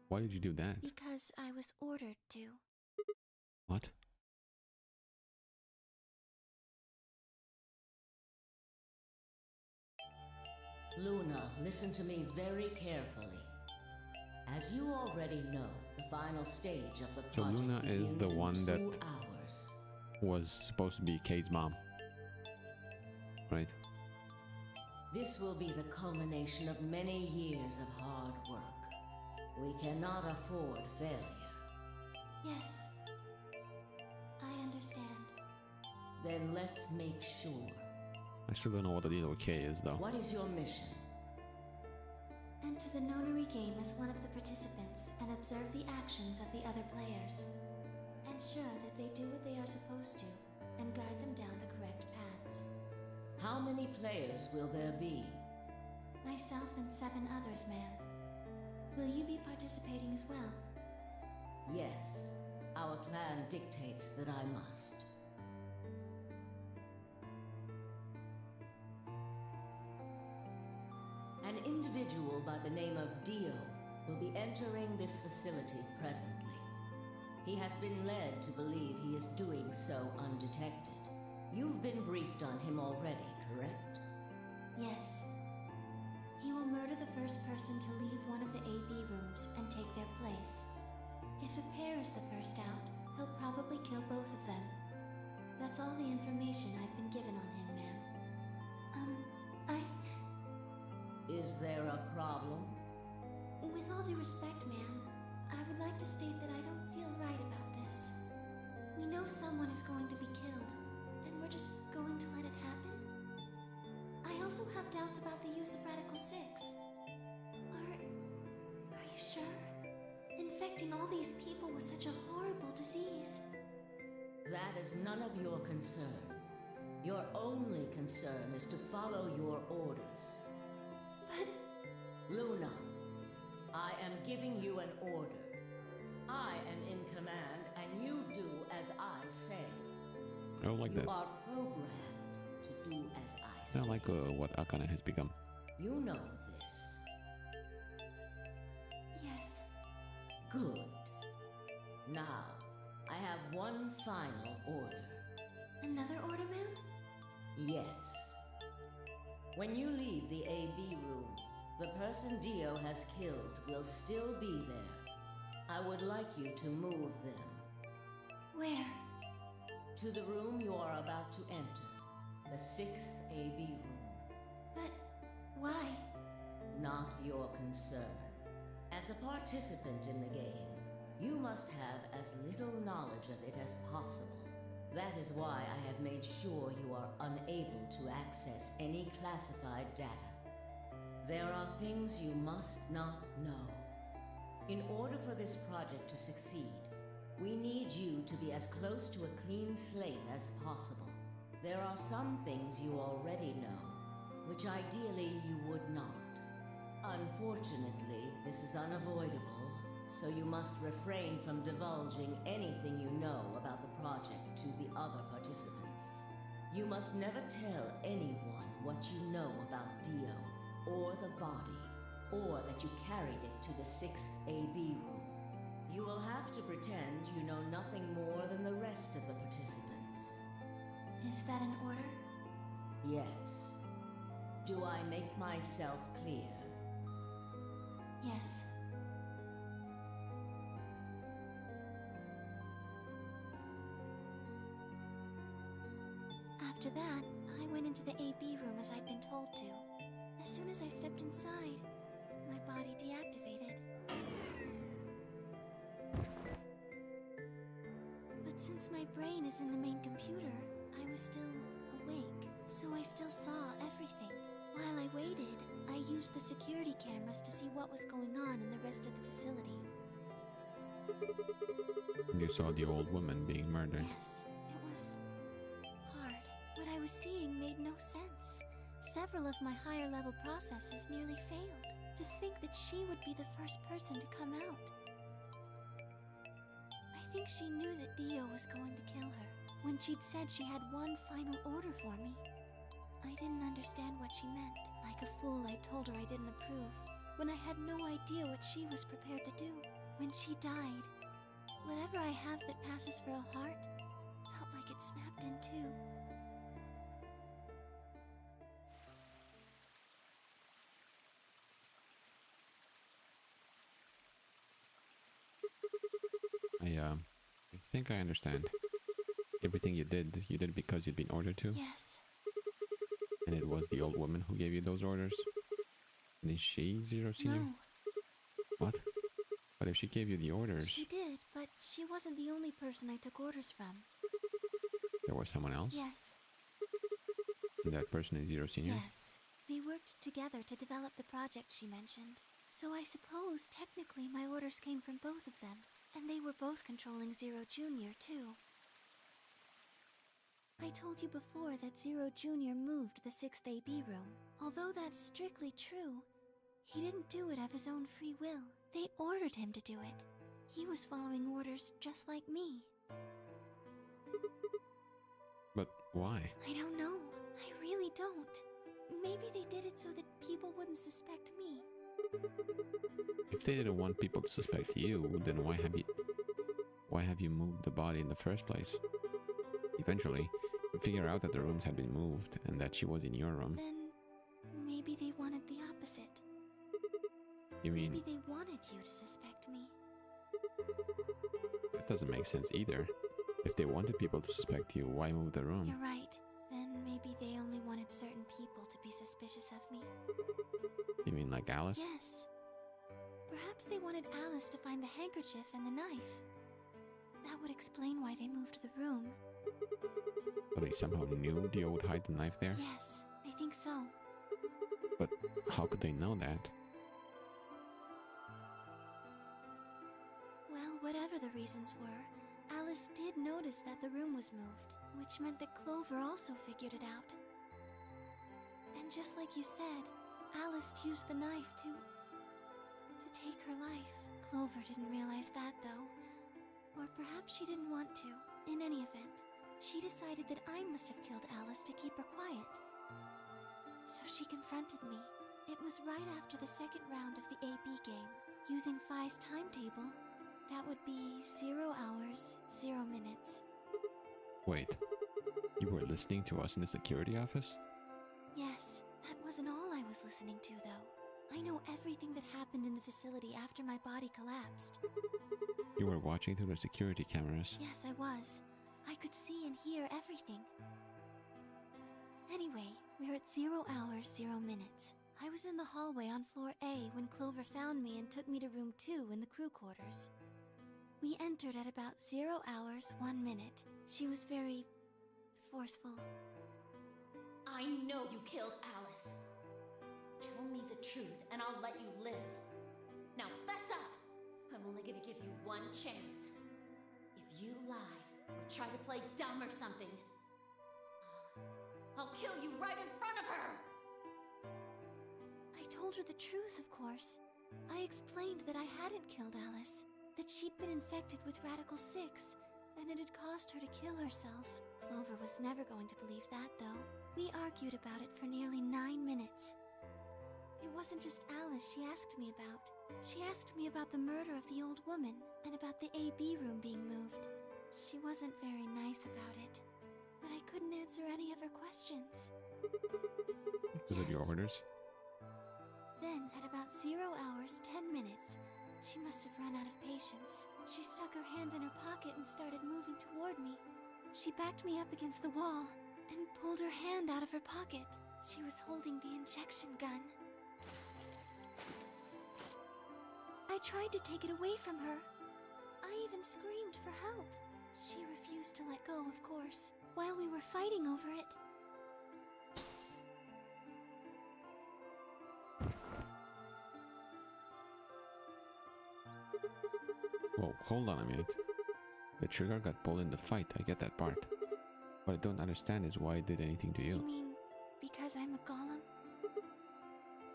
Why did you do that? Because I was ordered to. What? Luna, listen to me very carefully. As you already know, the final stage of the project So Luna is the begins in one 2 that hours. was supposed to be Kate's mom. Right? This will be the culmination of many years of hard work. We cannot afford failure. Yes. I understand. Then let's make sure. I still don't know what the deal with K is, though. What is your mission? Enter the Nonary game as one of the participants and observe the actions of the other players. Ensure that they do what they are supposed to and guide them down the correct paths. How many players will there be? Myself and 7 others, ma'am. Will you be participating as well? Yes. Our plan dictates that I must. An individual by the name of Dio will be entering this facility presently. He has been led to believe he is doing so undetected. You've been briefed on him already, correct? Yes. He will murder the first person to leave one of the AB rooms and take their place. If a pair is the first out, he'll probably kill both of them. That's all the information I've been given on him, ma'am. Is there a problem? With all due respect, ma'am, I would like to state that I don't feel right about this. We know someone is going to be killed, and we're just going to let it happen? I also have doubts about the use of Radical 6. Are you sure? Infecting all these people with such a horrible disease. That is none of your concern. Your only concern is to follow your orders. But... Luna, I am giving you an order. I am in command, and you do as I say. I don't like You that. are programmed to do as I I say. don't like what Akane has become. You know this. Yes. Good. Now, I have one final order. Another order, ma'am? Yes. When you leave the AB room, the person Dio has killed will still be there. I would like you to move them. Where? To the room you are about to enter. The 6th AB room. But why? Not your concern. As a participant in the game, you must have as little knowledge of it as possible. That is why I have made sure you are unable to access any classified data. There are things you must not know. In order for this project to succeed, we need you to be as close to a clean slate as possible. There are some things you already know, which ideally you would not. Unfortunately, this is unavoidable, so you must refrain from divulging anything you know about the project to the other participants. You must never tell anyone what you know about Dio, or the body, or that you carried it to the 6th AB room. You will have to pretend you know nothing more than the rest of the participants. Is that an order? Yes. Do I make myself clear? Yes. After that, I went into the AB room as I'd been told to. As soon as I stepped inside, my body deactivated. But since my brain is in the main computer, I was still awake, so I still saw everything. While I waited, I used the security cameras to see what was going on in the rest of the facility. You saw the old woman being murdered. Yes, it was hard. What I was seeing made no sense. Several of my higher level processes nearly failed. To think that she would be the first person to come out. I think she knew that Dio was going to kill her, when she'd said she had one final order for me. I didn't understand what she meant. Like a fool, I told her I didn't approve, when I had no idea what she was prepared to do. When she died, whatever I have that passes for a heart felt like it snapped in two. I think I understand. Everything you did because you'd been ordered to? Yes. And it was the old woman who gave you those orders? And is she Zero Senior? No, What? But if she gave you the orders, she did, but she wasn't the only person I took orders from. there was someone else? Yes. And that person is Zero Senior? Yes. They worked together to develop the project she mentioned. So I suppose, technically, my orders came from both of them. And they were both controlling Zero Jr., too. I told you before that Zero Jr. moved the 6th AB room. Although that's strictly true, he didn't do it of his own free will. They ordered him to do it. He was following orders just like me. But why? I don't know. I really don't. Maybe they did it so that people wouldn't suspect me. If they didn't want people to suspect you, then why have you moved the body in the first place? Eventually, you figure out that the rooms had been moved and that she was in your room. Then maybe they wanted the opposite. You mean, Maybe they wanted you to suspect me. that doesn't make sense either. If they wanted people to suspect you, why move the room? You're right. Then maybe they only wanted certain people to be suspicious of me. You mean like Alice? Yes. Perhaps they wanted Alice to find the handkerchief and the knife. That would explain why they moved the room. But they somehow knew Dio would hide the knife there? Yes, I think so. But how could they know that? Well, whatever the reasons were, Alice did notice that the room was moved, which meant that Clover also figured it out. And just like you said, Alice used the knife to take her life. Clover didn't realize that, though. Or perhaps she didn't want to. In any event, she decided that I must have killed Alice to keep her quiet. So she confronted me. It was right after the second round of the AB game. Using Phi's timetable, that would be 0 hours, 0 minutes. Wait, you were listening to us in the security office? Yes, that wasn't all I was listening to, though. I know everything that happened in the facility after my body collapsed. You were watching through the security cameras. Yes, I was. I could see and hear everything. Anyway, we're at 0 hours, 0 minutes. I was in the hallway on floor A when Clover found me and took me to room 2 in the crew quarters. We entered at about 0 hours, 1 minute. She was very forceful. I know you killed Alice. Tell me the truth and I'll let you live. Now fess up! I'm only gonna give you one chance. If you lie or try to play dumb or something, I'll kill you right in front of her! I told her the truth, of course. I explained that I hadn't killed Alice, that she'd been infected with Radical 6, and it had caused her to kill herself. Clover was never going to believe that, though. We argued about it for nearly 9 minutes. It wasn't just Alice she asked me about. She asked me about the murder of the old woman, and about the AB room being moved. She wasn't very nice about it, but I couldn't answer any of her questions. Was it your orders? Then, at about 0 hours, 10 minutes, she must have run out of patience. She stuck her hand in her pocket and started moving toward me. She backed me up against the wall and pulled her hand out of her pocket. She was holding the injection gun. I tried to take it away from her. I even screamed for help. She refused to let go, of course, while we were fighting over it. Whoa, hold on a minute. The trigger got pulled in the fight, I get that part. What I don't understand is why it did anything to you. You mean because I'm a golem?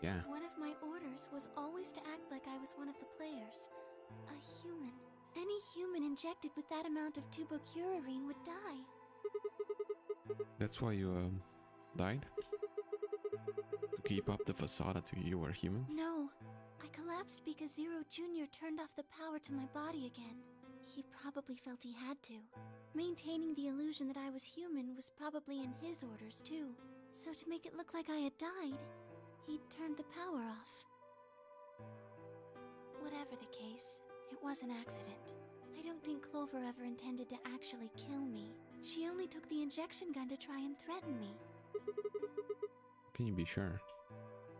Yeah. One of my orders was always to act like I was one of the players. A human. Any human injected with that amount of tubocurarine would die. That's why you, died? To keep up the facade that you were human? No. I collapsed because Zero Jr. turned off the power to my body again. He probably felt he had to. Maintaining the illusion that I was human was probably in his orders, too. So to make it look like I had died, he turned the power off. Whatever the case, it was an accident. I don't think Clover ever intended to actually kill me. She only took the injection gun to try and threaten me. Can you be sure?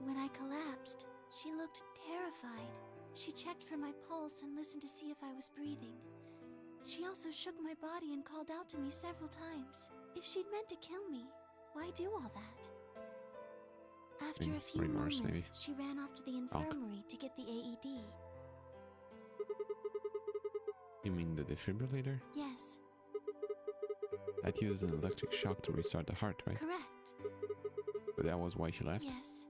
When I collapsed, she looked terrified. She checked for my pulse and listened to see if I was breathing. She also shook my body and called out to me several times. If she'd meant to kill me, why do all that? After a few remorse, moments, maybe. she ran off to the infirmary to get the AED. You mean the defibrillator? Yes, That uses an electric shock to restart the heart, right? correct. But that was why she left? Yes.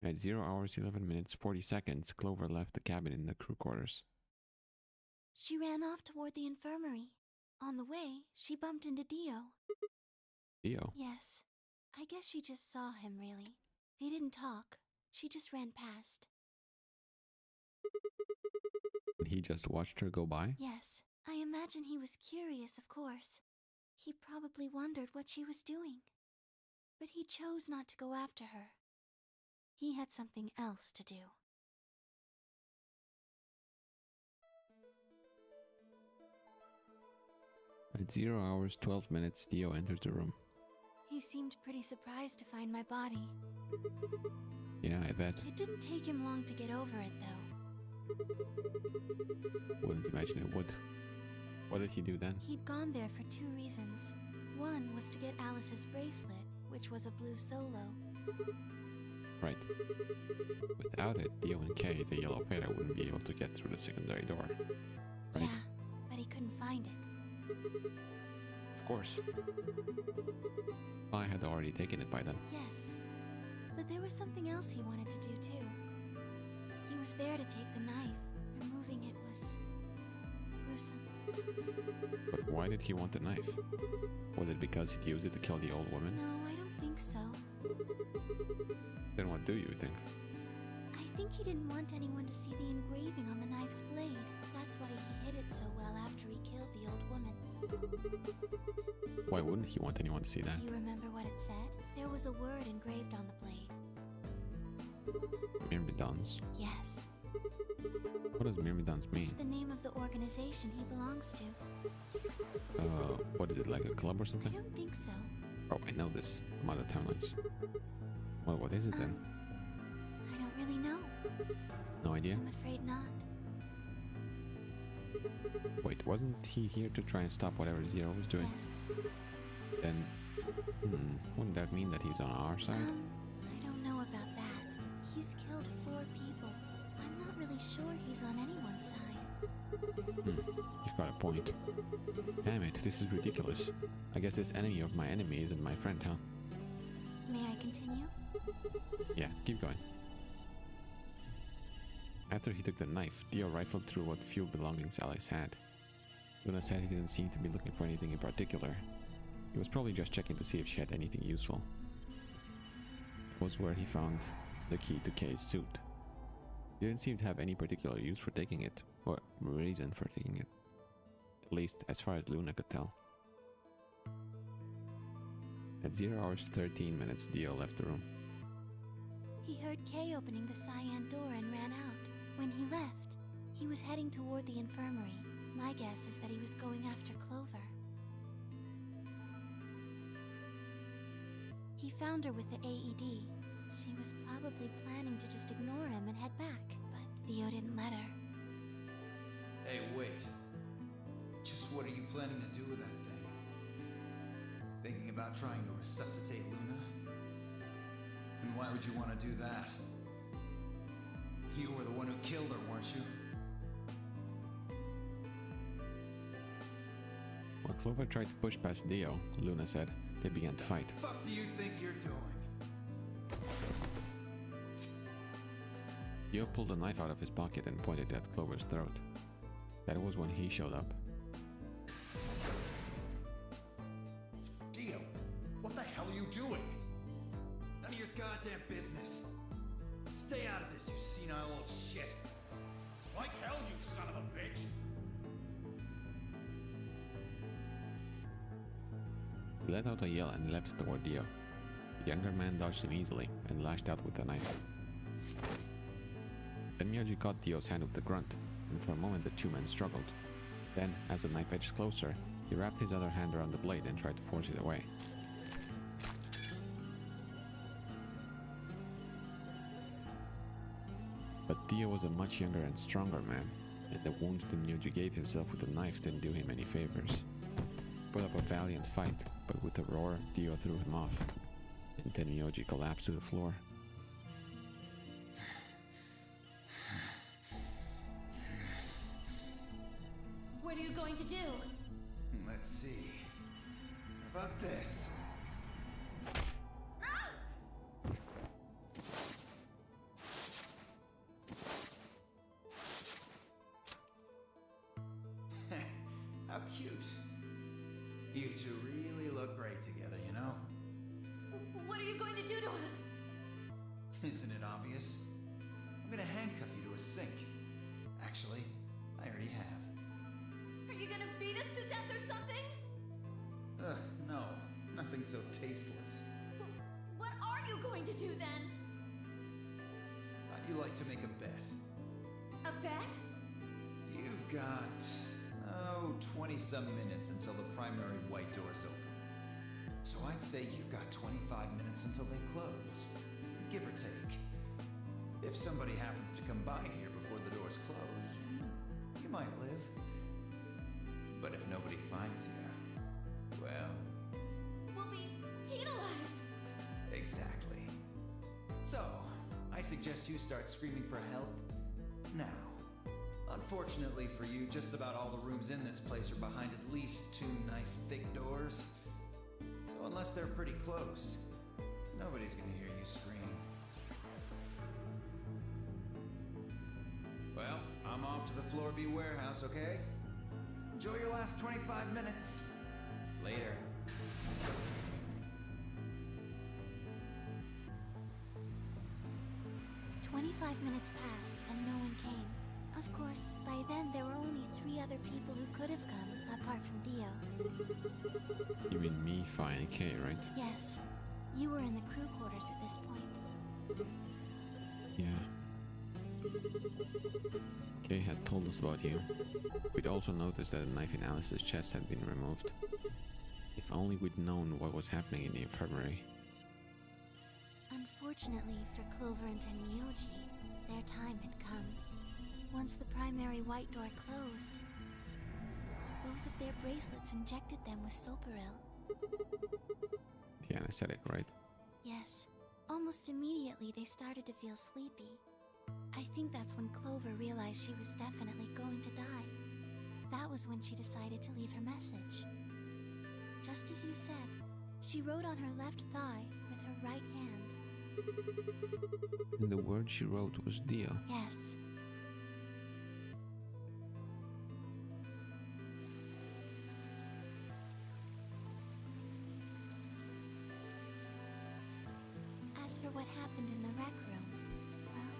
At 0 hours, 11 minutes, 40 seconds, Clover left the cabin in the crew quarters. She ran off toward the infirmary. On the way, she bumped into Dio. Dio? Yes. I guess she just saw him, really. They didn't talk. She just ran past. And he just watched her go by? Yes. I imagine he was curious, of course. He probably wondered what she was doing. But he chose not to go after her. He had something else to do. At 0 hours, 12 minutes, Dio enters the room. He seemed pretty surprised to find my body. Yeah, I bet. It didn't take him long to get over it, though. Wouldn't imagine it would. What did he do then? He'd gone there for 2 reasons. One was to get Alice's bracelet, which was a blue solo. Right. Without it, Dio and Kay, the yellow panda, wouldn't be able to get through the secondary door. Right? Yeah, but he couldn't find it. Of course. I had already taken it by then. Yes. But there was something else he wanted to do too. He was there to take the knife. Removing it was gruesome. But why did he want the knife? Was it because he'd use it to kill the old woman? No, I don't think so. Then what do you think? I think he didn't want anyone to see the engraving on the knife's blade. That's why he hid it so well after he killed the old woman. Why wouldn't he want anyone to see that? You remember what it said? There was a word engraved on the blade. Myrmidons. Yes. What does Myrmidons mean? It's the name of the organization he belongs to. What is it, like a club or I something? don't think so. Oh, I know this from other timelines. Well, what is it then? I don't really know. No idea? I'm afraid not. Wait, wasn't he here to try and stop whatever Zero was doing? Yes. Then, wouldn't that mean that he's on our side? I don't know about that. He's killed 4 people. I'm not really sure he's on anyone's side. You've got a point. Damn it, this is ridiculous. I guess this enemy of my enemy isn't my friend, huh? May I continue? Yeah, keep going. After he took the knife, Dio rifled through what few belongings Alice had. Luna said he didn't seem to be looking for anything in particular. He was probably just checking to see if she had anything useful. It was where he found the key to Kay's suit. He didn't seem to have any particular use for taking it, or reason for taking it. At least, as far as Luna could tell. At 0 hours 13 minutes, Dio left the room. He heard Kay opening the cyan door and ran out. When he left, he was heading toward the infirmary. My guess is that he was going after Clover. He found her with the AED. She was probably planning to just ignore him and head back, but Theo didn't let her. Hey, wait. Just what are you planning to do with that thing? Thinking about trying to resuscitate Luna? And why would you want to do that? You were the one who killed her, weren't you? While Clover tried to push past Dio, Luna said, they began to fight. What the fuck do you think you're doing? Dio pulled a knife out of his pocket and pointed at Clover's throat. That was when he showed up. Dio, what the hell are you doing? None of your goddamn business. Stay out of this, you senile old shit. Like hell, you son of a bitch! He let out a yell and leapt toward Dio. The younger man dodged him easily and lashed out with the knife. Then Miyagi caught Dio's hand with a grunt, and for a moment the two men struggled. Then, as the knife edged closer, he wrapped his other hand around the blade and tried to force it away. But Dio was a much younger and stronger man, and the wound the Miyagi gave himself with the knife didn't do him any favors. He put up a valiant fight, but with a roar, Dio threw him off, and then Miyagi collapsed to the floor. What are you going to do? Let's see. How about this? How cute. You two really look great together, you know? What are you going to do to us? Isn't it obvious? I'm gonna handcuff you to a sink. Actually, I already have. Are you gonna beat us to death or something? Ugh, no. Nothing so tasteless. What are you going to do then? How'd you like to make a bet? A bet? You've got, 20-some minutes until the primary white doors open. So I'd say you've got 25 minutes until they close. Give or take. If somebody happens to come by here before the doors close, you might live. But if nobody finds you, well... We'll be penalized. Exactly. So, I suggest you start screaming for help now. Unfortunately for you, just about all the rooms in this place are behind at least 2 nice thick doors. So unless they're pretty close, nobody's gonna hear you scream. Well, I'm off to the Floor B warehouse, okay? Enjoy your last 25 minutes. Later. 25 minutes passed and no one came. Of course, by then there were only 3 other people who could have come, apart from Dio. You mean me, Fi, and Kay, right? Yes. You were in the crew quarters at this point. Yeah. Kay had told us about you. We'd also noticed that a knife in Alice's chest had been removed. If only we'd known what was happening in the infirmary. Unfortunately for Clover and Tenmyoji, their time had come. Once the primary white door closed, both of their bracelets injected them with Soparil. The anesthetic, right? Yes. Almost immediately they started to feel sleepy. I think that's when Clover realized she was definitely going to die. That was when she decided to leave her message. Just as you said, she wrote on her left thigh with her right hand. And the word she wrote was Dio. Yes. As for what happened in the rec room, well,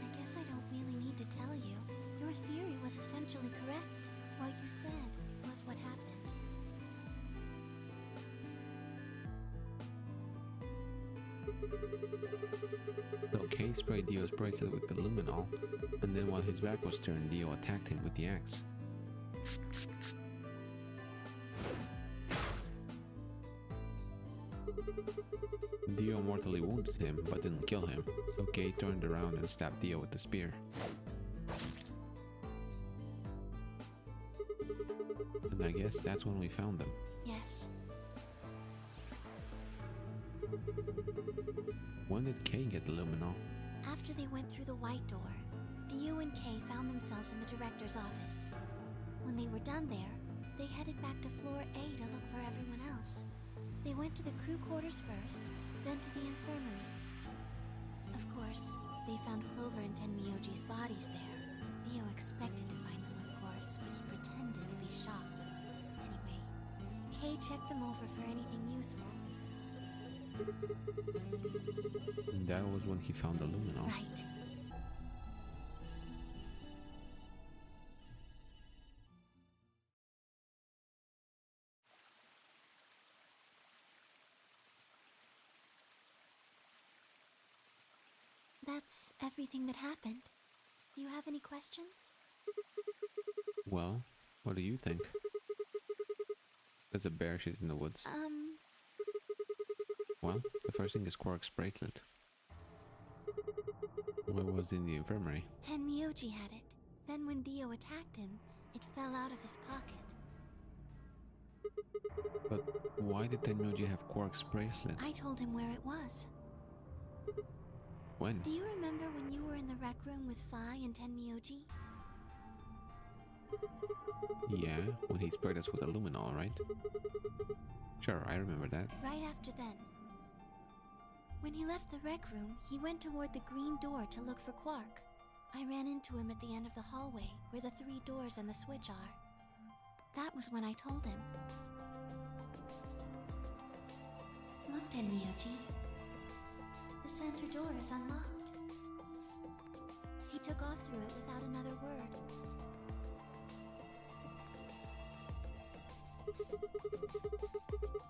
I guess I don't really need to tell you. Your theory was essentially correct. What you said was what happened. So Kay sprayed Dio's bracelet with the luminol, and then while his back was turned, Dio attacked him with the axe. Dio mortally wounded him, but didn't kill him, so Kay turned around and stabbed Dio with the spear. And I guess that's when we found them. Yes. When did Kay get the luminol? After they went through the white door, Dio and Kay found themselves in the director's office. When they were done there, they headed back to floor A to look for everyone else. They went to the crew quarters first, then to the infirmary. Of course, they found Clover and Tenmyoji's bodies there. Dio expected to find them, of course, but he pretended to be shocked. Anyway, Kay checked them over for anything useful. And that was when he found the luminol. Right. That's everything that happened. Do you have any questions? Well, what do you think? There's a bear shit in the woods. Well, the first thing is Quark's bracelet. What was in the infirmary? Tenmyoji had it. Then when Dio attacked him, it fell out of his pocket. But why did Tenmyoji have Quark's bracelet? I told him where it was. When? Do you remember when you were in the rec room with Fi and Tenmyoji? Yeah, when he sprayed us with a luminol, right? Sure, I remember that. Right after then. When he left the rec room, he went toward the green door to look for Quark. I ran into him at the end of the hallway, where the 3 doors and the switch are. That was when I told him. Look, Tenmyoji. The center door is unlocked. He took off through it without another word.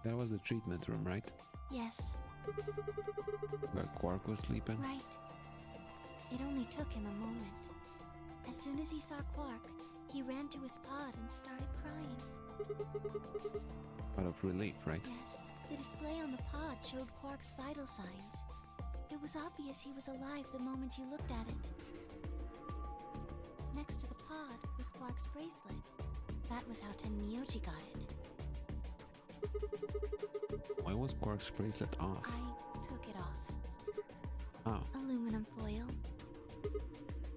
That was the treatment room, right? Yes. Where Quark was sleeping? Right. It only took him a moment. As soon as he saw Quark, he ran to his pod and started crying. Out of relief, right? Yes. The display on the pod showed Quark's vital signs. It was obvious he was alive the moment you looked at it. Next to the pod was Quark's bracelet. That was how Tenmyoji got it. Why was Quark's bracelet off? I took it off. Oh, Aluminum foil.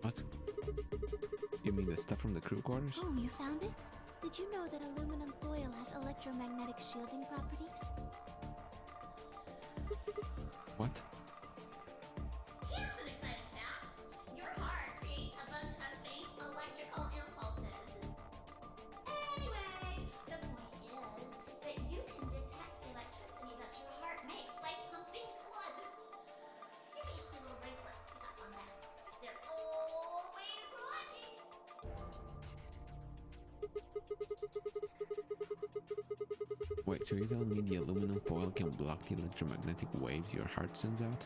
what? You mean the stuff from the crew quarters? Oh, you found it? Did you know that aluminum foil has electromagnetic shielding properties? What? Here's an exciting fact. Your heart creates a bunch of Wait, so you're telling me the aluminum foil can block the electromagnetic waves your heart sends out?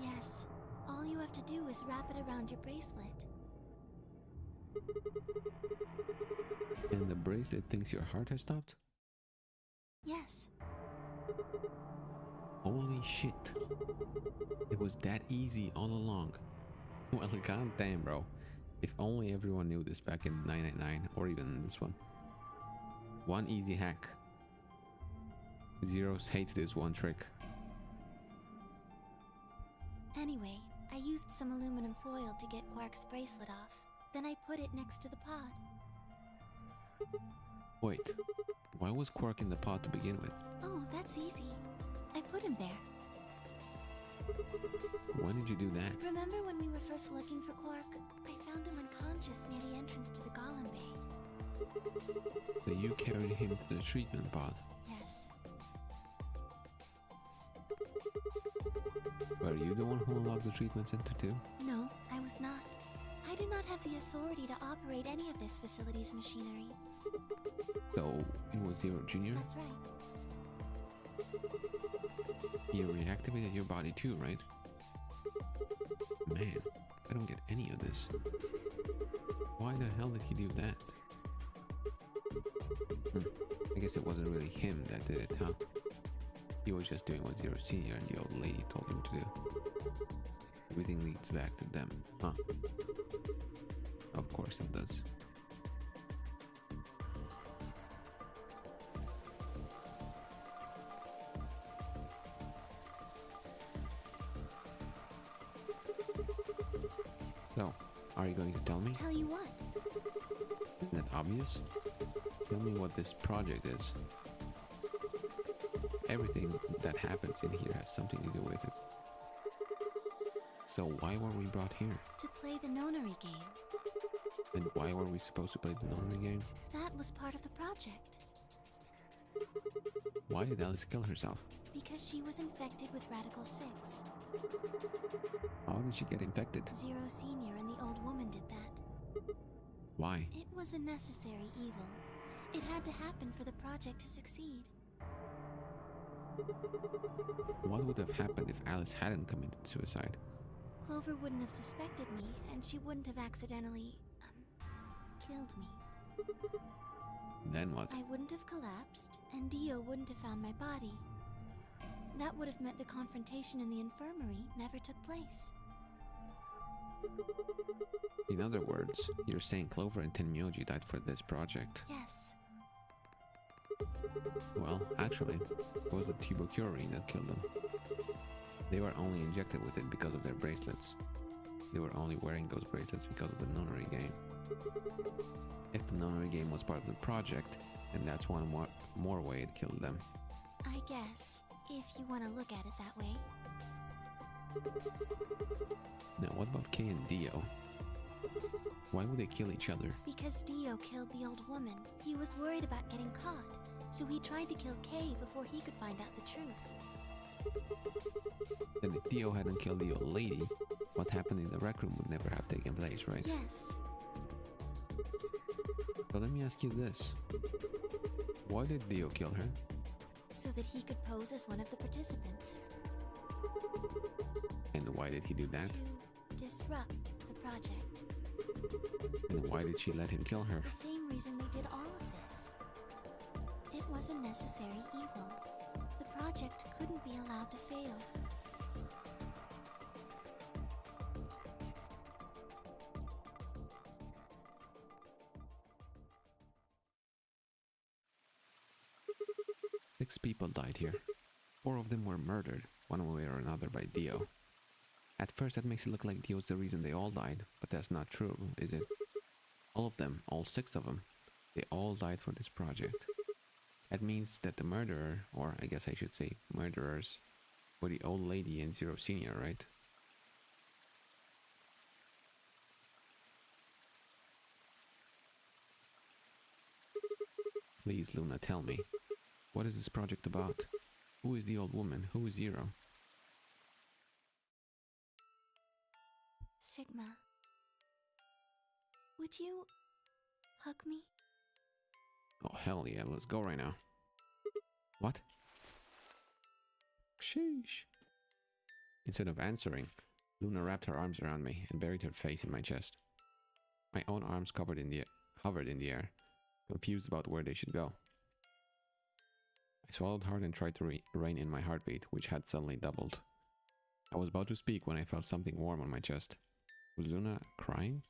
Yes. All you have to do is wrap it around your bracelet. And the bracelet thinks your heart has stopped? Yes. Holy shit. It was that easy all along. Well, goddamn, bro. If only everyone knew this back in 999, or even in this one. One easy hack. Zeros hate this one trick. Anyway, I used some aluminum foil to get Quark's bracelet off. Then I put it next to the pod. Wait, why was Quark in the pod to begin with? Oh, that's easy. I put him there. When did you do that? Remember when we were first looking for Quark? I found him unconscious near the entrance to the Golem Bay. So you carried him to the treatment pod. Yes. Were you the one who unlocked the treatment center too? No, I was not. I do not have the authority to operate any of this facility's machinery. So it was Zero Jr.? That's right. He reactivated your body too, right? Man, I don't get any of this. Why the hell did he do that? I guess it wasn't really him that did it, huh? He was just doing what Zero Senior and the old lady told him to do. Everything leads back to them, huh? Of course it does. So, are you going to tell me? Tell you what? Isn't it obvious? Tell me what this project is. Everything that happens in here has something to do with it. So why were we brought here? To play the Nonary game. And why were we supposed to play the Nonary game? That was part of the project. Why did Alice kill herself? Because she was infected with Radical 6. How did she get infected? Zero Senior and the old woman did that. Why? It was a necessary evil. It had to happen for the project to succeed. What would have happened if Alice hadn't committed suicide? Clover wouldn't have suspected me, and she wouldn't have accidentally, killed me. Then what? I wouldn't have collapsed, and Dio wouldn't have found my body. That would have meant the confrontation in the infirmary never took place. In other words, you're saying Clover and Tenmyoji died for this project. Yes. Well, actually, it was the tubocurine that killed them. They were only injected with it because of their bracelets. They were only wearing those bracelets because of the Nonary game. If the Nonary game was part of the project, then that's one more way it killed them. I guess, if you want to look at it that way. Now what about Kay and Dio? Why would they kill each other? Because Dio killed the old woman. He was worried about getting caught, so he tried to kill Kay before he could find out the truth. Then if Dio hadn't killed the old lady, what happened in the rec room would never have taken place, right? Yes. So let me ask you this. Why did Dio kill her? So that he could pose as one of the participants. And why did he do that? To disrupt the project. And why did she let him kill her? The same reason they did all of this. It was a necessary evil. The project couldn't be allowed to fail. Six people died here. 4 of them were murdered, one way or another, by Dio. At first that makes it look like Dio's the reason they all died, but that's not true, is it? All of them, all 6 of them, they all died for this project. That means that the murderer, or I guess I should say murderers, were the old lady and Zero Senior, right? Please, Luna, tell me. What is this project about? Who is the old woman? Who is Zero? Sigma. Would you hug me? Oh hell yeah, let's go right now. What? Sheesh. Instead of answering, Luna wrapped her arms around me and buried her face in my chest. My own arms hovered in the air, confused about where they should go. I swallowed hard and tried to rein in my heartbeat, which had suddenly doubled. I was about to speak when I felt something warm on my chest. Was Luna crying?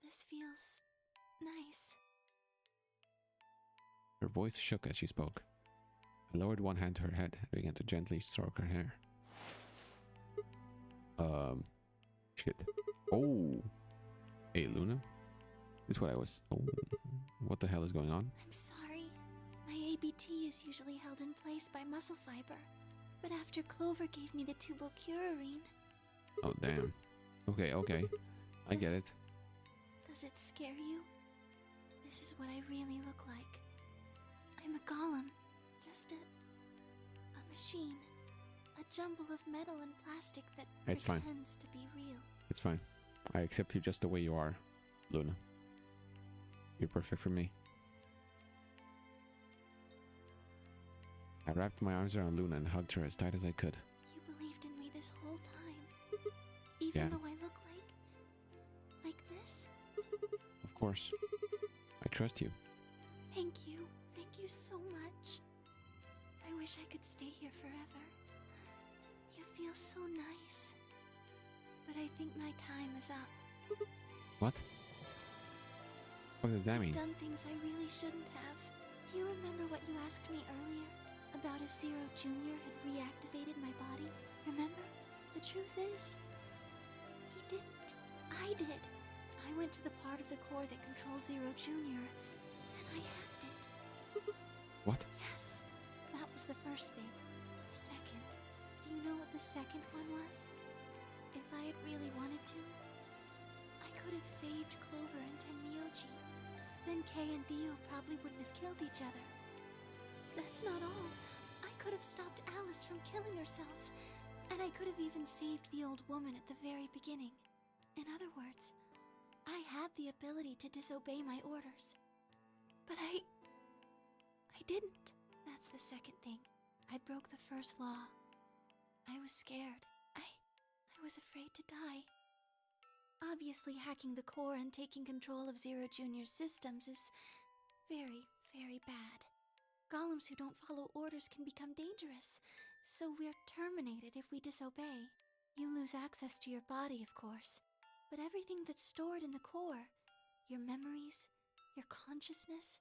This feels nice. Her voice shook as she spoke. I lowered one hand to her head and began to gently stroke her hair. Shit. Oh! Hey, Luna? This is what I was... Oh, what the hell is going on? I'm sorry. My ABT is usually held in place by muscle fiber. But after Clover gave me the tubocurarine... Oh, damn. Okay, okay. I get it. Does it scare you? This is what I really look like. I'm a golem. Just a machine. A jumble of metal and plastic that It's fine. pretends to be real. It's fine. I accept you just the way you are, Luna. You're perfect for me. I wrapped my arms around Luna and hugged her as tight as I could. You believed in me this whole time. Even though I look like this? Of course. I trust you. Thank you. Thank you so much. I wish I could stay here forever. You feel so nice. But I think my time is up. What? What does that mean? I've done things I really shouldn't have. Do you remember what you asked me earlier? About if Zero Jr. had reactivated my body? Remember? The truth is, he didn't. I did. I went to the part of the core that controls Zero Jr. and I hacked it. What? Yes, that was the first thing. The second. Do you know what the second one was? If I had really wanted to, I could have saved Clover and Tenmyoji. Then Kei and Dio probably wouldn't have killed each other. That's not all. I could have stopped Alice from killing herself. And I could have even saved the old woman at the very beginning. In other words, I had the ability to disobey my orders. But I didn't. That's the second thing. I broke the first law. I was scared. I was afraid to die. Obviously, hacking the core and taking control of Zero Jr.'s systems is very, very bad. Golems who don't follow orders can become dangerous, so we're terminated if we disobey. You lose access to your body, of course, but everything that's stored in the core, your memories, your consciousness,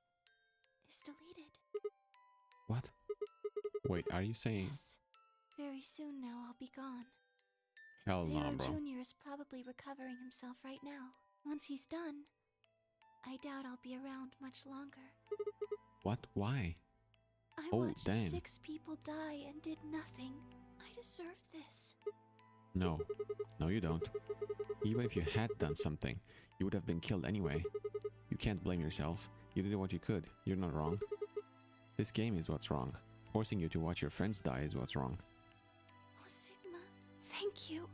is deleted. What? Wait, are you saying... Yes. Very soon now I'll be gone. Hell no, Zero bro. Jr. is probably recovering himself right now. Once he's done, I doubt I'll be around much longer. What? Why? I Oh, watched damn. 6 people die and did nothing. I deserve this. No. No, you don't. Even if you had done something, you would have been killed anyway. You can't blame yourself. You did what you could. You're not wrong. This game is what's wrong. Forcing you to watch your friends die is what's wrong. Oh, Sigma, thank you.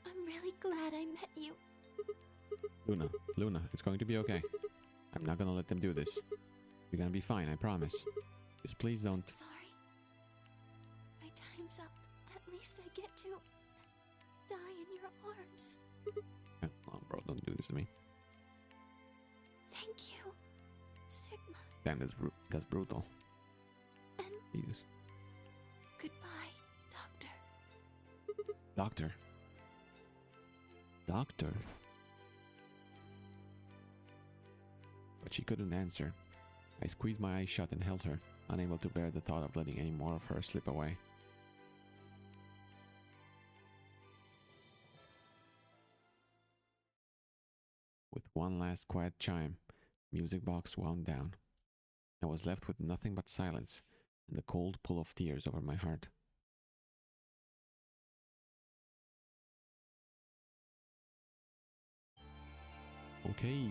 I'm really glad I met you. Luna, it's going to be okay. I'm not gonna let them do this. You're gonna be fine, I promise. Just please don't... Sorry. My time's up. At least I get to die in your arms. Come on, bro, don't do this to me. Thank you, Sigma. Damn, that's brutal. And Jesus. goodbye, Doctor. Doctor? Doctor? But she couldn't answer. I squeezed my eyes shut and held her, unable to bear the thought of letting any more of her slip away. With one last quiet chime, the music box wound down. I was left with nothing but silence and the cold pull of tears over my heart. Okay.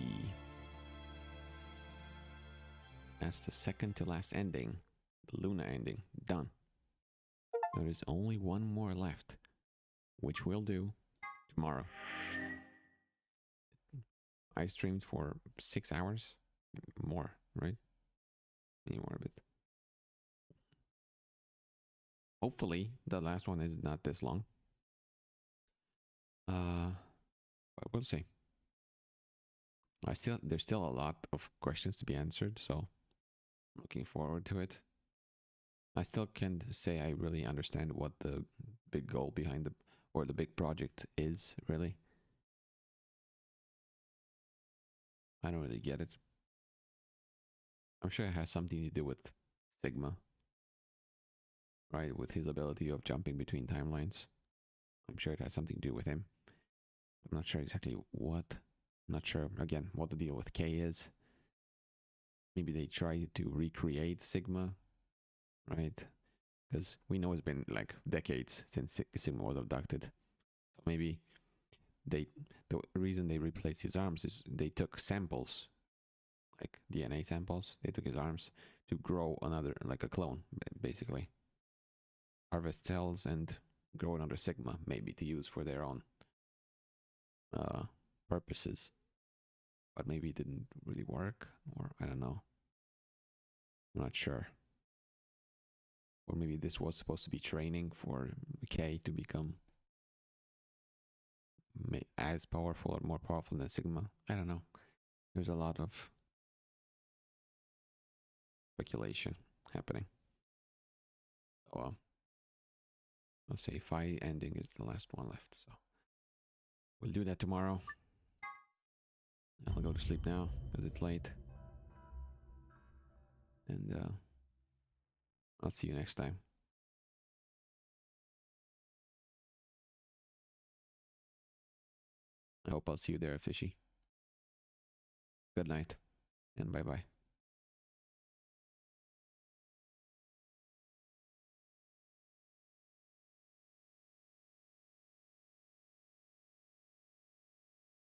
That's the second to last ending. The Luna ending. Done. There is only one more left, which we'll do tomorrow. I streamed for 6 hours. More, right? Maybe more a bit. Hopefully, the last one is not this long. But we'll see. There's still a lot of questions to be answered, so I'm looking forward to it. I still can't say I really understand what the big goal behind the big project is, really. I don't really get it. I'm sure it has something to do with Sigma, right? With his ability of jumping between timelines. I'm sure it has something to do with him. I'm not sure exactly what. I'm not sure, again, what the deal with K is. Maybe they try to recreate Sigma, right? Because we know it's been like decades since Sigma was abducted. So maybe the reason they replaced his arms is they took samples, like DNA samples. They took his arms to grow another, like a clone, basically. Harvest cells and grow another Sigma, maybe to use for their own purposes. But maybe it didn't really work, or I don't know. I'm not sure. Or maybe this was supposed to be training for K to become as powerful or more powerful than Sigma. I don't know. There's a lot of speculation happening. So, I'll say Phi ending is the last one left. So we'll do that tomorrow. I'll go to sleep now because it's late. And I'll see you next time. I hope I'll see you there, Fishy. Good night and bye-bye.